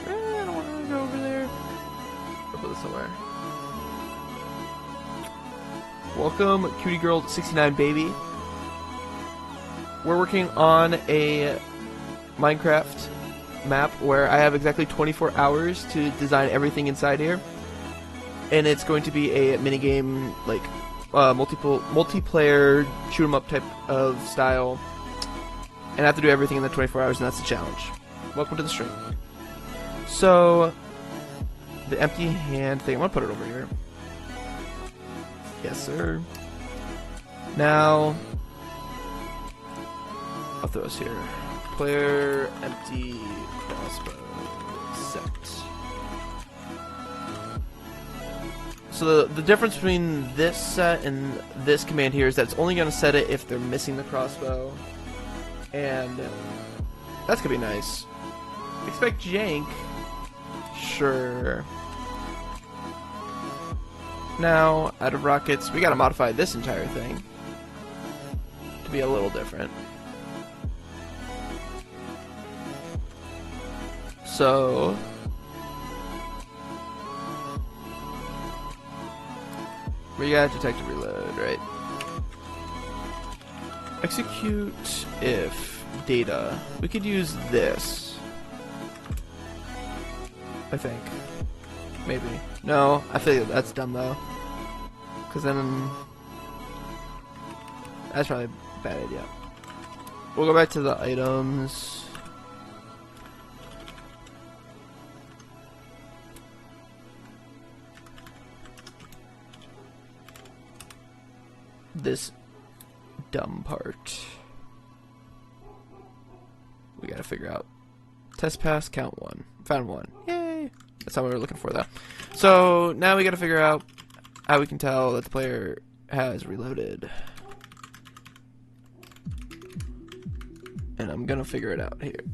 I don't want to go over there. I'll put this somewhere. Welcome, cutie girl 69 baby. We're working on a Minecraft map where I have exactly 24 hours to design everything inside here, and it's going to be a minigame, like multiplayer shoot 'em up type of style. And I have to do everything in the 24 hours, and that's the challenge. Welcome to the stream. So, the empty hand thing, I'm going to put it over here. Yes, sir. Now, I'll throw us here. Player, empty, crossbow, set. So the difference between this set and this command here is that it's only going to set it if they're missing the crossbow. And that's gonna be nice. Expect jank. Sure. Now, out of rockets, we gotta modify this entire thing to be a little different. So, we gotta detect and reload, right? Execute if data. We could use this. I think. Maybe. No, I think that's dumb though. Because then that's probably a bad idea. We'll go back to the items. This dumb part. We gotta figure out. Test pass, count 1. Found 1. Yay! That's not what we were looking for though. So now we gotta figure out how we can tell that the player has reloaded. And I'm gonna figure it out here.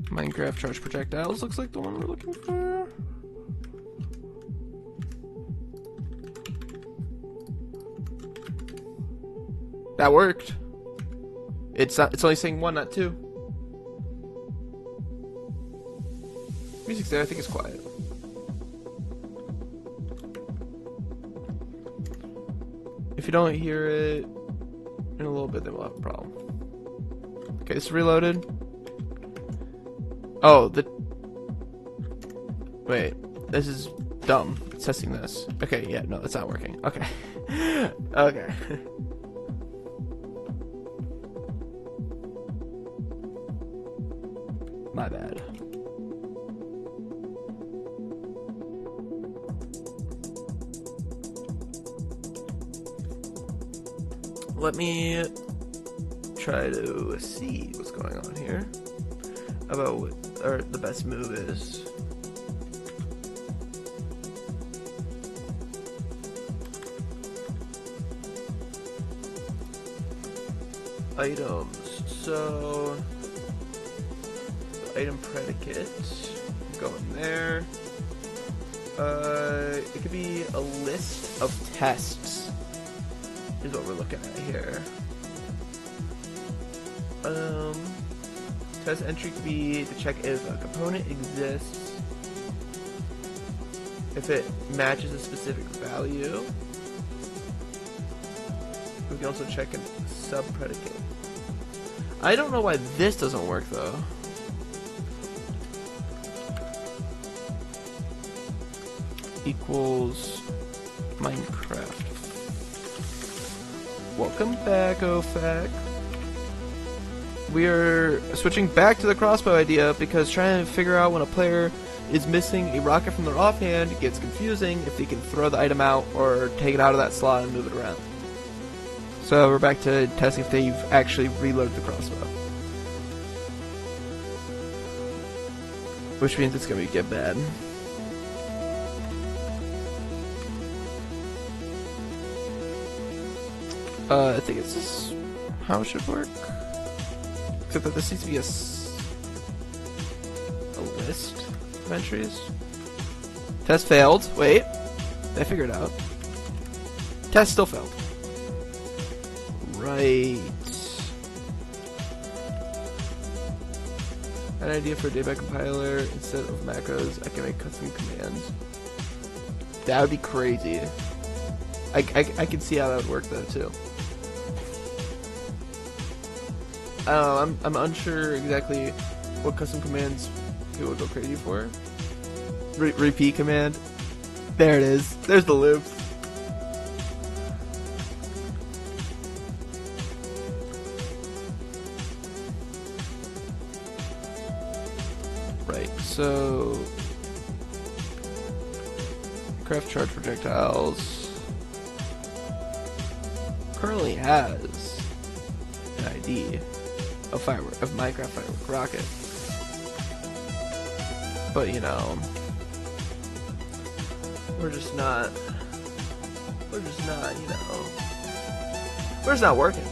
Minecraft charge projectiles looks like the one we're looking for. That worked. It's only saying 1, not 2. Music's there, I think it's quiet. If you don't hear it in a little bit, then we'll have a problem. Okay, it's reloaded. Oh, wait, this is dumb. It's testing this. Okay, yeah, no, that's not working. Okay. Okay. My bad. Let me try to see what's going on here about what the best move is. Items. So item predicate, go in there. It could be a list of tests is what we're looking at here. Test entry could be to check if a component exists, if it matches a specific value. We can also check a sub-predicate. I don't know why this doesn't work though. Equals Minecraft. Welcome back, OFAC. We are switching back to the crossbow idea because trying to figure out when a player is missing a rocket from their offhand gets confusing if they can throw the item out or take it out of that slot and move it around. So we're back to testing if they've actually reloaded the crossbow. Which means it's going to get bad. I think it's how it should work. Except that this needs to be a list of entries. Test failed. Wait. I figured it out. Test still failed. Right. An idea for a dayback compiler. Instead of macros, I can make custom commands. That would be crazy. I can see how that would work though too. I don't know, I'm unsure exactly what custom commands people would go crazy for. Repeat command. There it is. There's the loop. Right, so craft charge projectiles currently has an ID of Minecraft firework rocket, but you know, we're just not, you know, we're just not working.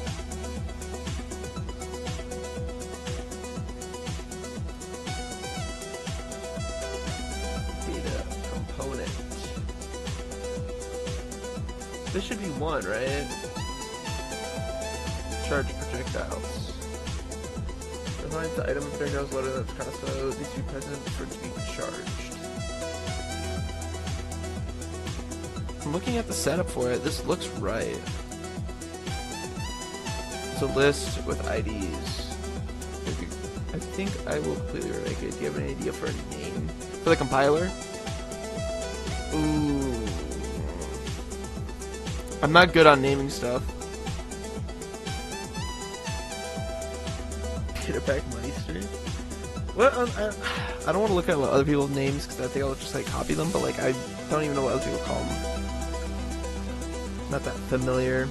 Data component. This should be 1, right? Charge projectiles. Reminds the item of projectiles loaded that's crossbow needs to be present for it to be charged. I'm looking at the setup for it. This looks right. It's a list with IDs. I think I will completely remake it. Do you have an idea for a name? For the compiler? Ooh. I'm not good on naming stuff. Back money stream. What? I don't want to look at what other people's names because I think I'll just like copy them, but like I don't even know what other people call them. Not that familiar.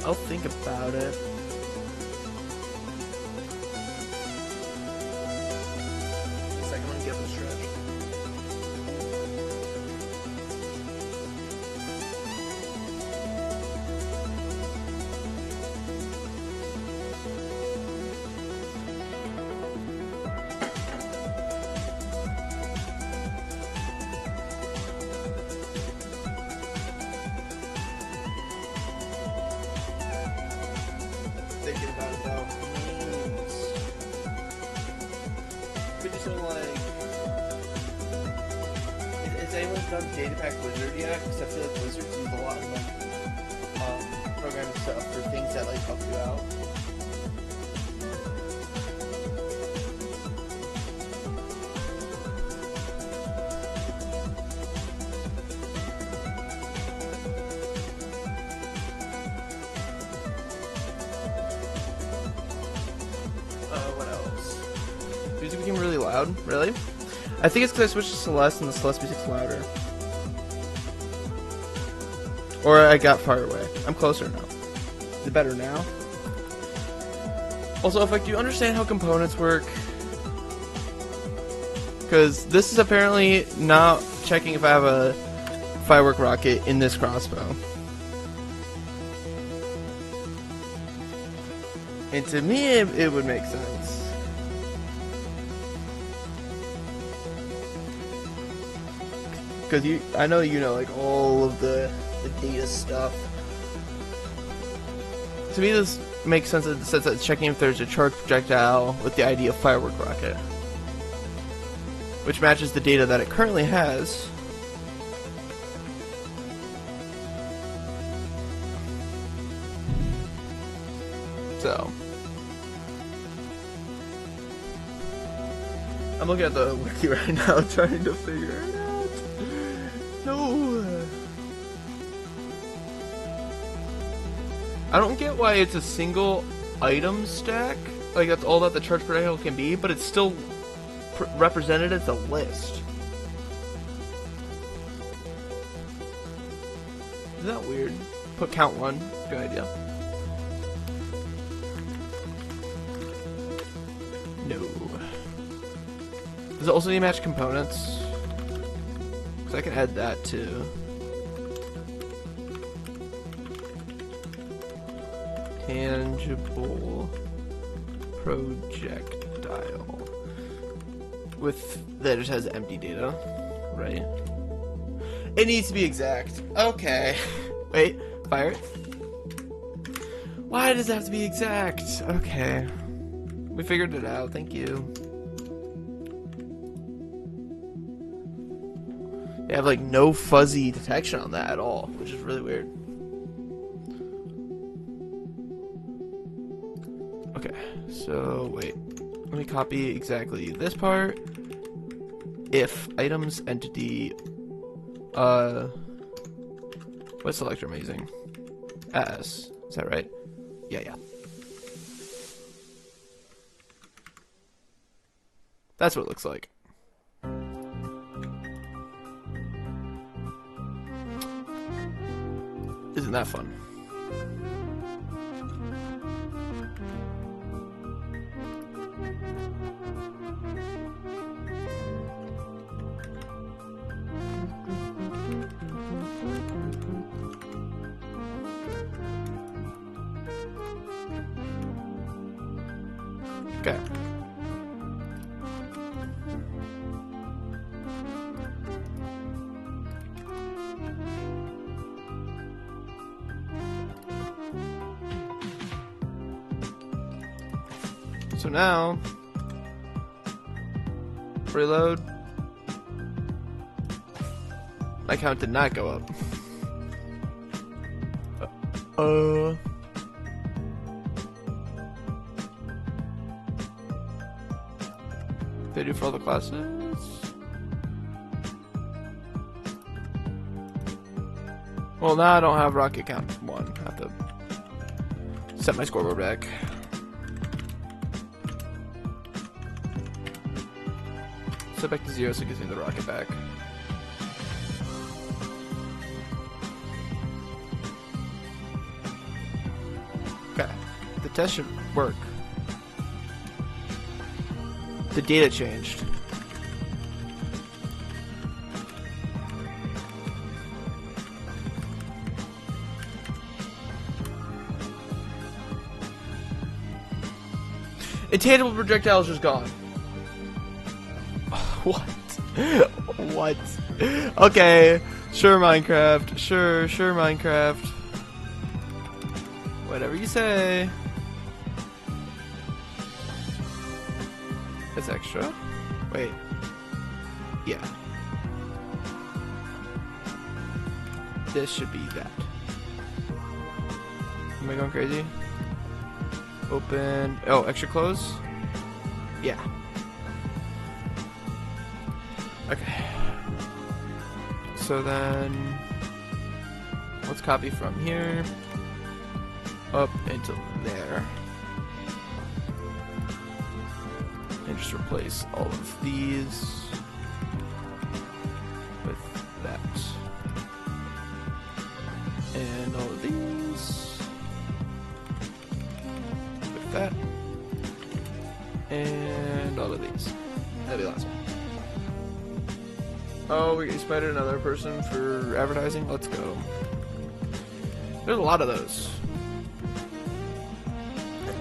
I'll think about it. Just a second, I'm gonna get this stretch. Thinking about it though. Could you something like, has anyone done Data Pack Wizard yet? Because I feel like Wizards use a lot of like programming stuff for things that like help you out. What else? Music became really loud. Really? I think it's because I switched to Celeste and the Celeste music's louder. Or I got far away. I'm closer now. Is it better now? Also, if like, do you understand how components work? Because this is apparently not checking if I have a firework rocket in this crossbow. And to me, it would make sense. Because I know you know like all of the data stuff. To me, this makes sense in the sense that it's checking if there's a charged projectile with the ID of firework rocket, which matches the data that it currently has. So, I'm looking at the wiki right now, trying to figure it out. No, I don't get why it's a single item stack. Like that's all that the charge projectile can be, but it's still represented as a list. Isn't that weird? Put count one. Good idea. No. Does it also need match components? Because I can add that too. Tangible projectile. With that just has empty data, right? It needs to be exact. Okay. Wait, fire it. Why does it have to be exact? Okay. We figured it out, thank you. They have like no fuzzy detection on that at all, which is really weird. Okay, so wait. Let me copy exactly this part. If items entity what selector am I using? As. Is that right? Yeah. That's what it looks like. Isn't that fun? Okay. So now, reload. My count did not go up. They do for all the classes. Well, now I don't have rocket count 1. I have to set my scoreboard back. Set back to 0 so it gives me the rocket back. test should work. The data changed. Intangible projectile is just gone. What? What? Okay. Sure, Minecraft. Sure, Minecraft. Whatever you say. That's extra. Wait. Yeah. This should be that. Am I going crazy? Open. Oh, extra close? Yeah. Okay. So then, let's copy from here up into there. And just replace all of these with that. And all of these with that. And all of these. That'd be the last one. Oh, we spited another person for advertising? Let's go. There's a lot of those.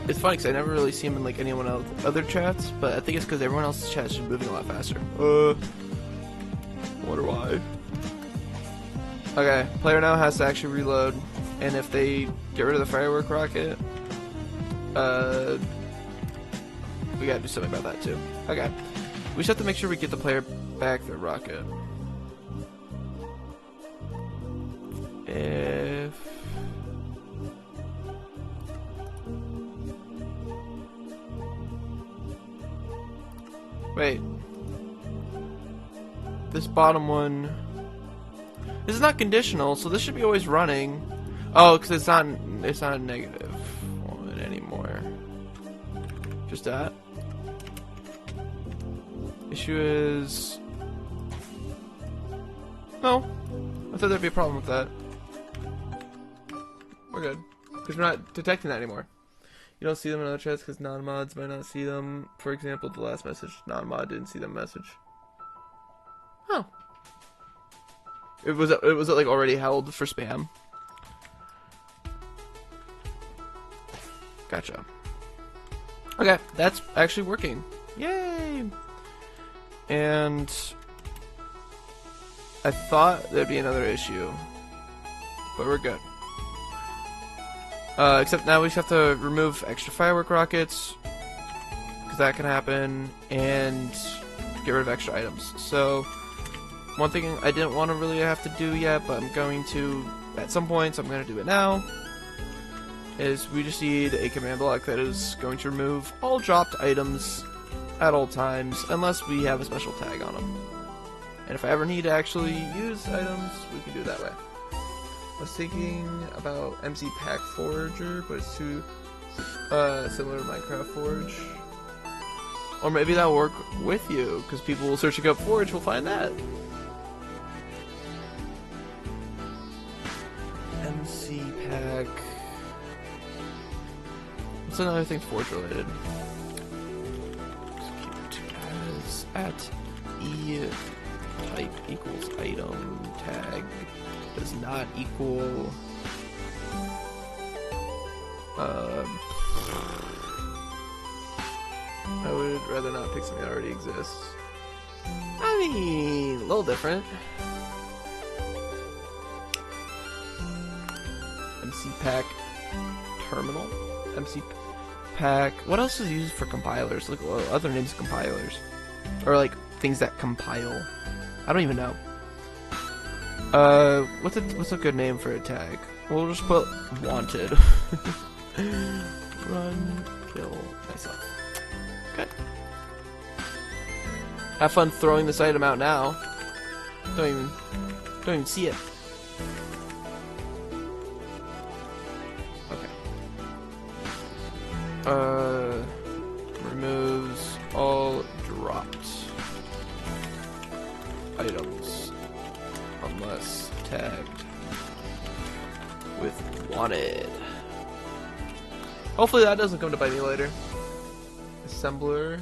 It's funny because I never really see them in like anyone else other chats, but I think it's because everyone else's chat is moving a lot faster. Wonder why. Okay, player now has to actually reload, and if they get rid of the firework rocket, we gotta do something about that too. Okay, we just have to make sure we get the player back their rocket. If wait, this bottom one, this is not conditional, so this should be always running. Oh, because it's not a negative one anymore. Just that. Issue is no. I thought there'd be a problem with that. We're good. Because we're not detecting that anymore. You don't see them in other chats because non-mods might not see them. For example, the last message, non-mod didn't see the message. Oh. It was like already held for spam. Gotcha. Okay, that's actually working. Yay! And I thought there'd be another issue, but we're good. Except now we just have to remove extra firework rockets, because that can happen, and get rid of extra items. So, one thing I didn't want to really have to do yet, but I'm going to at some point, so I'm going to do it now, is we just need a command block that is going to remove all dropped items at all times, unless we have a special tag on them. And if I ever need to actually use items, we can do it that way. I was thinking about MC Pack Forager, but it's too similar to Minecraft Forge. Or maybe that'll work with you, because people searching up Forge will find that. MC Pack. What's another thing Forge related? As at E type equals item tag does not equal I would rather not pick something that already exists. I mean, a little different. MC Pack terminal, MC Pack. What else is used for compilers? Look, what other names of compilers, or like things that compile. I don't even know. What's a good name for a tag? We'll just put wanted. Run, kill myself. Okay. Have fun throwing this item out now. Don't even see it. Okay. Removes all dropped items unless tagged with wanted. Hopefully that doesn't come to bite me later. Assembler.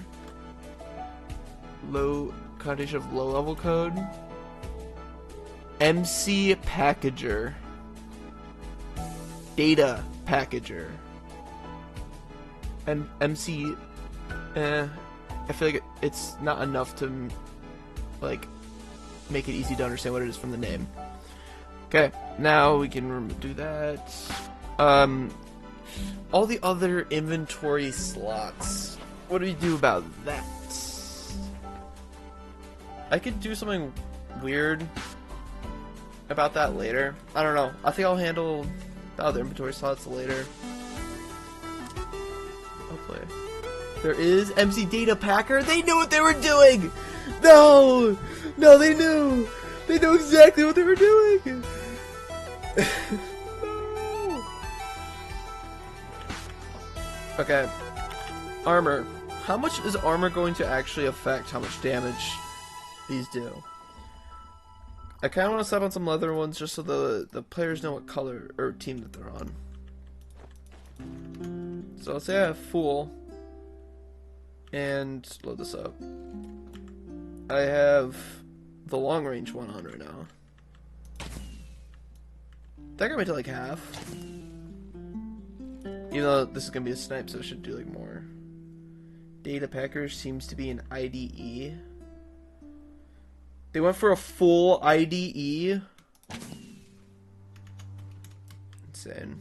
Low connotation of low level code. MC packager. Data packager. And MC. I feel like it's not enough to like make it easy to understand what it is from the name. Okay, now we can do that. All the other inventory slots. What do we do about that? I could do something weird about that later. I don't know. I think I'll handle the other inventory slots later. Hopefully. There is MC Data Packer. They knew what they were doing! No! No, they knew! They knew exactly what they were doing! No. Okay. Armor. How much is armor going to actually affect how much damage these do? I kind of want to set on some leather ones just so the players know what color or team that they're on. So let's say I have Fool. And load this up. I have the long range one on right now. That got me to like half. Even though this is gonna be a snipe, so it should do like more. Data Packer seems to be an IDE. They went for a full IDE. Insane.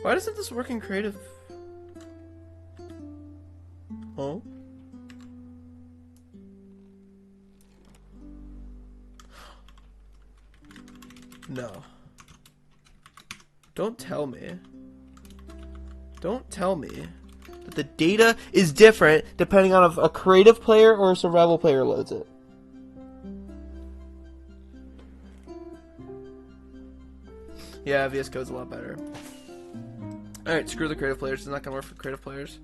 Why doesn't this work in creative? Oh? No. Don't tell me. Don't tell me that the data is different depending on if a creative player or a survival player loads it. Yeah, VS Code's a lot better. Alright, screw the creative players. It's not gonna work for creative players.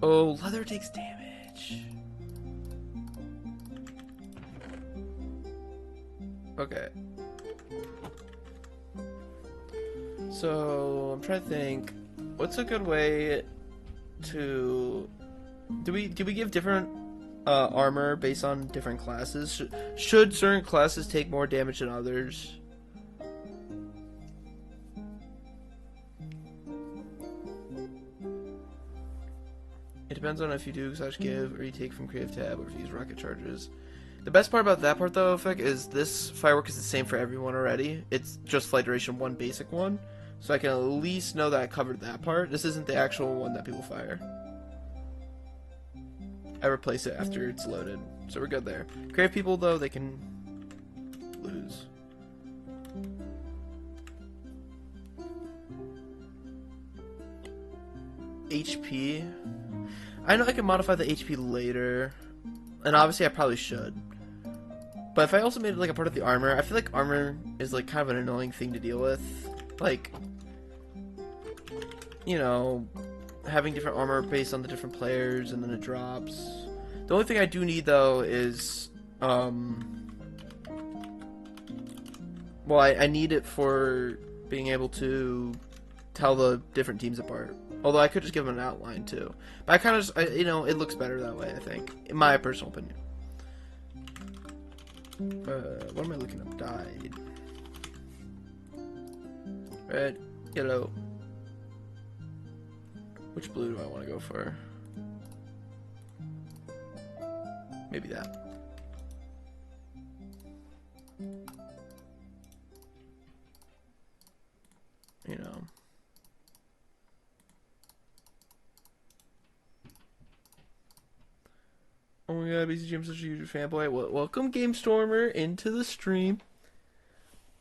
Oh, leather takes damage. Okay. So, I'm trying to think. What's a good way to... Do we give different armor based on different classes? Should certain classes take more damage than others? It depends on if you do / give, or you take from creative tab, or if you use rocket charges. The best part about that part though, Fick, is this firework is the same for everyone already. It's just flight duration 1 basic one. So I can at least know that I covered that part. This isn't the actual one that people fire. I replace it after it's loaded. So we're good there. Creative people though, they can lose. HP. I know I can modify the HP later. And obviously I probably should. But if I also made it like a part of the armor, I feel like armor is like kind of an annoying thing to deal with. Like, you know, having different armor based on the different players and then it drops. The only thing I do need though is, well, I need it for being able to tell the different teams apart. Although I could just give them an outline too. But I kind of just, you know, it looks better that way, I think. In my personal opinion. What am I looking up? Dyed. Red, yellow. Which blue do I want to go for? Maybe that. You know. Oh my god, BCG, I'm such a huge fanboy. Welcome, GameStormer, into the stream.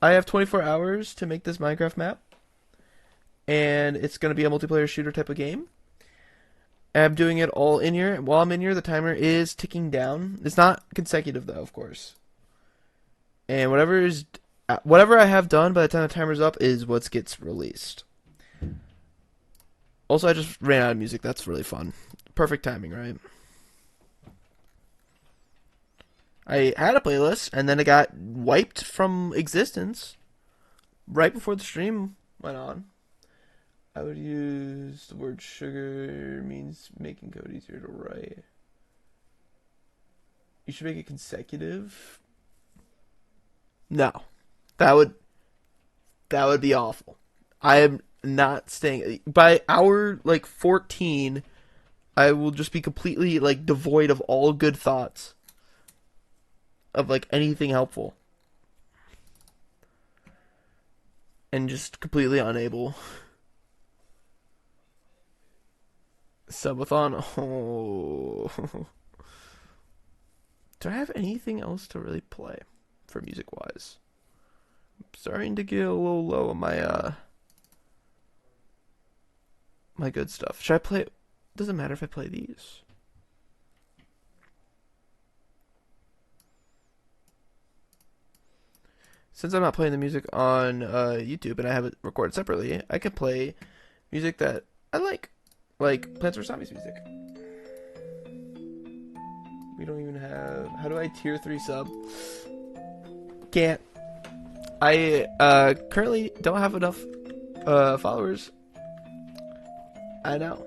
I have 24 hours to make this Minecraft map. And it's going to be a multiplayer shooter type of game. I'm doing it all in here. And while I'm in here, the timer is ticking down. It's not consecutive, though, of course. And whatever I have done by the time the timer's up is what gets released. Also, I just ran out of music. That's really fun. Perfect timing, right? I had a playlist, and then it got wiped from existence right before the stream went on. I would use the word sugar means making code easier to write. You should make it consecutive. No, that would be awful. I am not staying by hour like 14. I will just be completely like devoid of all good thoughts of like anything helpful, and just completely unable. Subathon. Oh. Do I have anything else to really play for music wise? I'm starting to get a little low on my my good stuff. Should I play? Doesn't matter if I play these. Since I'm not playing the music on YouTube and I have it recorded separately, I can play music that I like Plants vs Zombies music. We don't even have. How do I tier 3 sub? Can't. I currently don't have enough followers. I know.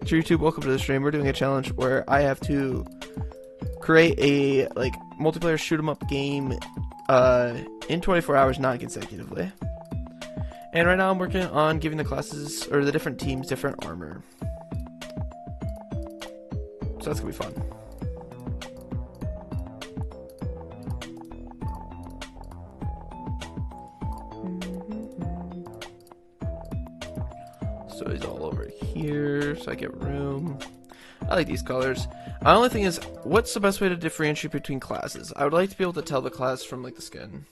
YouTube, welcome to the stream. We're doing a challenge where I have to create a like multiplayer shoot 'em up game in 24 hours, not consecutively. And right now I'm working on giving the classes or the different teams different armor. So that's gonna be fun. So he's all over here, so I get room. I like these colors. My only thing is, what's the best way to differentiate between classes? I would like to be able to tell the class from like the skin.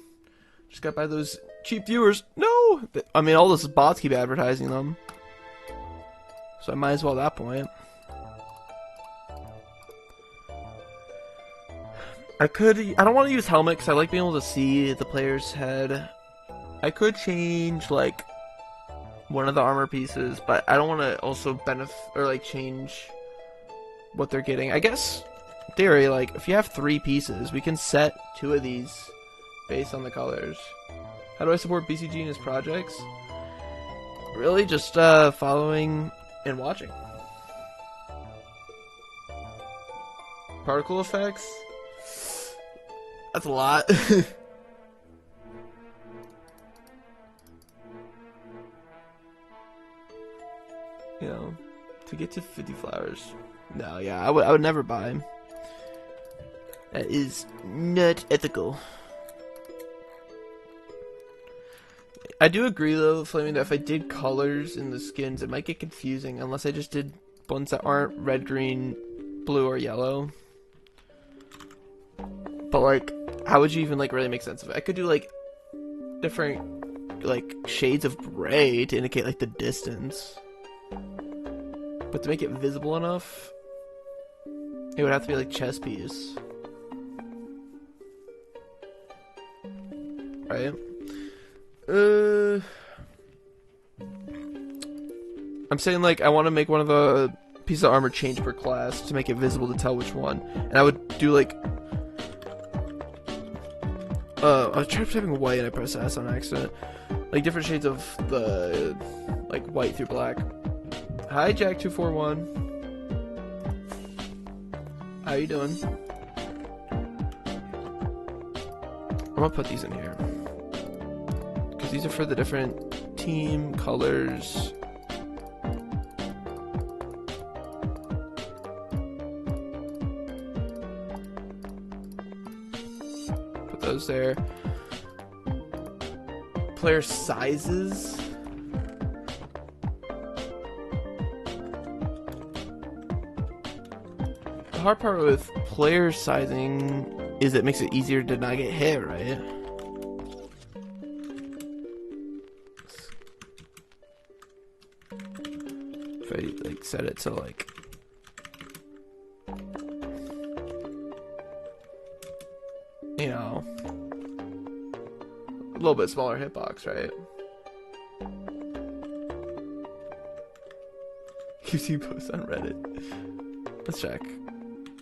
Just got by those cheap viewers. No! I mean, all those bots keep advertising them. So I might as well at that point. I don't want to use helmet because I like being able to see the player's head. I could change like one of the armor pieces, but I don't want to also benefit or like change what they're getting. I guess, in theory, like if you have 3 pieces, we can set 2 of these based on the colors. How do I support BCG in his projects? Really, just following and watching. Particle effects? That's a lot. You know, to get to 50 flowers. No, yeah, I would never buy. That is not ethical. I do agree though, Flaming, that if I did colors in the skins, it might get confusing unless I just did ones that aren't red, green, blue, or yellow. But like, how would you even like really make sense of it? I could do like different like shades of gray to indicate like the distance. But to make it visible enough, it would have to be like chess piece. Right? I'm saying like I want to make one of the pieces of armor change per class to make it visible to tell which one. And I would do like I was typing white and I pressed S on accident. Like different shades of the like white through black. Hi Jack241. How you doing? I'm gonna put these in here. Because these are for the different team colors. Put those there. Player sizes. The hard part with player sizing is it makes it easier to not get hit, right? If I like set it to like you know a little bit smaller hitbox, right? QC posts on Reddit. Let's check.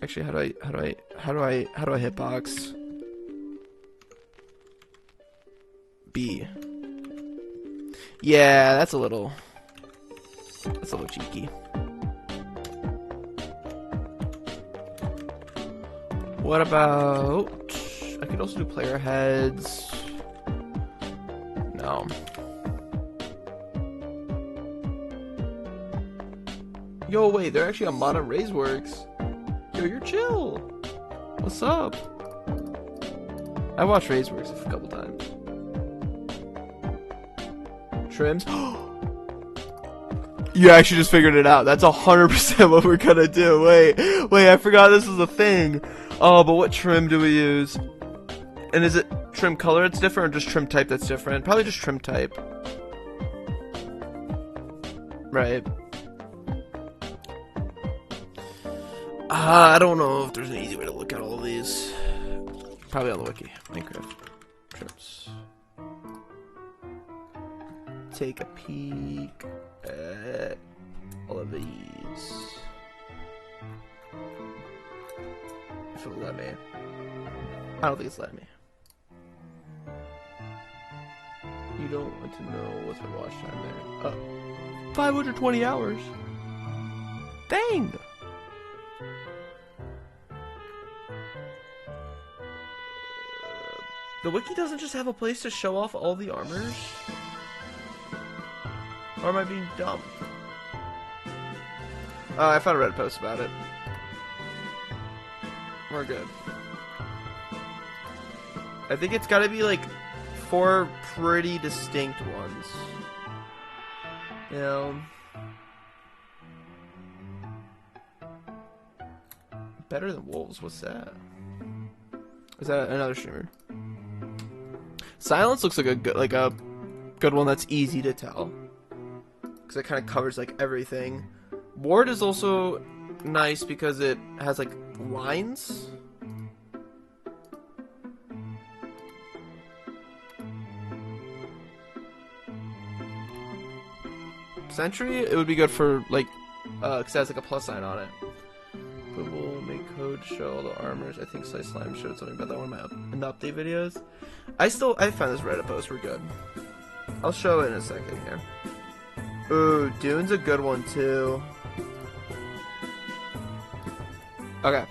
Actually, how do I hitbox? B. Yeah, that's a little cheeky. What about... I could also do player heads. No. Yo, wait, they're actually on modern Razeworks. Yo, you're chill. What's up? I watched Razeworks a couple times. Trims. You actually just figured it out. That's 100% what we're gonna do. Wait, I forgot this was a thing. Oh, but what trim do we use? And is it trim color that's different or just trim type that's different? Probably just trim type. Right. I don't know if there's an easy way to look at all of these. Probably on the wiki. Minecraft trims. Take a peek at all of these. If it'll let me. I don't think it's letting me. You don't want to know what's my watch time there. Oh. 520 hours. Dang! The wiki doesn't just have a place to show off all the armors? Or am I being dumb? I found a Reddit post about it. We're good. I think it's gotta be like 4 pretty distinct ones. You know? Better than wolves, what's that? Is that another streamer? Silence looks like a good one that's easy to tell. Because it kind of covers like everything. Ward is also nice because it has like lines. Sentry, it would be good for like, because it has like a plus sign on it. But we'll make code show all the armors. I think Slice Slime showed something about that one in the update videos. I found this Reddit post. We're good. I'll show it in a second here. Ooh, Dune's a good one too. Okay.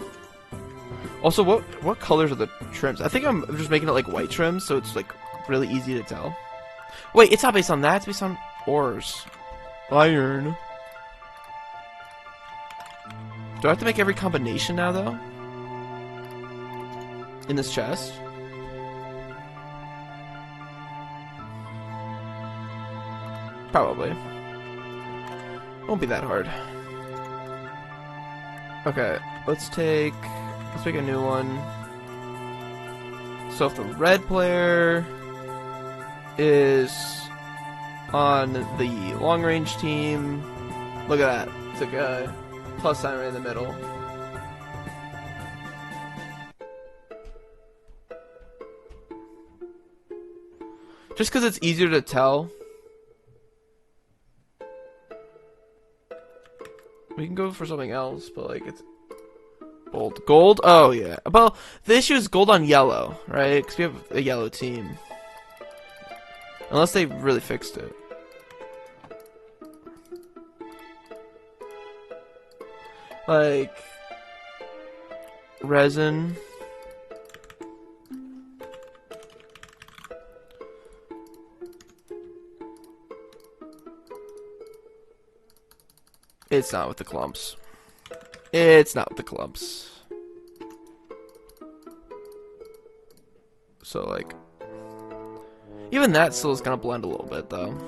Also, what colors are the trims? I think I'm just making it like white trims, so it's like really easy to tell. Wait, it's not based on that. It's based on ores. Iron. Do I have to make every combination now, though? In this chest? Probably. Won't be that hard. Okay, let's make a new one. So if the red player is on the long range team, look at that. It's like a plus sign right in the middle. Just because it's easier to tell. We can go for something else, but like it's gold. Gold? Oh yeah. Well, the issue is gold on yellow, right? Because we have a yellow team. Unless they really fixed it. Like resin. It's not with the clumps. It's not with the clumps. So like, even that still is gonna blend a little bit though.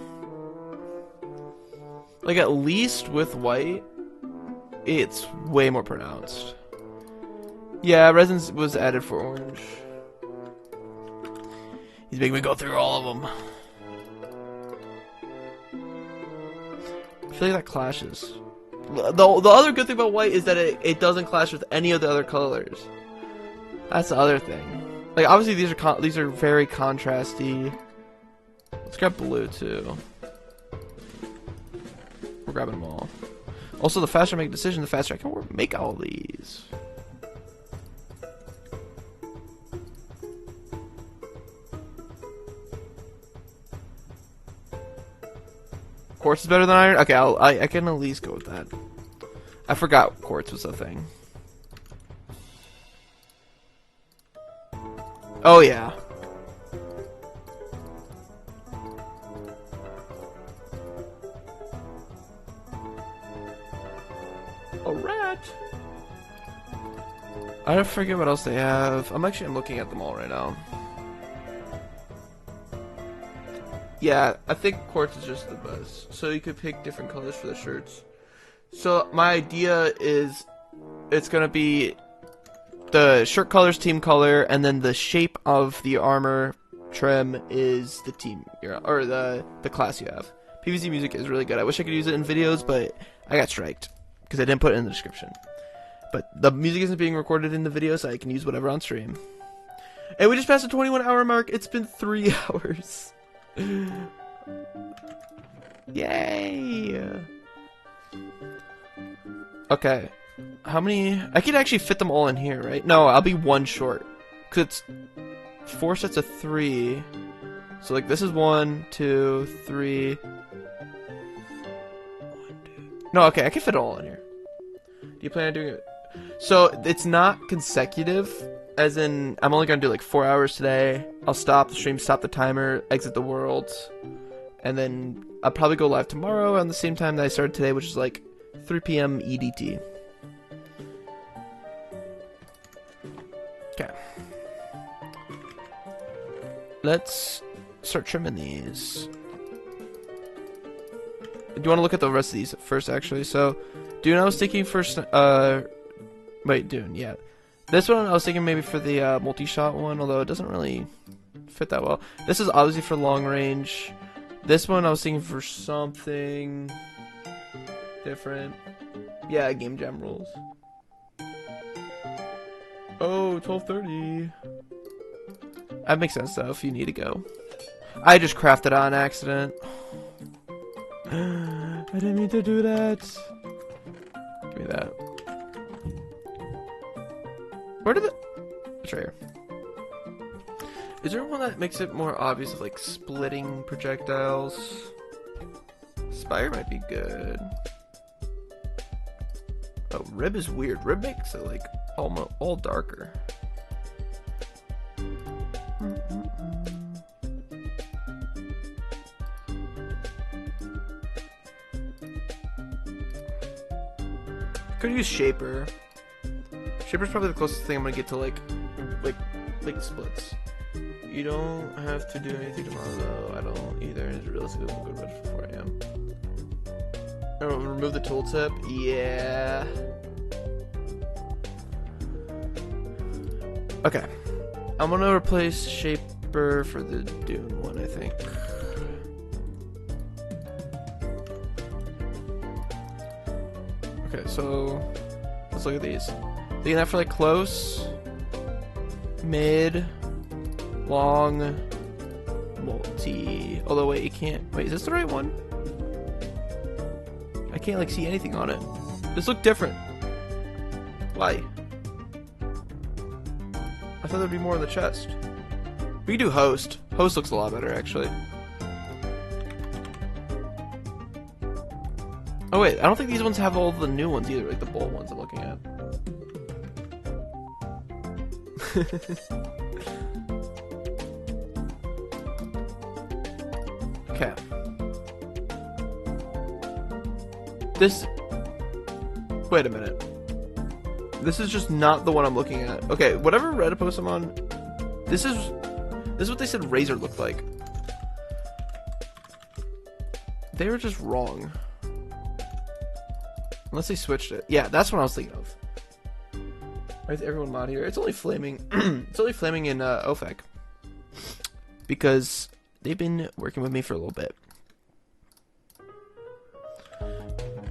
Like at least with white, it's way more pronounced. Yeah, resin was added for orange. He's making me go through all of them. I feel like that clashes. The other good thing about white is that it doesn't clash with any of the other colors. That's the other thing. Like obviously these are very contrasty. Let's grab blue too. We're grabbing them all. Also, the faster I make a decision, the faster I can make all these. Quartz is better than iron? Okay, I can at least go with that. I forgot quartz was a thing. Oh, yeah. A rat! I don't forget what else they have. I'm looking at them all right now. Yeah, I think quartz is just the best. So you could pick different colors for the shirts. So my idea is it's gonna be the shirt color's team color, and then the shape of the armor trim is the team or the class you have. PvZ music is really good. I wish I could use it in videos, but I got striked because I didn't put it in the description. But the music isn't being recorded in the video, so I can use whatever on stream. And we just passed the 21-hour mark. It's been 3 hours. Yay! Okay. How many? I could actually fit them all in here, right? No, I'll be one short. Because it's 4 sets of 3. So, like, this is 1, 2, 3. No, okay, I can fit it all in here. Do you plan on doing it? So, it's not consecutive. As in, I'm only going to do like 4 hours today. I'll stop the stream, stop the timer, exit the world. And then I'll probably go live tomorrow around the same time that I started today, which is like 3 p.m. EDT. Okay. Let's start trimming these. Do you want to look at the rest of these first, actually? So, Dune, I was thinking first, wait, Dune, yeah. This one, I was thinking maybe for the multi-shot one, although it doesn't really fit that well. This is obviously for long range. This one, I was thinking for something different. Yeah, game jam rules. Oh, 12:30. That makes sense, though, if you need to go. I just crafted on accident. I didn't mean to do that. Give me that. Where did it's right here. Is there one that makes it more obvious of like splitting projectiles? Spire might be good. Oh, Rib is weird. Rib makes it like almost all darker. Could use Shaper. Shaper's probably the closest thing I'm gonna get to like splits. You don't have to do anything tomorrow though. I don't either. It's realistically we'll go to bed for 4 a.m. Oh, remove the tooltip? Yeah. Okay. I'm gonna replace Shaper for the Dune one, I think. Okay, so let's look at these. Thinking that for like close, mid, long, multi. Although wait, you can't. Wait, is this the right one? I can't like see anything on it. This looked different. Why? I thought there'd be more in the chest. We can do host. Host looks a lot better actually. Oh wait, I don't think these ones have all the new ones either, like the bold ones I'm looking at. Okay. This... Wait a minute. This is just not the one I'm looking at. Okay, whatever Reddit post I'm on, this is what they said Razor looked like. They were just wrong. Unless they switched it. Yeah, that's what I was thinking of. Why is everyone mod here? It's only flaming. It's only flaming in OFAC. Because they've been working with me for a little bit.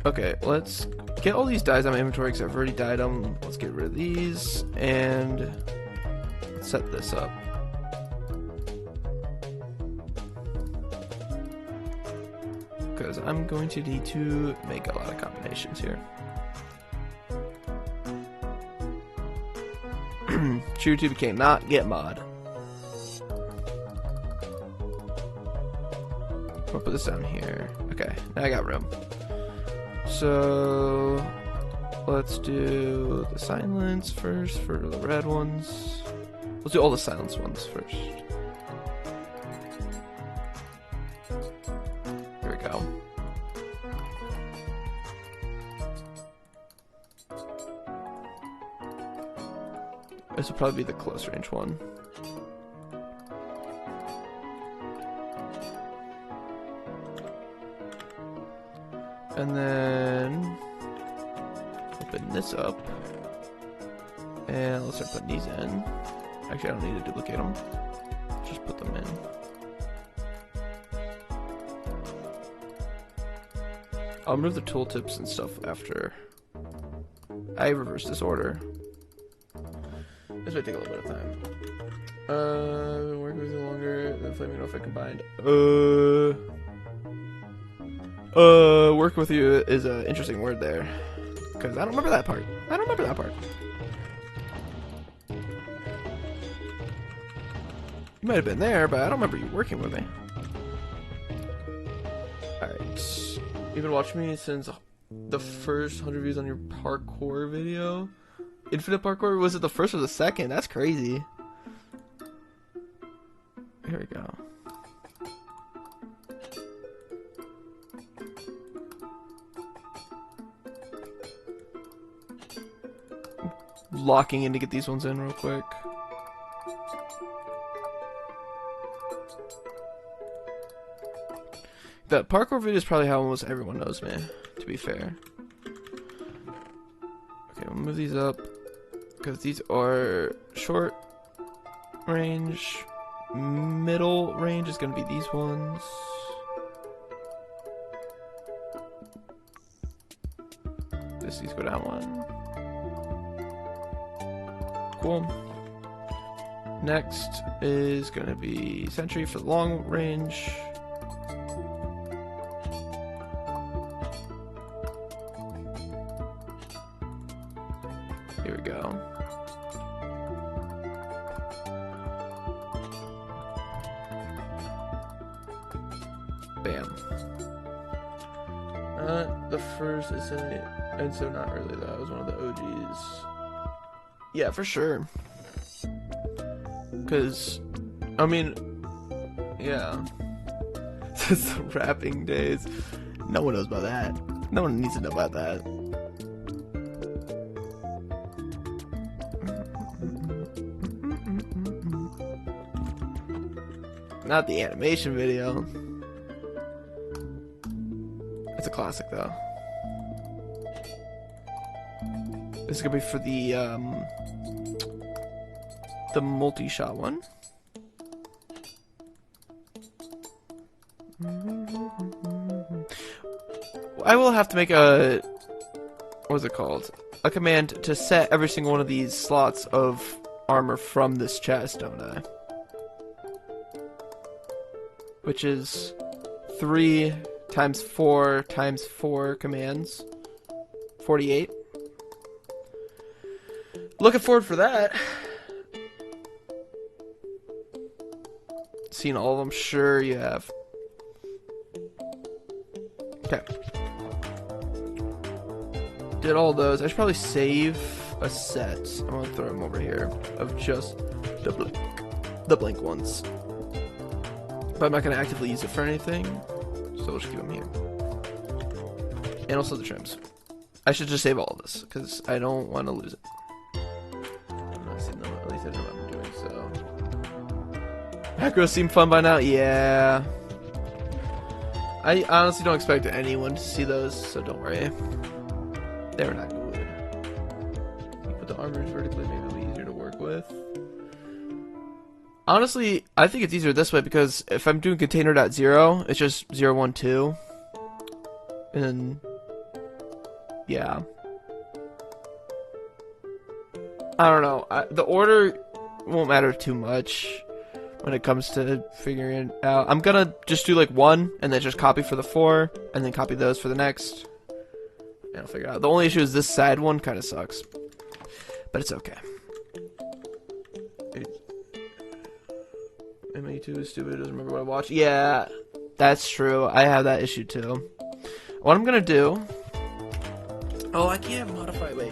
Okay, let's get all these dyes out of my inventory because I've already dyed them. Let's get rid of these and set this up. Because I'm going to need to make a lot of combinations here. True 2BK, not get mod. I'll put this down here. Okay, now I got room. So let's do the silence first for the red ones. Let's do all the silence ones first. Here we go. This will probably be the close range one. And then open this up. And let's start putting these in. Actually, I don't need to duplicate them. Just put them in. I'll remove the tooltips and stuff after I reverse this order. This might take a little bit of time. Work with you longer than flaming off it combined. Work with you is an interesting word there. Because I don't remember that part. I don't remember that part. You might have been there, but I don't remember you working with me. Alright. You've been watching me since the first 100 views on your parkour video? Infinite parkour? Was it the first or the second? That's crazy. Here we go. Locking in to get these ones in real quick. That parkour video is probably how almost everyone knows me, to be fair. Okay, we'll move these up. Because these are short range. Middle range is going to be these ones. These go down one. Cool. Next is going to be Sentry for the long range. Here we go. Bam. The first is and so not really though. It was one of the OGs. Yeah, for sure. Cause, I mean, yeah. Since the rapping days, no one knows about that. No one needs to know about that. Not the animation video. It's a classic though. This is gonna be for the multi-shot one. I will have to make a, what's it called? A command to set every single one of these slots of armor from this chest, don't I? Which is 3 times 4 times 4 commands. 48. Looking forward for that. Seen all of them? Sure you have. Okay. Did all those. I should probably save a set. I'm gonna throw them over here of just the blank ones. But I'm not gonna actively use it for anything, so we'll just keep them here. And also the trims. I should just save all of this because I don't want to lose it. At least I know what I'm doing. So macros seem fun by now. Yeah. I honestly don't expect anyone to see those, so don't worry. They're not good. Put the armors vertically, maybe it'll be easier to work with. Honestly, I think it's easier this way because if I'm doing container.0, it's just 0, 1, 2. And then, yeah. I don't know. The order won't matter too much when it comes to figuring it out. I'm gonna just do like 1 and then just copy for the 4 and then copy those for the next. And I'll figure it out. The only issue is this side one kind of sucks. But it's okay. MA2 is stupid, doesn't remember what I watched. Yeah, That's true. I have that issue too. What I'm gonna do... Oh, I can't modify. Wait.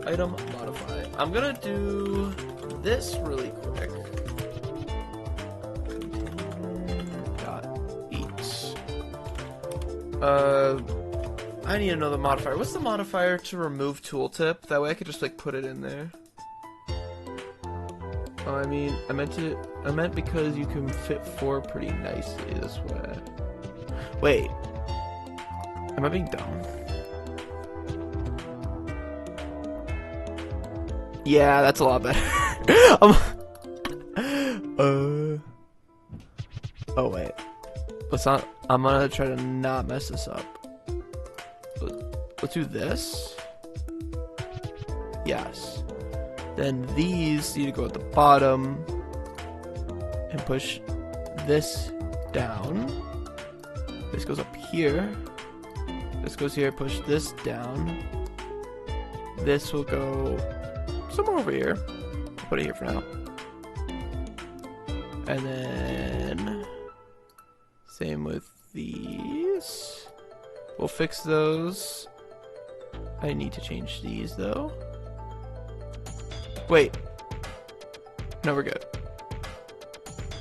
Item modify. I'm gonna do this really quick. Eat. I need another modifier. What's the modifier to remove tooltip? That way I could just like put it in there. Oh, I mean, I meant because you can fit 4 pretty nicely this way. Wait. Am I being dumb? Yeah, that's a lot better. Oh wait. Let's not. I'm gonna try to not mess this up. Let's do this. Yes. Then these need to go at the bottom and push this down. This goes up here. This goes here. Push this down. This will go somewhere over here. I'll put it here for now. And then same with these. We'll fix those. I need to change these though. Wait. No, we're good.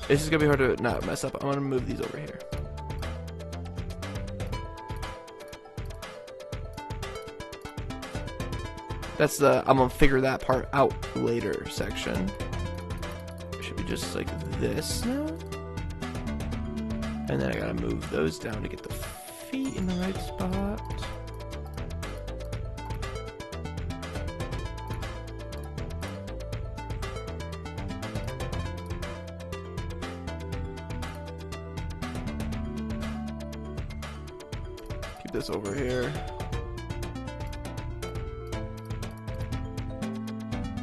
This is gonna be hard to not mess up. I'm gonna move these over here. That's the I'm gonna figure that part out later section. Should be just like this now. And then I gotta move those down to get the feet in the right spot. Keep this over here.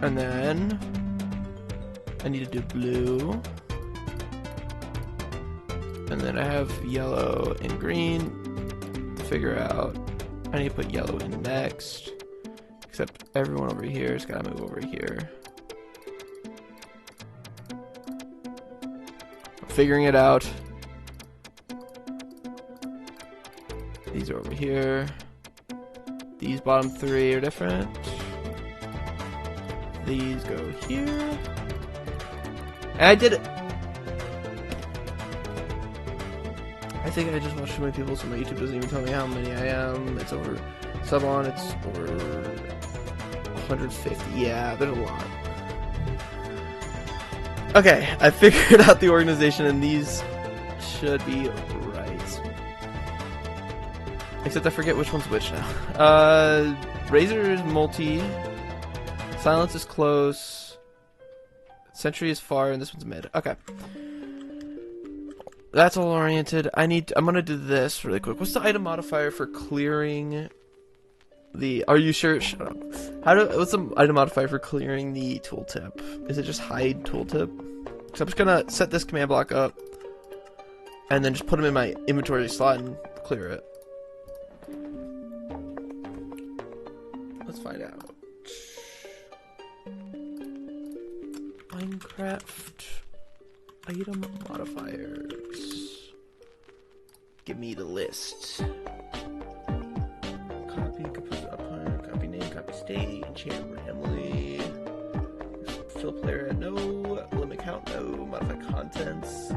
And then I need to do blue. And then I have yellow and green to figure out. I need to put yellow in next. Except everyone over here has got to move over here. I'm figuring it out. These are over here. These bottom 3 are different. These go here. And I did it! I think I just watched too many people, so my YouTube doesn't even tell me how many I am. It's over... Sub on, it's over 150. Yeah, there's a lot. Okay, I figured out the organization, and these should be right. Except I forget which one's which now. Razor is multi. Silence is close. Sentry is far, and this one's mid. Okay. That's all oriented. I'm gonna do this really quick. What's the item modifier for clearing the... Are you sure? Shut up. What's the item modifier for clearing the tooltip? Is it just hide tooltip? So I'm just gonna set this command block up, and then just put them in my inventory slot and clear it. Let's find out. Minecraft item modifiers. Give me the list. Copy, copy name, copy state, enchant randomly. Fill player, no. Limit count, no. Modify contents.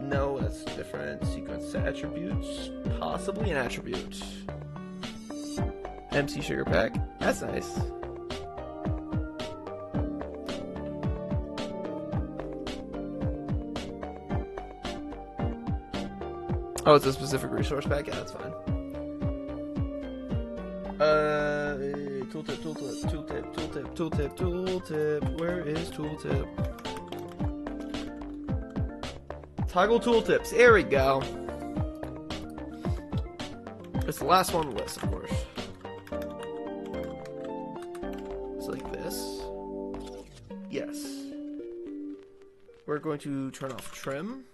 No, that's different. Sequence attributes. Possibly an attribute. MC sugar pack. That's nice. Oh, it's a specific resource pack? Yeah, that's fine. Tooltip. Where is tooltip? Toggle tooltips. There we go. It's the last one on the list, of course. It's like this. Yes. We're going to turn off trim.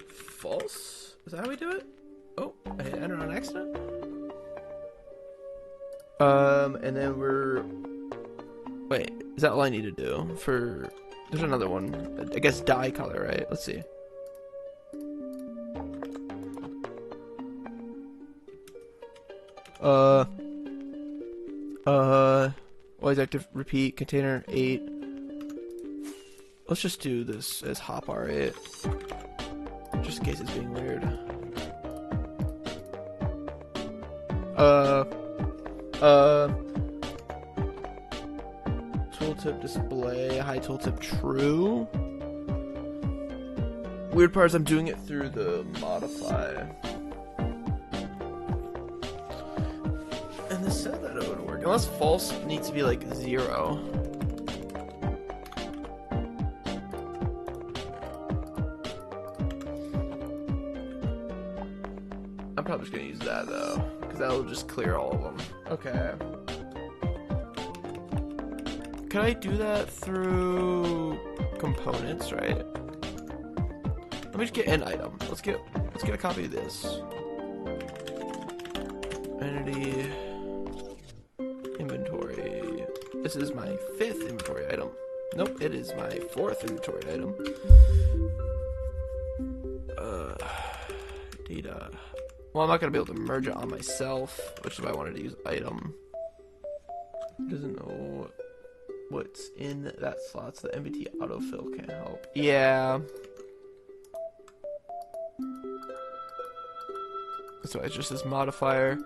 False? Is that how we do it? Oh, I hit enter on accident. And then we're... Wait, is that all I need to do for... There's another one. I guess dye color, right? Let's see. Uh, always active, repeat, container 8. Let's just do this as hop R8. Just in case it's being weird. Tooltip display, high tooltip true. Weird part is I'm doing it through the modify. And this said that it would work. Unless false needs to be like 0. I'm probably just gonna use that though, because that'll just clear all of them. Okay. Can I do that through components, right? Let me just get an item. Let's get a copy of this. Entity inventory. This is my 5th inventory item. Nope, it is my 4th inventory item. Data. Well, I'm not gonna be able to merge it on myself, which is why I wanted to use item. Doesn't know what's in that slot, so the MBT autofill can't help. Yeah. So it's just this modifier.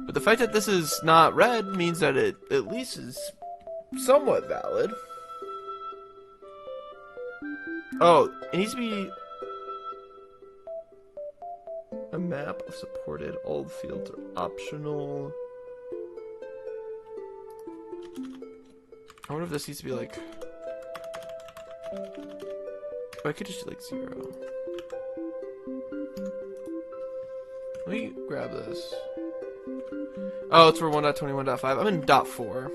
But the fact that this is not red means that it at least is somewhat valid. Oh, it needs to be a map of supported. All the fields are optional. I wonder if this needs to be like... Oh, I could just do like 0. Let me grab this. Oh, it's for 1.21.5. I'm in .4.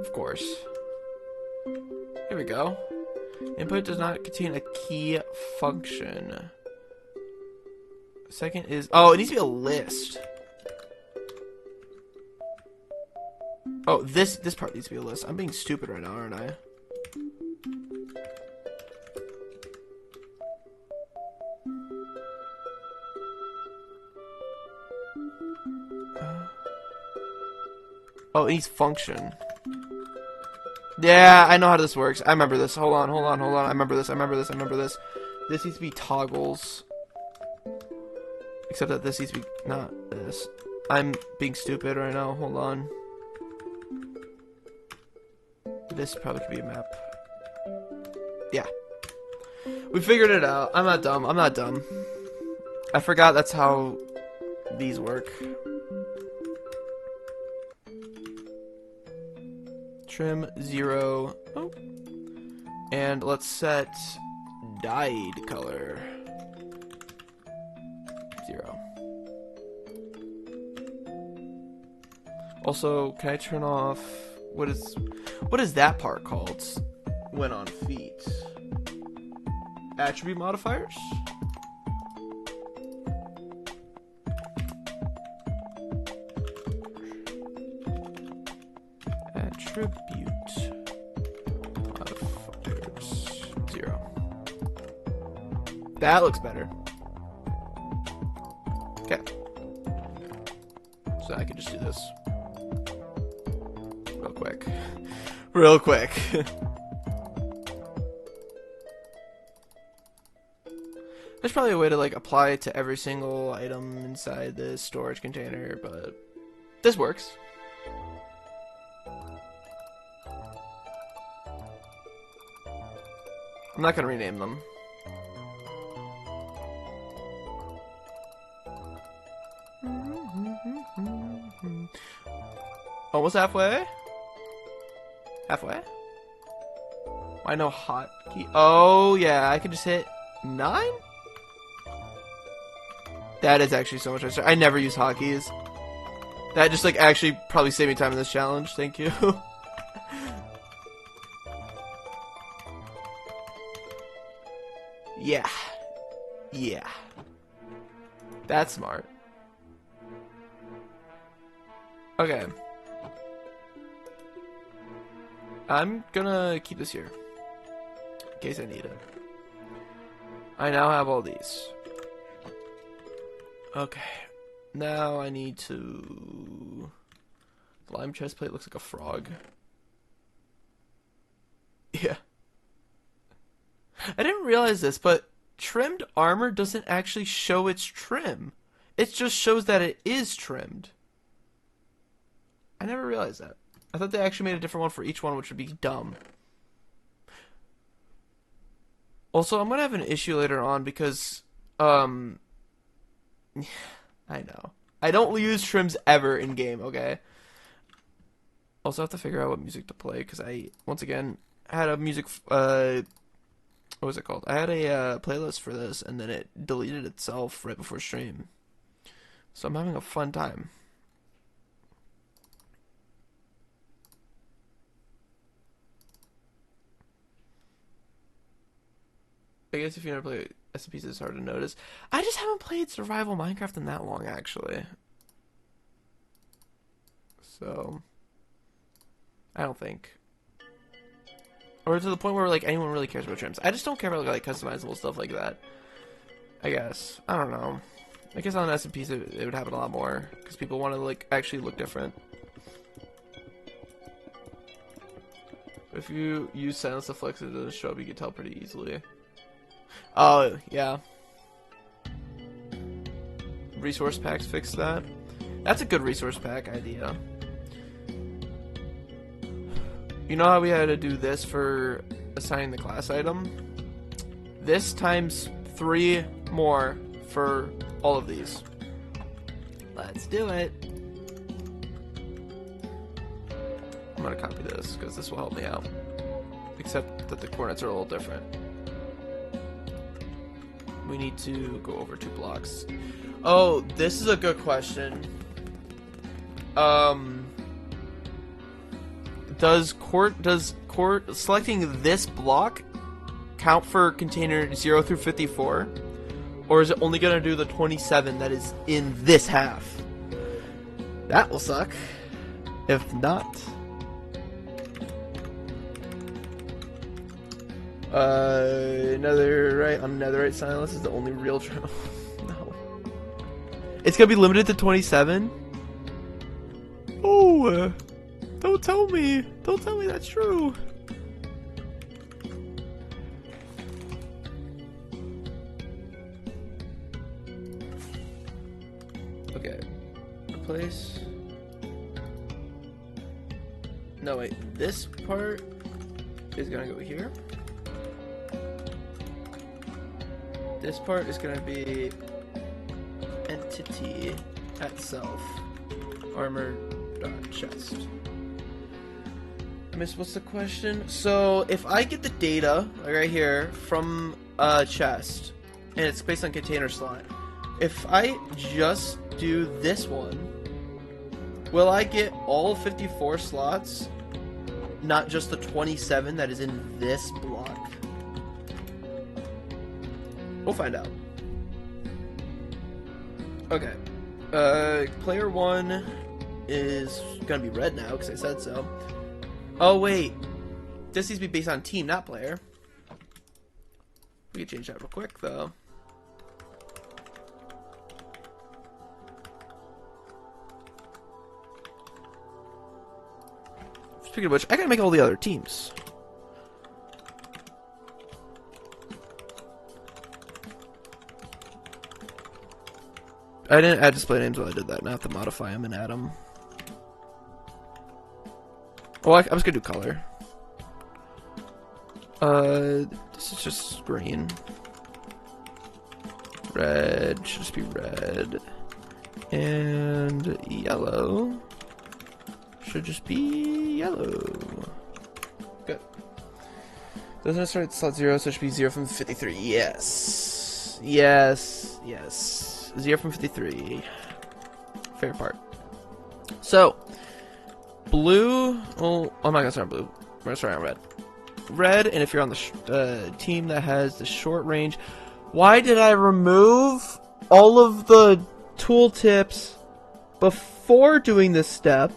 Of course. Here we go. Input does not contain a key function. Second is... Oh, it needs to be a list. Oh, this part needs to be a list. I'm being stupid right now, aren't I? Oh, it needs function. Yeah, I know how this works. I remember this. Hold on. I remember this. This needs to be toggles. Except that this needs to be not this. I'm being stupid right now. Hold on. This probably could be a map. Yeah. We figured it out. I'm not dumb. I forgot that's how these work. Trim 0. Oh. And let's set dyed color 0. Also, can I turn off what is that part called when on feet? Attribute modifiers? Attribute modifiers 0. That looks better. Okay. So I can just do this real quick. There's probably a way to like apply it to every single item inside this storage container, but this works. I'm not gonna rename them. Almost halfway? Halfway? Why no hotkey? Oh, yeah, I could just hit 9? That is actually so much nicer. I never use hotkeys. That just, like, actually probably saved me time in this challenge. Thank you. Yeah. Yeah. That's smart. Okay. I'm gonna keep this here. In case I need it. I now have all these. Okay. Now I need to... The lime chest plate looks like a frog. Yeah. I didn't realize this, but trimmed armor doesn't actually show its trim. It just shows that it is trimmed. I never realized that. I thought they actually made a different one for each one, which would be dumb. Also, I'm gonna have an issue later on because, I know. I don't use trims ever in game, okay? Also have to figure out what music to play, because I, once again, had a music, what was it called? I had a playlist for this, and then it deleted itself right before stream. So I'm having a fun time. I guess if you never play SCPs, it's hard to notice. I just haven't played survival Minecraft in that long, actually. So, I don't think. Or to the point where, like, anyone really cares about trims. I just don't care about, like, customizable stuff like that. I guess. I don't know. I guess on SCPs it would happen a lot more. Because people want to, like, actually look different. If you use silence to flex it to show up, you can tell pretty easily. Oh, yeah. Resource packs fix that. That's a good resource pack idea. You know how we had to do this for assigning the class item? This times 3 more for all of these. Let's do it. I'm gonna copy this because this will help me out. Except that the coordinates are a little different. We need to go over 2 blocks. Oh, this is a good question. Does selecting this block count for container 0 through 54? Or is it only gonna do the 27 that is in this half? That will suck. If not... netherite silence is the only real trial. No. It's gonna be limited to 27? Oh, don't tell me. Don't tell me that's true. Okay. Replace. No, wait. This part is gonna go here. This part is going to be entity at self armor.chest. I miss what's the question? So if I get the data like right here from a chest and it's based on container slot, if I just do this one, will I get all 54 slots, not just the 27 that is in this block? We'll find out. Okay. Player 1 is gonna be red now, because I said so. Oh, wait. This needs to be based on team, not player. We can change that real quick, though. Speaking of which, I gotta make all the other teams. I didn't add display names while I did that. Now I have to modify them and add them. Well, I'm just gonna do color. This is just green. Red should just be red. And yellow should just be yellow. Good. Doesn't it start at slot 0, so it should be 0 from 53. Yes. Yes. Yes. 0 from 53. Fair part. So, blue. Well, I'm not gonna start on blue. We're gonna start on red. Red, and if you're on the team that has the short range, why did I remove all of the tooltips before doing this step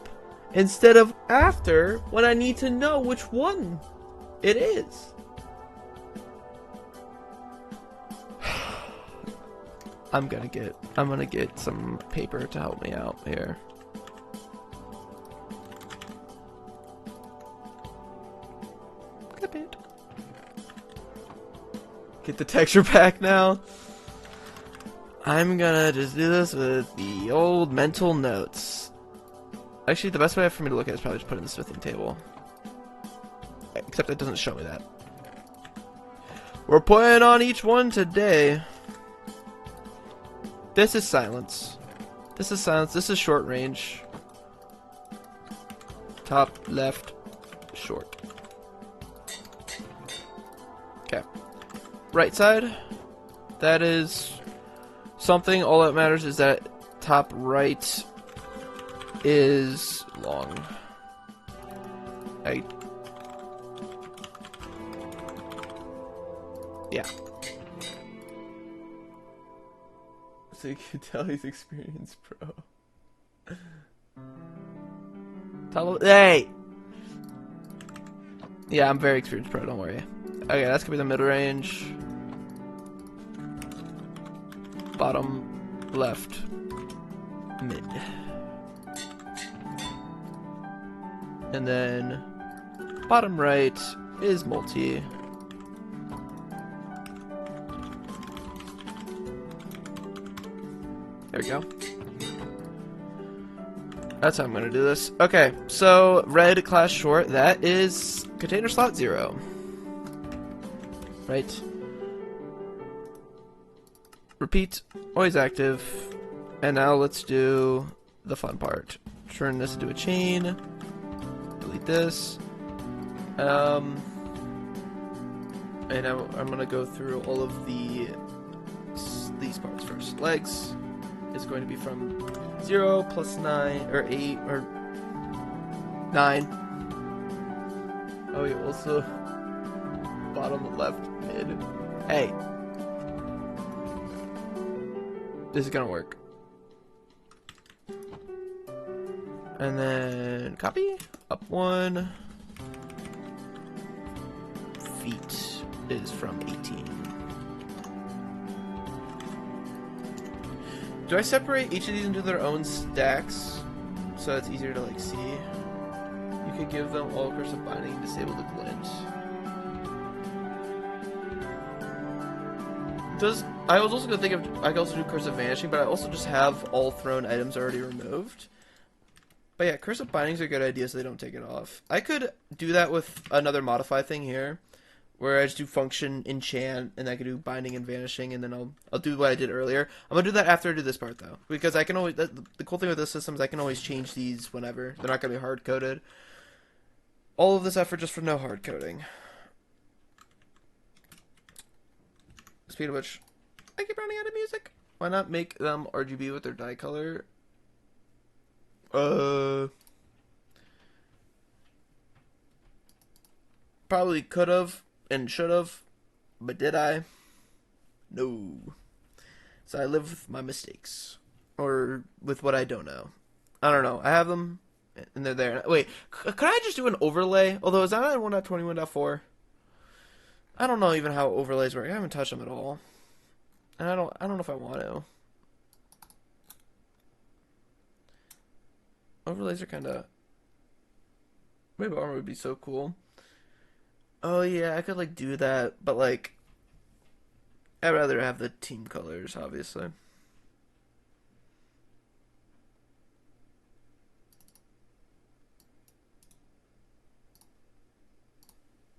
instead of after when I need to know which one it is? I'm gonna get some paper to help me out here. Clip it. Get the texture pack now. I'm gonna just do this with the old mental notes. Actually, the best way for me to look at it is probably just put it in the smithing table. Except it doesn't show me that. We're putting on each one today. This is silence. This is silence. This is short range. Top, left, short. Okay. Right side. That is something. All that matters is that top right is long. Yeah. So you can tell he's experienced pro. Hey! Yeah, I'm very experienced pro, don't worry. Okay, that's gonna be the mid range. Bottom left. Mid. And then bottom right is multi. There we go. That's how I'm gonna do this. Okay, so red class short, that is container slot 0. Right. Repeat, always active. And now let's do the fun part. Turn this into a chain. Delete this. And now I'm gonna go through all of these parts first. Legs is going to be from 0 plus 9 or 8 or 9. Oh, yeah, also bottom left mid. Hey, this is gonna work. And then copy up 1. Feet is from 18. Do I separate each of these into their own stacks so it's easier to like see? You could give them all cursive binding and disable the glint. I was also gonna think of I could also do cursive vanishing, but I also just have all thrown items already removed. But yeah, cursive bindings are a good idea so they don't take it off. I could do that with another modify thing here, where I just do function enchant, and I can do binding and vanishing, and then I'll do what I did earlier. I'm gonna do that after I do this part though, because I can always the cool thing with this system is I can always change these whenever. They're not gonna be hard coded. All of this effort just for no hard coding. Speaking of which, I keep running out of music. Why not make them RGB with their dye color? Probably could have and should have, but did I? No. So I live with my mistakes, or with what I don't know. I don't know. I have them, and they're there. Wait, could I just do an overlay? Although is that on 1.21.4? I don't know even how overlays work. I haven't touched them at all, and I don't know if I want to. Overlays are kind of. Maybe armor would be so cool. Oh yeah, I could like do that, but like, I'd rather have the team colors, obviously.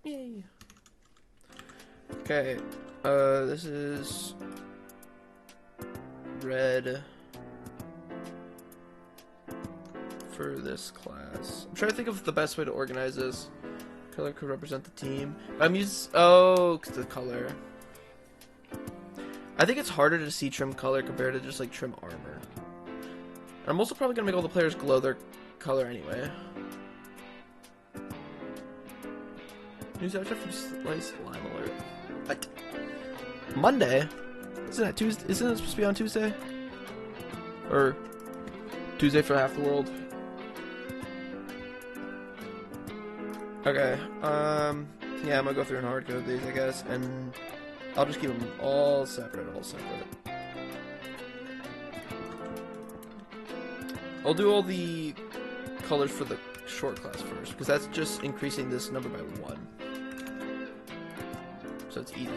Yay. Okay, this is red for this class. I'm trying to think of the best way to organize this. Color could represent the team. I'm using the color. I think it's harder to see trim color compared to just like trim armor. I'm also probably gonna make all the players glow their color anyway. News after from Slice Lime Alert. What? Monday? Isn't that Tuesday? Isn't it supposed to be on Tuesday? Or Tuesday for half the world? Okay, yeah, I'm gonna go through and hard code these, I guess, and I'll just keep them all separate. I'll do all the colors for the short class first, because that's just increasing this number by 1. So it's easy.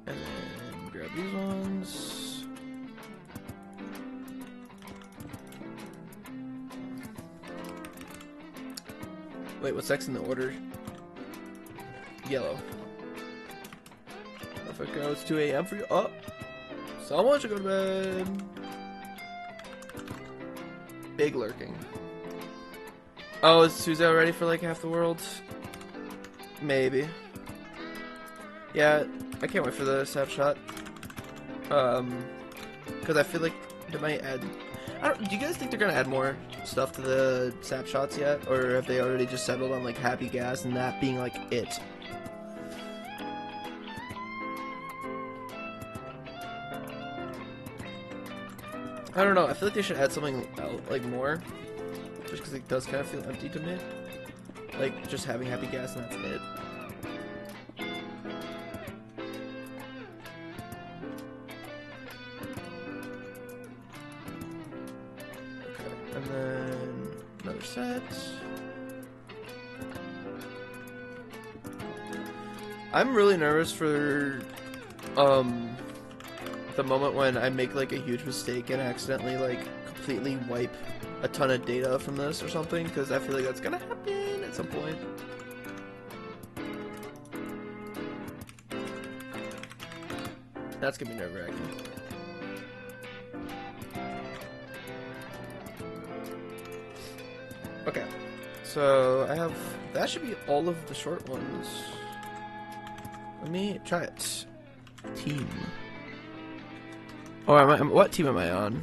And then grab these ones. Wait, what's next in the order? Yellow. If I go, it's 2 a.m. for you. Oh! Someone should go to bed. Big lurking. Oh, is Suze already for like half the world? Maybe. Yeah, I can't wait for the snapshot. Because I feel like they might add... do you guys think they're gonna add more stuff to the snapshots yet? Or have they already just settled on like Happy Gas and that being like it? I don't know, I feel like they should add something else, like more. Just because it does kind of feel empty to me. Like, just having Happy Gas and that's it. Okay, and then another set. I'm really nervous for, the moment when I make like a huge mistake and accidentally like completely wipe a ton of data from this or something, because I feel like that's gonna happen at some point. That's gonna be nerve-wracking. Okay, so I have, that should be all of the short ones. Let me try it. Team. Oh, what team am I on?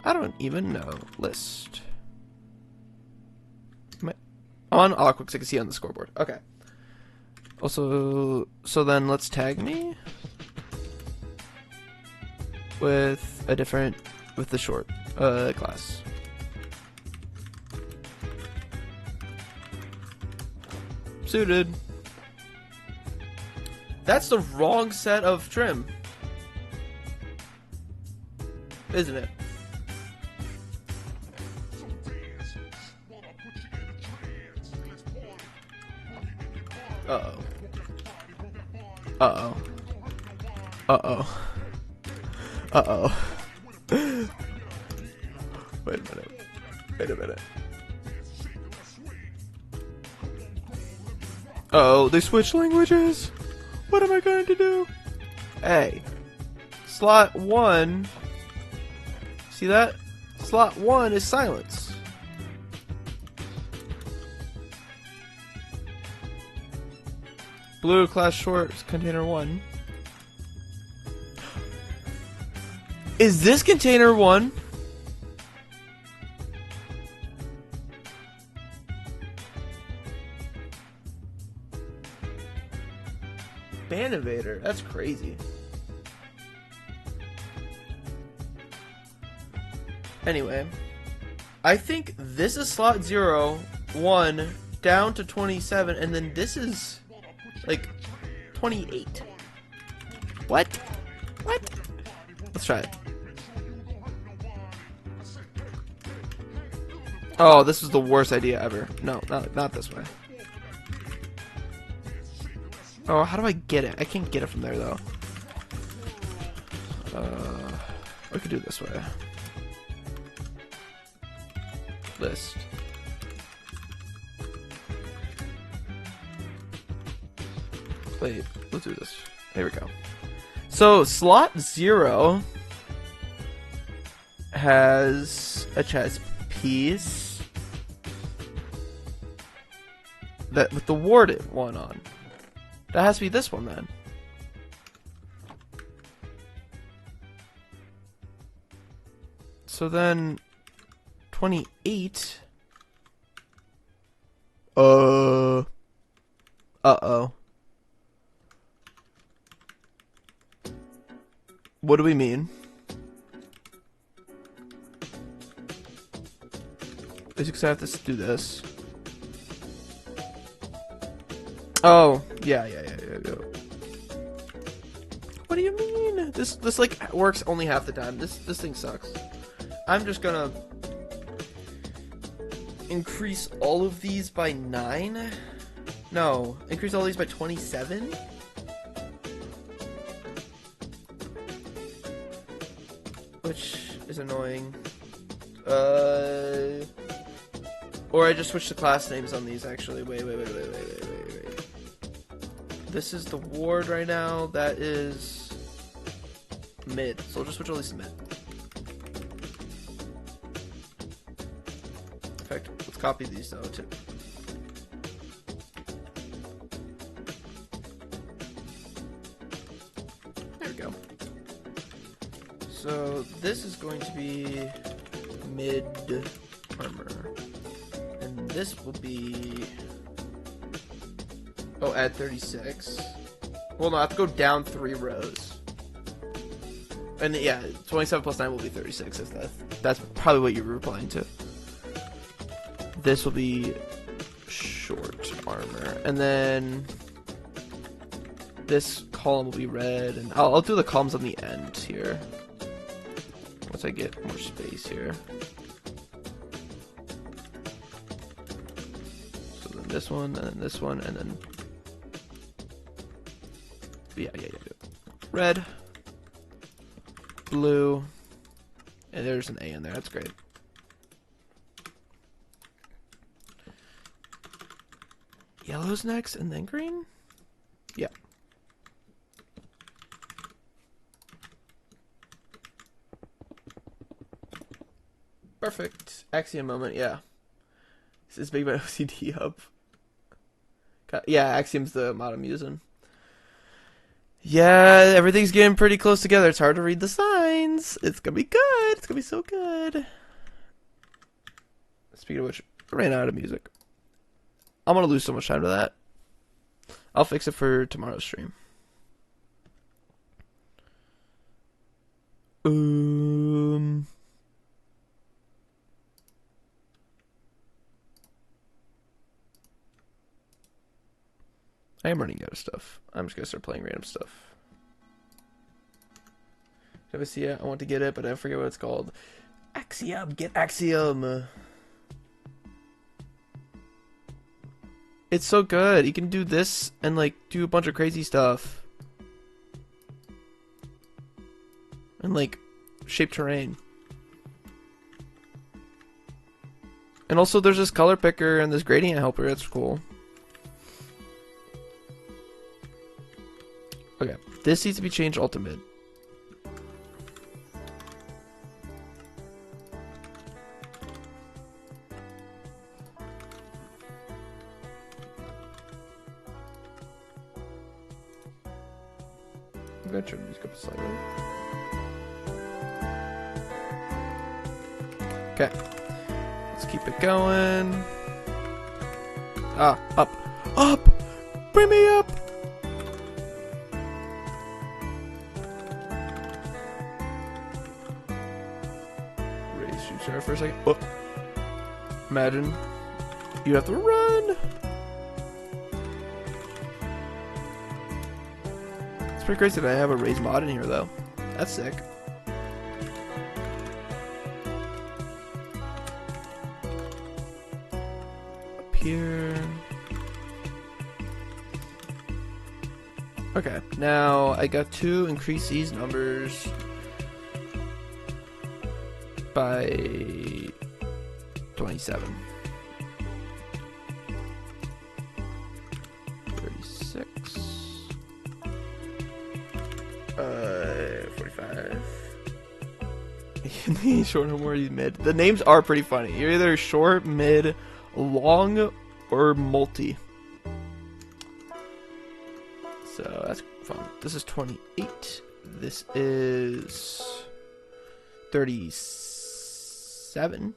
I don't even know. List. Am I on Aqua, because I can see on the scoreboard. Okay. Also, so then let's tag me with a different, with the short class. Suited. That's the wrong set of trim, isn't it? Uh-oh. Uh-oh. Uh-oh. Uh-oh. Wait a minute. Wait a minute. Uh-oh, they switched languages? What am I going to do? Hey. Slot 1. See that? Slot 1 is silence. Blue class shorts, container 1. Is this container 1? Band Invader, that's crazy. Anyway, I think this is slot 0, 1, down to 27, and then this is like 28. What? What? Let's try it. Oh, this is the worst idea ever. No, not this way. Oh, how do I get it? I can't get it from there, though. I could do it this way. List. Wait, let's do this. There we go. So, slot 0 has a chess piece that with the warded one on. That has to be this one, then. So then, 28. Uh-oh. What do we mean? because I have to do this. Oh, yeah. What do you mean? This like works only half the time. This thing sucks. I'm just gonna increase all of these by 9. No, increase all these by 27. Which is annoying. Or I just switched the class names on these, actually. Wait. This is the ward right now. That is mid. So we'll just switch all these to mid. In fact, let's copy these though, too. There we go. So this is going to be mid armor. And this will be... Oh, add 36. Well, no, I have to go down 3 rows. And yeah, 27 plus 9 will be 36. That's probably what you were replying to. This will be short armor. And then this column will be red. And I'll do the columns on the end here. Once I get more space here. So then this one, and then this one, and then... Yeah. Red, blue, and there's an A in there. That's great. Yellow's next, and then green? Yeah. Perfect. Axiom moment, yeah. This is big my OCD up. Yeah, Axiom's the mod I'm using. Yeah, everything's getting pretty close together. It's hard to read the signs. It's gonna be good. It's gonna be so good. Speaking of which, I ran out of music. I'm gonna lose so much time to that. I'll fix it for tomorrow's stream. I am running out of stuff. I'm just gonna start playing random stuff. Have a see it? I want to get it, but I forget what it's called. Axiom, get Axiom. It's so good. You can do this and like do a bunch of crazy stuff. And like shape terrain. And also there's this color picker and this gradient helper. That's cool. Okay, this needs to be changed ultimate. I'm gonna turn these up slightly. Okay, let's keep it going. Up, bring me up. For a second. Oh. Imagine you have to run. It's pretty crazy that I have a raise mod in here though. That's sick. Up here. Okay, now I got to increase these numbers by 27. 36. 45. Short, no more, mid. The names are pretty funny. You're either short, mid, long, or multi. So that's fun. This is 28. This is 37.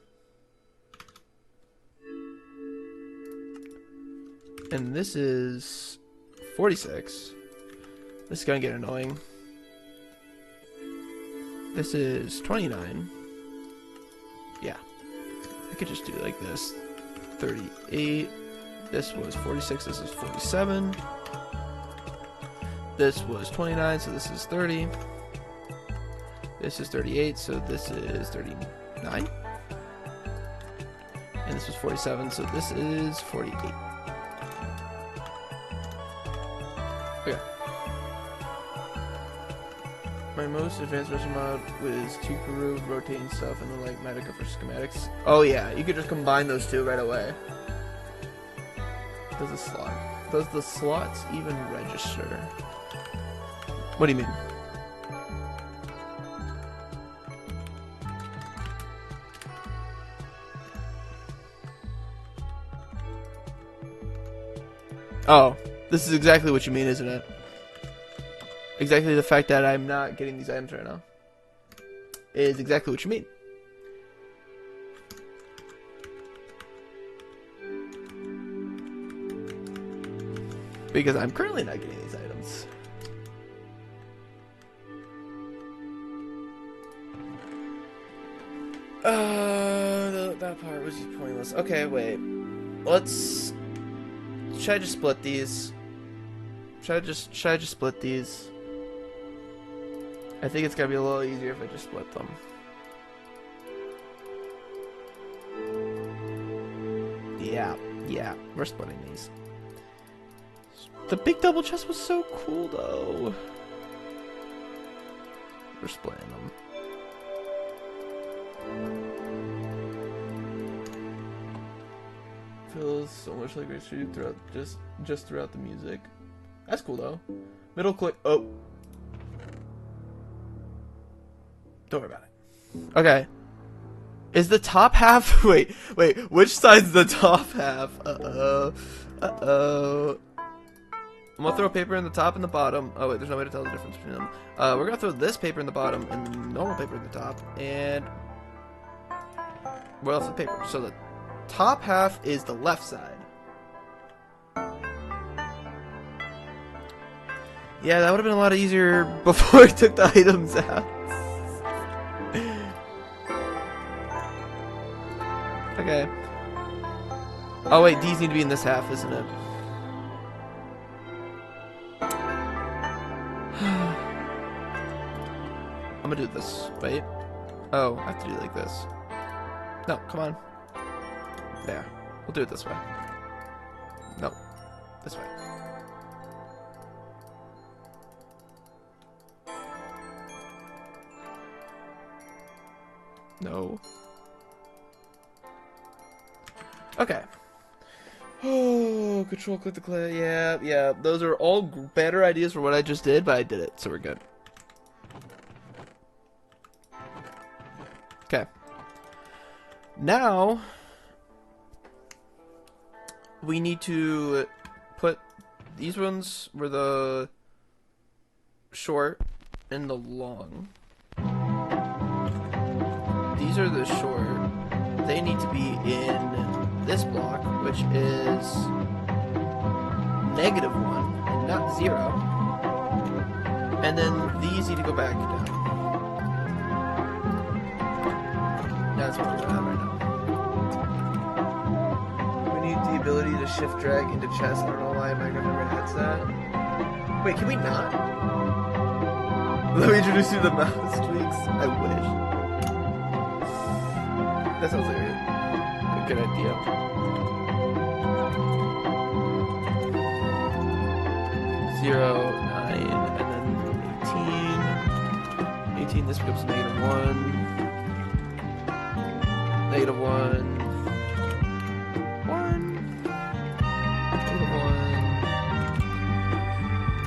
And this is 46. This is gonna get annoying. This is 29. Yeah. I could just do like this. 38. This was 46. This is 47. This was 29, so this is 30. This is 38, so this is 39. And this was 47, so this is 48. Okay. My most advanced version mod was to Peru, rotating stuff, and then like Magica for schematics. Oh yeah, you could just combine those two right away. Does the slots even register? What do you mean? Oh, this is exactly what you mean, isn't it? Exactly the fact that I'm not getting these items right now is exactly what you mean. Because I'm currently not getting these items. That part was just pointless. Okay, wait. Should I just split these? Should I just split these? I think it's gonna be a little easier if I just split them. Yeah, we're splitting these. The big double chest was so cool though. We're splitting them. Feels so much like Street throughout just throughout the music. That's cool though. Middle click. Oh, don't worry about it. Okay. Is the top half? Wait. Which side's the top half? Uh oh. I'm gonna throw paper in the top and the bottom. Oh wait, there's no way to tell the difference between them. We're gonna throw this paper in the bottom and the normal paper in the top. And what else is paper? So the top half is the left side. Yeah, that would have been a lot easier before I took the items out. Okay. Oh wait, these need to be in this half, isn't it? I'm gonna do this. Wait. Oh, I have to do it like this. No, come on. There. We'll do it this way. No. This way. No. Okay. Oh, control click the clay. Yeah. Those are all better ideas for what I just did, but I did it, so we're good. Okay. Now we need to put these ones were the short and the long. These are the short. They need to be in this block, which is -1 and not 0. And then these need to go back down. That's what we're gonna have right now. We need the ability to shift drag into chest. I don't know why Minecraft never has that. Wait, can we not? Let me introduce you to the mouse tweaks. I wish. That sounds like a good idea. Zero, 9, and then 18. 18, this becomes -1. -1. 1. -1. -1.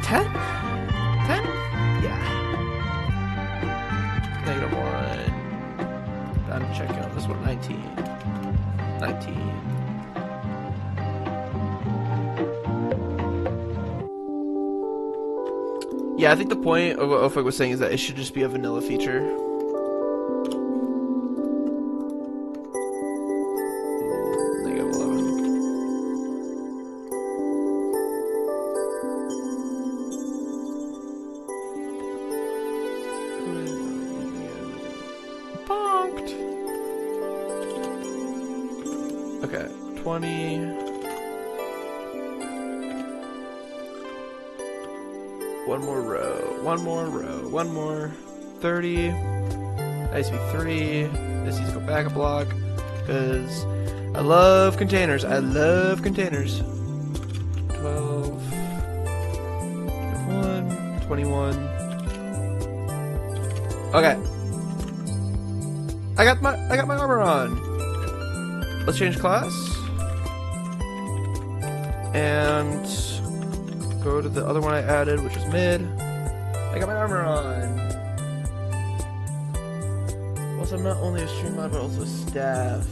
10? 10? Yeah. -1. I'm checking on this one. 19. 19. Yeah, I think the point of what Ofek was saying is that it should just be a vanilla feature. Okay, 20. One more row. One more row. One more. 30. That needs to be 3. This needs to go back a block. Because I love containers. I love containers. 12. 21. 21. Okay. I got my armor on. Let's change class. And go to the other one I added, which is mid. I got my armor on. Also, I'm not only a stream mod, but also a staff.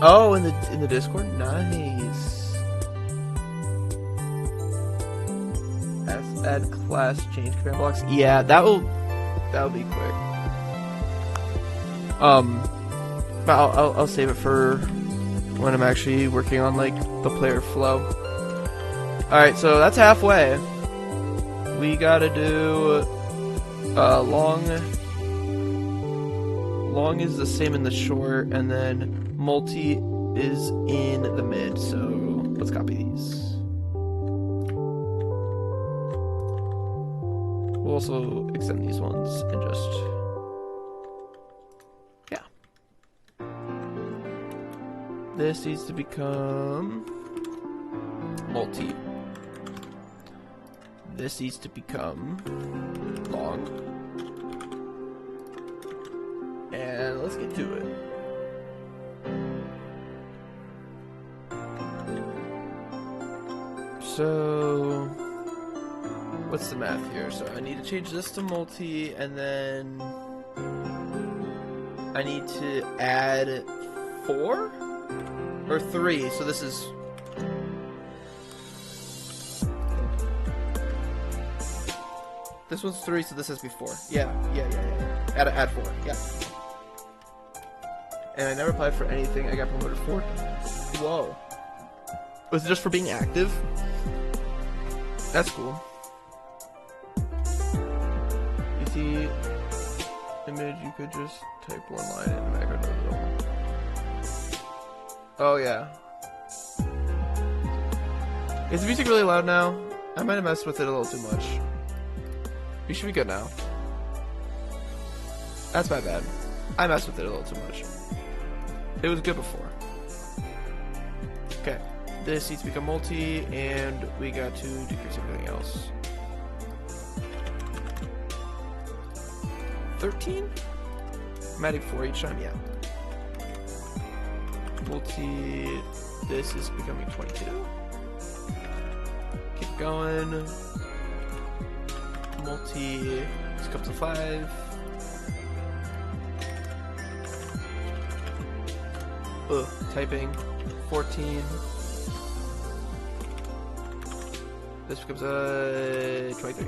Oh, in the Discord? Nice. Add class change command blocks. Yeah, that'll be quick. But I'll save it for when I'm actually working on like the player flow. Alright, so that's halfway. We gotta do long is the same in the short, and then multi is in the mid, so let's copy these. We'll also extend these ones and just, yeah. This needs to become multi. This needs to become long. And let's get to it. So, what's the math here? So I need to change this to multi, and then I need to add 4 or 3. So this is this one's 3, so this has to be 4. Yeah. Add 4. Yeah. And I never applied for anything. I got promoted 4. Whoa. Was it just for being active? That's cool. You see, image, you could just type one line in the macro note. Oh, yeah. Is the music really loud now? I might have messed with it a little too much. We should be good now. That's my bad. I messed with it a little too much. It was good before. Okay. This needs to become multi, and we got to decrease everything else. 13? I'm adding 4 each time, yeah. Multi, this is becoming 22. Keep going. Multi, this comes to 5. Ugh, typing. 14. This becomes 23.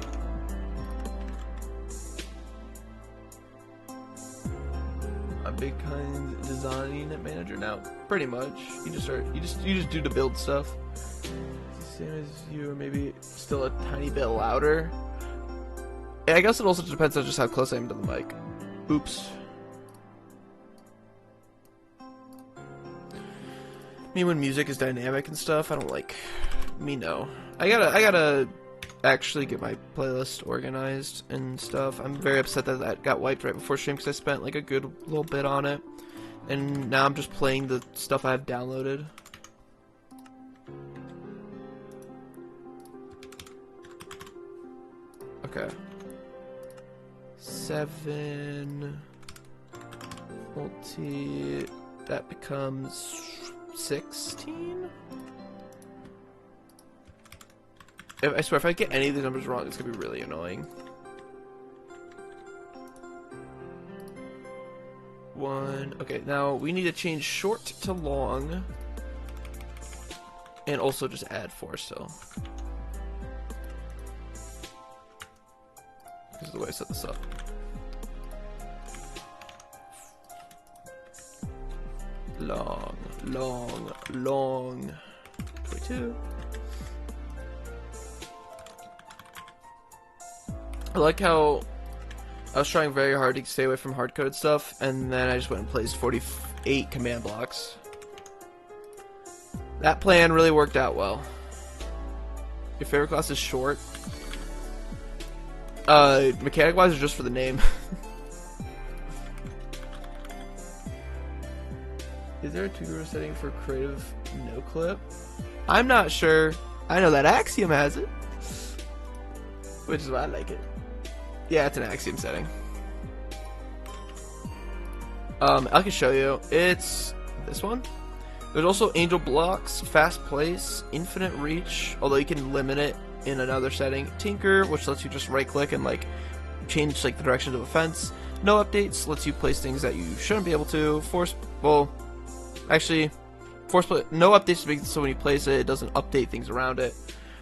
A big kind design manager now. Pretty much. You just do the build stuff. Same as you, or maybe still a tiny bit louder. I guess it also depends on just how close I am to the mic. Oops. Me when music is dynamic and stuff, I don't like. Me no. I gotta actually get my playlist organized and stuff. I'm very upset that that got wiped right before stream because I spent like a good little bit on it, and now I'm just playing the stuff I've downloaded. Okay. 7 multi, that becomes 16. I swear, if I get any of these numbers wrong, it's gonna be really annoying. 1. Okay, now we need to change short to long, and also just add 4 still. This is the way I set this up. Long, long, long. 22. I like how I was trying very hard to stay away from hard-coded stuff, and then I just went and placed 48 command blocks. That plan really worked out well. Your favorite class is short? Mechanic-wise or just for the name? Is there a tutorial setting for creative no clip? I'm not sure. I know that Axiom has it, which is why I like it. Yeah, it's an Axiom setting. I can show you. It's this one. There's also Angel Blocks, Fast Place, Infinite Reach, although you can limit it in another setting. Tinker, which lets you just right click and like change like the direction of a fence. No Updates lets you place things that you shouldn't be able to. Force play. No Updates so when you place it, it doesn't update things around it.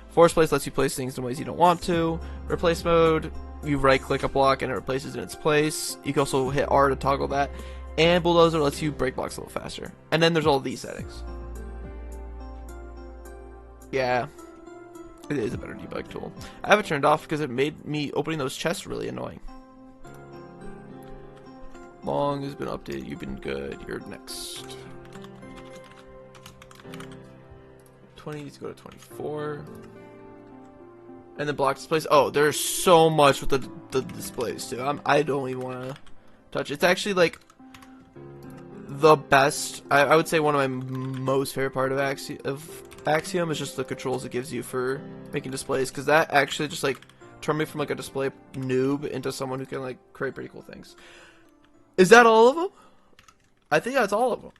Force Place lets you place things in ways you don't want to. Replace Mode, you right click a block and it replaces it in its place. You can also hit R to toggle that. And Bulldozer lets you break blocks a little faster. And then there's all these settings. Yeah, it is a better debug tool. I have it turned off because it made me opening those chests really annoying. Long has been updated. You've been good. You're next. 20 needs to go to 24. And the block displays. Oh, there's so much with the displays too. I don't even want to touch it. It's actually like the best. I would say one of my most favorite part of Axiom is just the controls it gives you for making displays, because that actually just like turned me from like a display noob into someone who can like create pretty cool things. Is that all of them? I think that's all of them,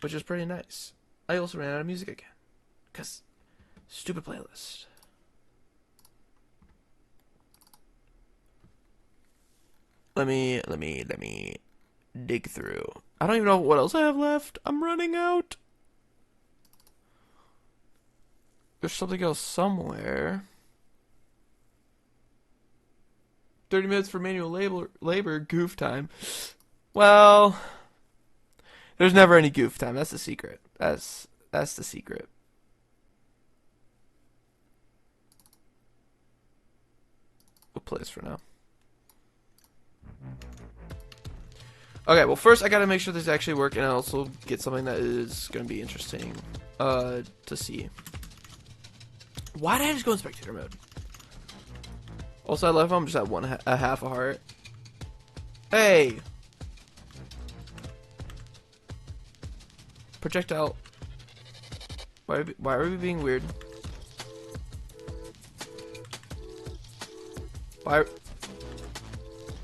which is pretty nice. I also ran out of music again, because stupid playlist. Let me dig through. I don't even know what else I have left. I'm running out. There's something else somewhere. 30 minutes for manual labor, goof time. Well, there's never any goof time. That's the secret. That's the secret. We'll play this for now. Okay, well first I gotta make sure this actually works, and I also get something that is gonna be interesting to see. Why did I just go in spectator mode? Also, I love how I'm just at a half a heart. Hey! Projectile. Why are we being weird? Why?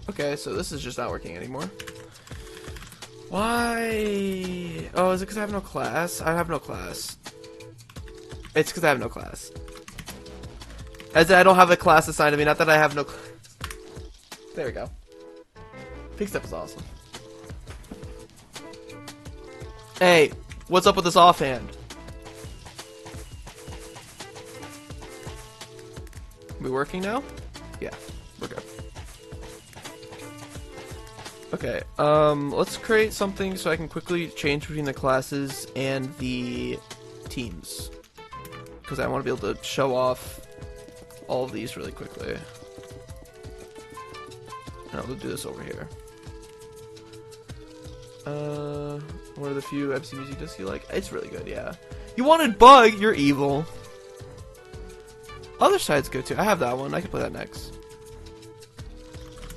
Okay, so this is just not working anymore. Why? Oh, is it because I have no class? I have no class. It's because I have no class. As in, I don't have a class assigned to me, not that I have no class. There we go. Pink Step is awesome. Hey, what's up with this offhand? We working now? Yeah, we're good. Okay, let's create something so I can quickly change between the classes and the teams, because I want to be able to show off all of these really quickly. Now we'll do this over here. One of the few MC music discs you like? It's really good, yeah. You wanted Bug? You're evil. Other side's good too. I have that one. I can play that next.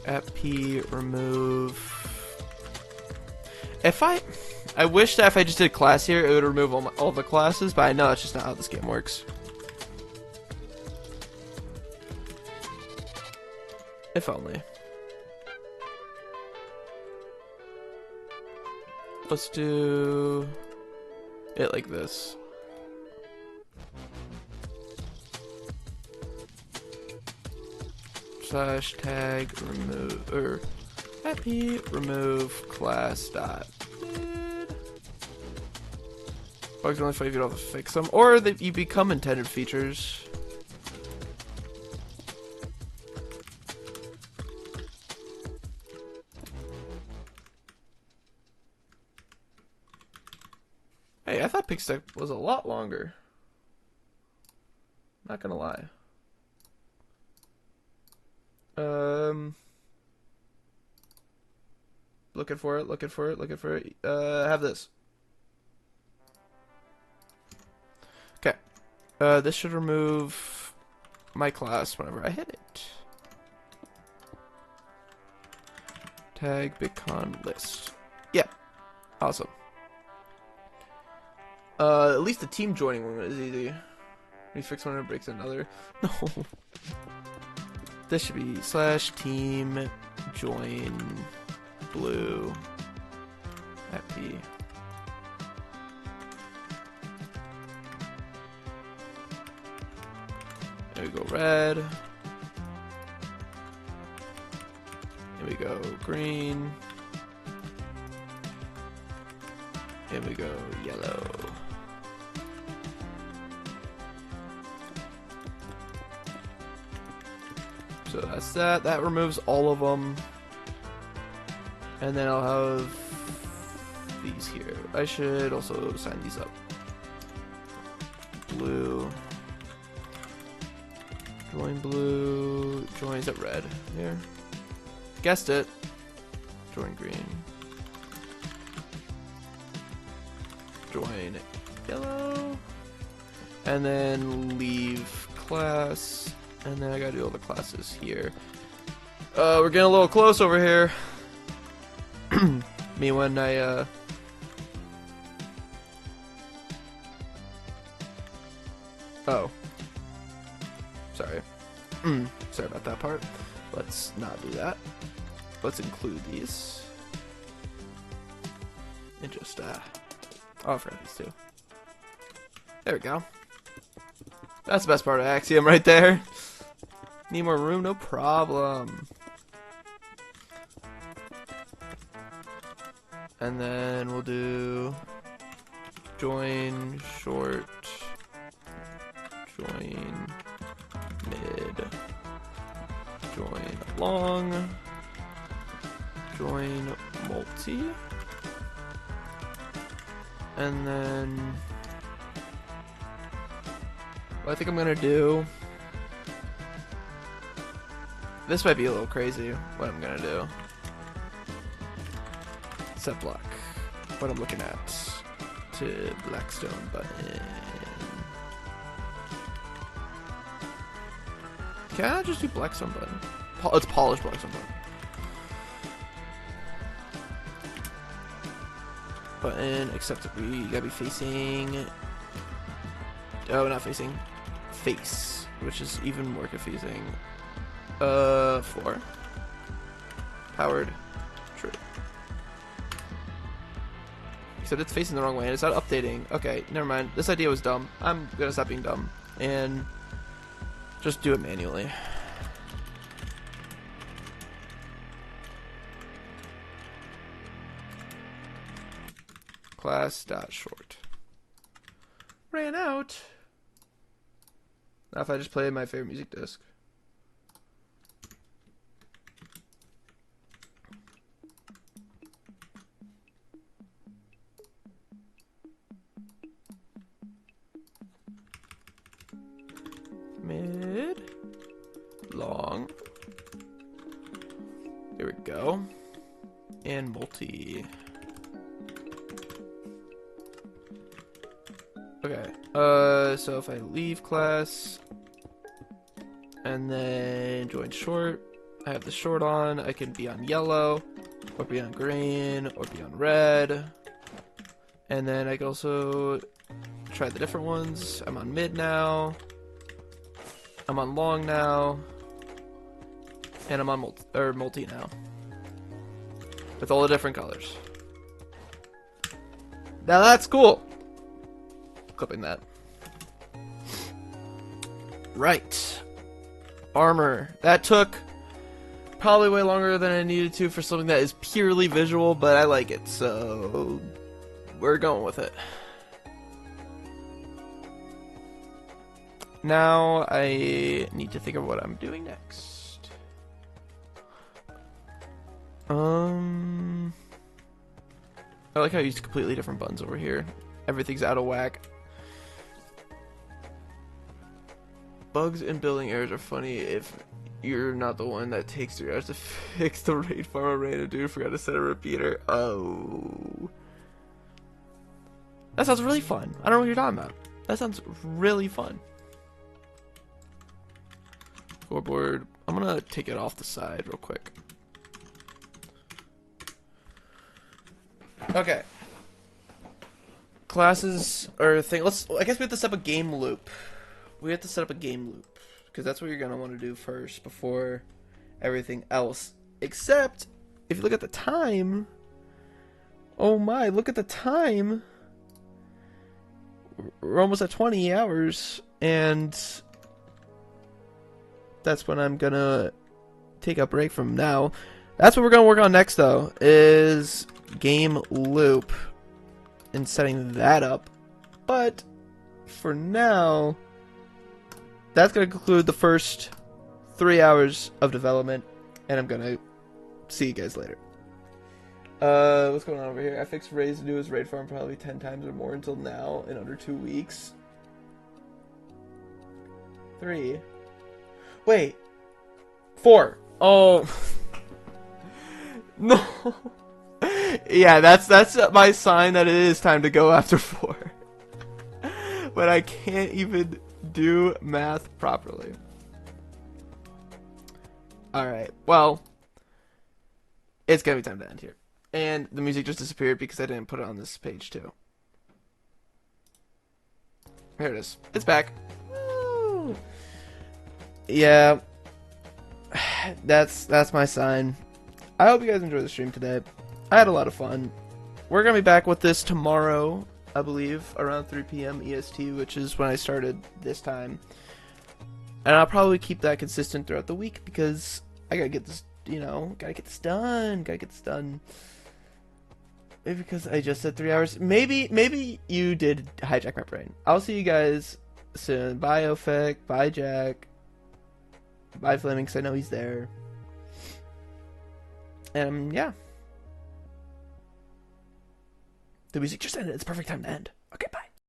At P, remove. I wish that if I just did class here, it would remove all the classes, but I know that's just not how this game works. If only. Let's do it like this. Slash tag remove or happy remove class dot mid. Bugs only fight if you don't have to fix them, or that you become intended features. Hey, I thought Pigstep was a lot longer. Not gonna lie. looking for it. Have this. Okay. This should remove my class whenever I hit it. Tag BitCon list. Yeah. Awesome. At least the team joining one is easy. We fix one and breaks another. No. This should be /team join blue at P. There we go, red. Here we go, green. Here we go, yellow. So that's that. That removes all of them. And then I'll have these here. I should also sign these up. Blue. Join blue. Join, is it red? Here. Guessed it. Join green. Join yellow. And then leave class. And then I gotta do all the classes here. We're getting a little close over here. Me when I, Oh. Sorry. Sorry about that part. Let's not do that. Let's include these. And just, oh, I forgot these two. There we go. That's the best part of Axiom right there. Need more room? No problem. And then we'll do join short, join mid, join long, join multi, and then what I think I'm gonna do, this might be a little crazy what I'm gonna do. Set block. What I'm looking at. To Blackstone button. Can I just do Blackstone button? Let's polish Blackstone button. Except that we gotta be facing. Oh, not facing. Face, which is even more confusing. 4. Powered. True. Except it's facing the wrong way and it's not updating. Okay, never mind. This idea was dumb. I'm gonna stop being dumb and just do it manually. Class.short. Ran out. Now if I just play my favorite music disc. Mid, long, here we go, and multi. Okay, so if I leave class, and then join short, I have the short on, I can be on yellow, or be on green, or be on red, and then I can also try the different ones. I'm on mid now. I'm on long now, and I'm on multi now, with all the different colors. Now that's cool. Clipping that. Right. Armor. That took probably way longer than I needed to for something that is purely visual, but I like it, so we're going with it. Now I need to think of what I'm doing next. I like how I used completely different buttons over here. Everything's out of whack. Bugs and building errors are funny if You're not the one that takes 3 hours to fix the raid farm arena, dude. Forgot to set a repeater. Oh. That sounds really fun. I don't know what you're talking about. That sounds really fun. Scoreboard. I'm gonna take it off the side real quick. Okay. Classes or thing. I guess we have to set up a game loop. We have to set up a game loop because that's what you're gonna want to do first before everything else. Except if you look at the time. Oh my! Look at the time. We're almost at 20 hours, and that's when I'm gonna take a break from now. That's what we're gonna work on next, though, is game loop and setting that up. But for now, that's gonna conclude the first 3 hours of development, and I'm gonna see you guys later. What's going on over here? I fixed Ray's newest raid farm probably 10 times or more until now in under 2 weeks. 3. Wait. 4. Oh. No. Yeah, that's my sign that it is time to go after 4. But I can't even do math properly. Alright, well. It's gonna be time to end here. And the music just disappeared because I didn't put it on this page too. Here it is. It's back. Woo! Yeah. That's my sign. I hope you guys enjoyed the stream today. I had a lot of fun. We're going to be back with this tomorrow, I believe, around 3 p.m. EST, which is when I started this time. And I'll probably keep that consistent throughout the week because I got to get this, gotta get this done. Maybe because I just said 3 hours. Maybe you did hijack my brain. I'll see you guys soon. Bye, Ofek. Bye, Jack. Bye, Fleming, because I know he's there. And, yeah. The music just ended. It's a perfect time to end. Okay, bye.